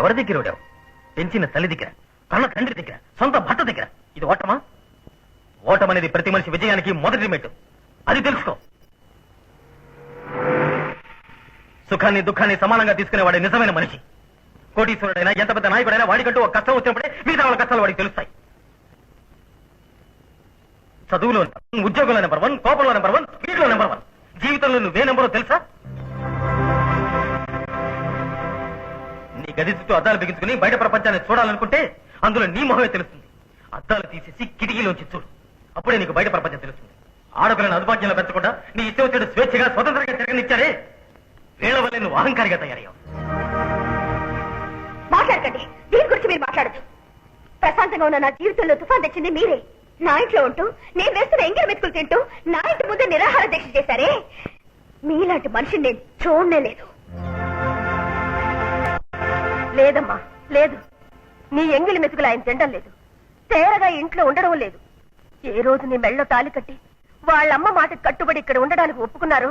ఎవరి దగ్గర ఓడావు? పెంచిన తల్లి దగ్గర, కన్న తండ్రి దగ్గర, సొంత భర్త దగ్గర. ఇది ఓటమా? ఓటం అనేది ప్రతి మనిషి విజయానికి మొదటి మెట్టు. అది తెలుసుకో. సుఖాన్ని దుఃఖాన్ని సమానంగా తీసుకునేవాడే నిజమైన మనిషి. కోటీశ్వరుడైనా ఎంత పెద్ద నాయకుడైనా వాడికంటూ ఒక కష్టం వచ్చినప్పుడే మిగతా వాళ్ళ కష్టాలు వాడికి తెలుస్తాయి. చదువులో ఉద్యోగంలో నెంబర్ 1, కోపంలో నెంబర్ 1, వీటిలో నెంబర్ 1. జీవితంలో నువ్వే నెంబరో తెలుసా? నీ గది చుట్టూ అద్దాలు బిగించుకుని బయట ప్రపంచాన్ని చూడాలనుకుంటే అందులో నీ మొహమే తెలుస్తుంది. అద్దాలు తీసేసి కిటికీలోంచి చూడు. అప్పుడే నీకు బయట ప్రపంచం తెలుస్తుంది. ఆడపిల్లని అదుపాజ్యంలో పెంచకుండా నీ ఇష్టం వచ్చేది స్వేచ్ఛగా స్వతంత్రంగా తిరగనిచ్చారే, వీళ్ళ వల్లే నువ్వు అహంకారిగా తయారయ్యావు. మాట్లాడకండి. దీని గురించి మీరు మాట్లాడదు. ప్రశాంతంగా ఉన్న నా జీవితంలో తుఫాన్ తెచ్చింది మీరే. నా ఇంట్లో ఉంటూ నేను వేస్తున్న ఎంగిలి మెతుకులు తింటూ నా ఇంటి ముందే నిరాహార దీక్ష చేశారే. మీలాంటి మనిషిని నేను చూడనే లేదు. లేదమ్మా, లేదు. నీ ఎంగిలి మెతుకులు ఆయన తినడం లేదు. తేరగా ఇంట్లో ఉండడం లేదు. ఏ రోజు నీ మెళ్ళో తాలి కట్టి వాళ్ళమ్మ మాటకు కట్టుబడి ఇక్కడ ఉండడానికి ఒప్పుకున్నారు,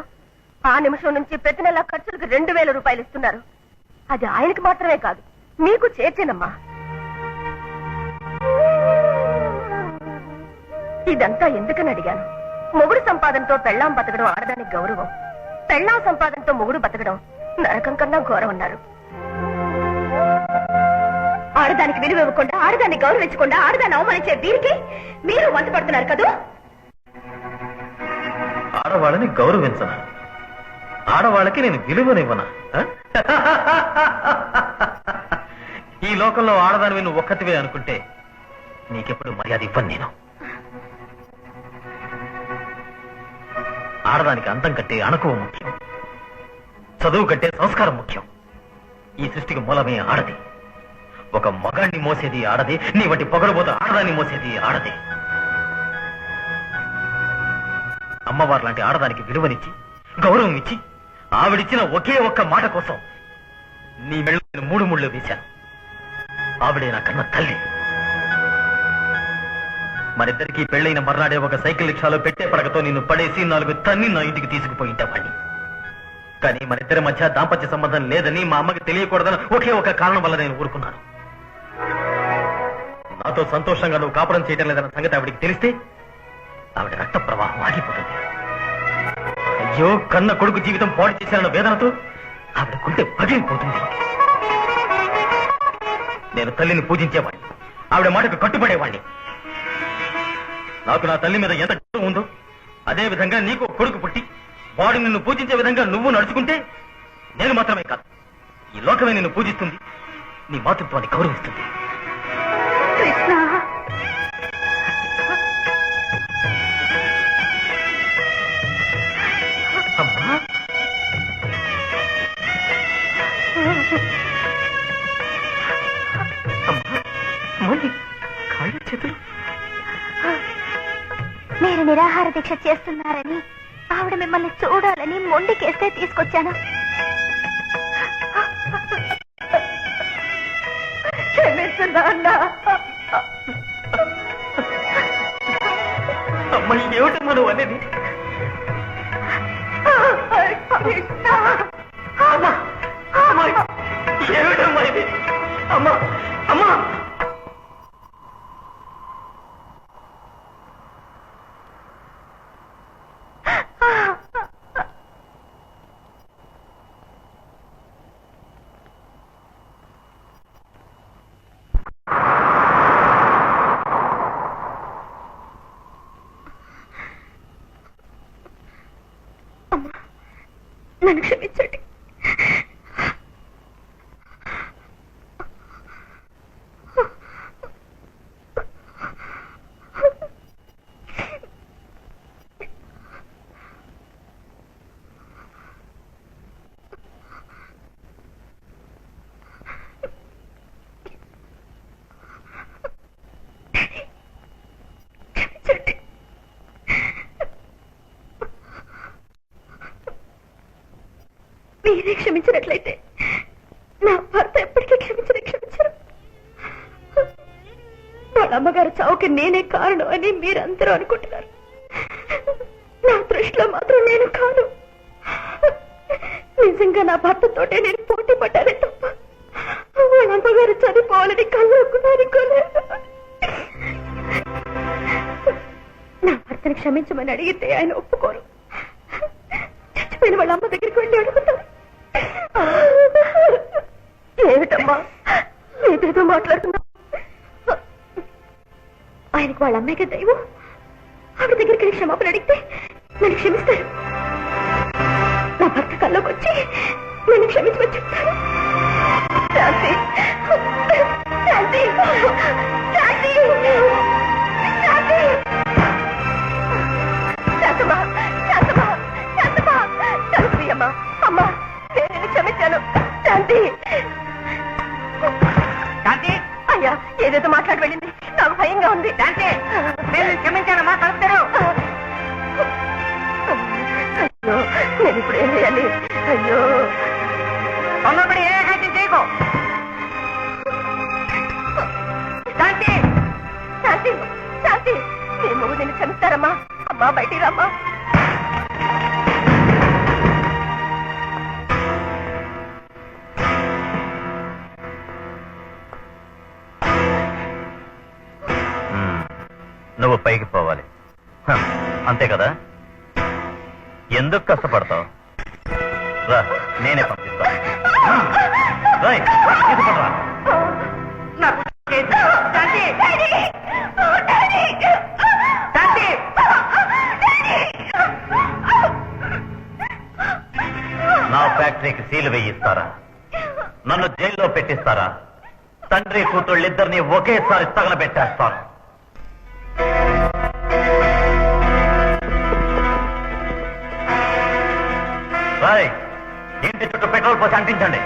ఆ నిమిషం నుంచి ప్రతి నెల ఖర్చులకు 2000 రూపాయలు ఇస్తున్నారు. అది ఆయనకు మాత్రమే కాదు, మీకు చేర్చేనమ్మా. ఇదంతా ఎందుకని అడిగాను. మొగుడు సంపాదనతో పెళ్ళాం బతకడం ఆడదానికి గౌరవం, పెళ్ళాం సంపాదనతో మొగుడు బతకడం నరకం కన్నా ఘోరం అన్నారు. ఆడదానికి విలువ ఇవ్వకుండా, ఆడదాన్ని గౌరవించకుండా, ఆడదాన్ని అవమానించే వీరికి మీరు వంట పడుతున్నారు కదూ. ఆడవాళ్ళని గౌరవించనా? ఆడవాళ్ళకి నేను విలువనివ్వనా? ఈ లోకంలో ఆడదానివి నువ్వు ఒక్కటివే అనుకుంటే నీకెప్పుడు మర్యాద ఇవ్వను నేను. ఆడదానికి అందం కంటే అణకువ ముఖ్యం, చదువు కంటే సంస్కారం ముఖ్యం. ఈ సృష్టికి మూలమే ఆడది. ఒక మగాణ్ణి మోసేది ఆడది, నీ వంటి పొగరబోత ఆడదాన్ని మోసేది ఆడది. అమ్మవారు లాంటి ఆడదానికి విలువనిచ్చి గౌరవం ఇచ్చి ఆవిడిచ్చిన ఒకే ఒక్క మాట కోసం నీ మెళ్ళ 3 ముళ్ళు వేశాను. ఆవిడే నా కన్న తల్లి. మరిద్దరికీ పెళ్లైన మర్నాడే ఒక సైకిల్ రిక్షాలో పెట్టే పడకతో నిన్ను పడేసి 4 తన్ని నా ఇంటికి తీసుకుపోయింటావాణ్ణి. కానీ మరిద్దరి మధ్య దాంపత్య సంబంధం లేదని మా అమ్మకి తెలియకూడదని ఒకే ఒక కారణం వల్ల నేను ఊరుకున్నాను. నాతో సంతోషంగా నువ్వు కాపురం చేయడం లేదన్న సంగతి ఆవిడికి తెలిస్తే ఆవిడ రక్త ప్రవాహం ఆగిపోతుంది. అయ్యో, కన్న కొడుకు జీవితం పాడు చేశానన్న వేదనతో ఆవిడ గుండె పగిలిపోతుంది. నేను తల్లిని పూజించేవాడిని, ఆవిడ మాటకు కట్టుబడేవాడిని. నాకు నా తల్లి మీద ఎంత గౌరవం ఉందో అదే విధంగా నీకు కొడుకు పుట్టి వాడు నిన్ను పూజించే విధంగా నువ్వు నడుచుకుంటే నేను మాత్రమే కాదు, ఈ లోకమే నిన్ను పూజిస్తుంది, నీ మాతృత్వాన్ని గౌరవిస్తుంది. కృష్ణ, అమ్మా, అమ్మా, కాళ్ళు చేతులు. మీరు నిరాహార దీక్ష చేస్తున్నారని, ఆవిడ మిమ్మల్ని చూడాలని మొండికేస్తే తీసుకొచ్చాను. అమ్మ, ఏమిటమ్మా నువ్వు అనేది? ఏమిటమ్మా ఇది? అమ్మా, అమ్మా, నన్ను క్షమించండి. మీరే క్షమించినట్లయితే నా భర్త ఎప్పటికీ క్షమించరు. వాళ్ళ అమ్మగారు చావుకి నేనే కారణం అని మీరందరూ అనుకుంటున్నారు. నా దృష్టిలో మాత్రం నేను కాను. నిజంగా నా భర్తతోటే నేను పోటీ పడ్డానే తప్ప వాళ్ళ చనిపోవాలని కళ్ళొక్కున్నానుకోలేదు. నా భర్తని క్షమించమని అడిగితే ఆయన ఒప్పుకోరు. చచ్చిపోయిన వాళ్ళ అమ్మ దగ్గరికి వెళ్ళి అడుగుతారు. ఏమిటమ్మా ఏదేదో మాట్లాడుతున్నా? ఆయనకు వాళ్ళ అమ్మాయికి దైవం. ఆవిడ దగ్గరికి వెళ్ళి క్షమాపణ అడిగితే నన్ను క్షమిస్తారు. నా భర్త కల్లోకి వచ్చి నన్ను క్షమించమని చెప్తాను. శాంతి, శాంతి, శాంతి, శాంతి. శాంతమ్మా, శాంతమ్మా, శాంతమ్మా, శాంతి అమ్మా. అమ్మా నేను నిన్ను క్షమించాను. శాంతి. శాంతి, అయ్యా ఏదేదో మాట్లాడి వెళ్ళింది. నాకు భయంగా ఉంది. శాంతి, నేను క్షమించానమ్మా, కలుపుతారు. అయ్యో నేను ఇప్పుడు ఏం చేయాలి? అయ్యో తొందరపడి ఏ హైత్యం చేయకు. శాంతి, శాంతి, శాంతి, మీ మొగ్గు నిన్ను క్షమిస్తారమ్మా. అమ్మా బయటికి రామ్మా. నువ్వు పైకి పోవాలి అంతే కదా? ఎందుకు కష్టపడతావు? రా, నేనే పంపిస్తా. నా ఫ్యాక్టరీకి సీలు వేయిస్తారా? నన్ను జైల్లో పెట్టిస్తారా? తండ్రి కూతుళ్ళిద్దరినీ ఒకేసారి తగలబెట్టేస్తాను. ఇంటి చుట్టూ పెట్రోల్ పోసి అంటించండి.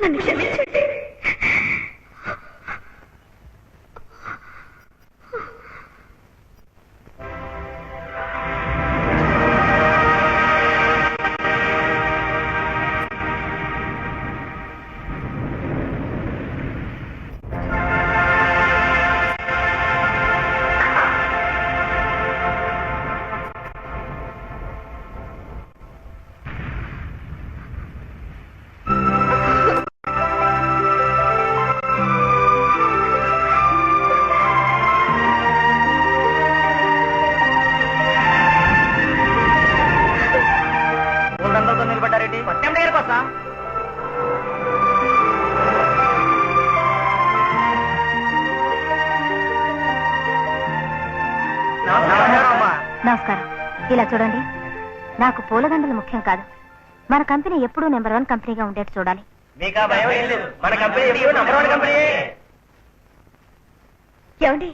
నన్ను క్షమించండి. ఊరందరితో నిలబడ్డారేంటి? పట్టం దగ్గర కోసం నమస్కారం. ఇలా చూడండి, నాకు పూలదండలు ముఖ్యం కాదు. మన కంపెనీ ఎప్పుడూ నెంబర్ 1 కంపెనీగా ఉండేట్టు చూడాలి. మీకు ఆ భయం ఏం లేదు. మన కంపెనీ ఎప్పుడు నంబర్ 1 కంపెనీ. ఏమండి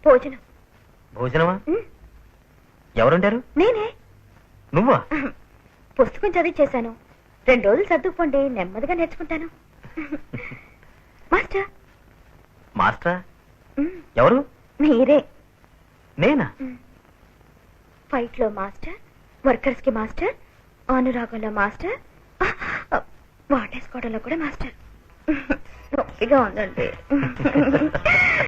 భోజనం? భోజనమా? ఎవరుంటారు? నేనే. నువ్వా? పుస్తకం చదివి చేశాను. 2 రోజులు సర్దుకుపోండి, నెమ్మదిగా నేర్చుకుంటాను. మాస్టర్. మాస్టరా? ఎవరు? మీరే. నేనా? ఫైట్ లో మాస్టర్, వర్కర్స్ కి మాస్టర్, అనురాగంలో మాస్టర్, వాటేసుకోవడంలో కూడా మాస్టర్. నొప్పిగా ఉందండి.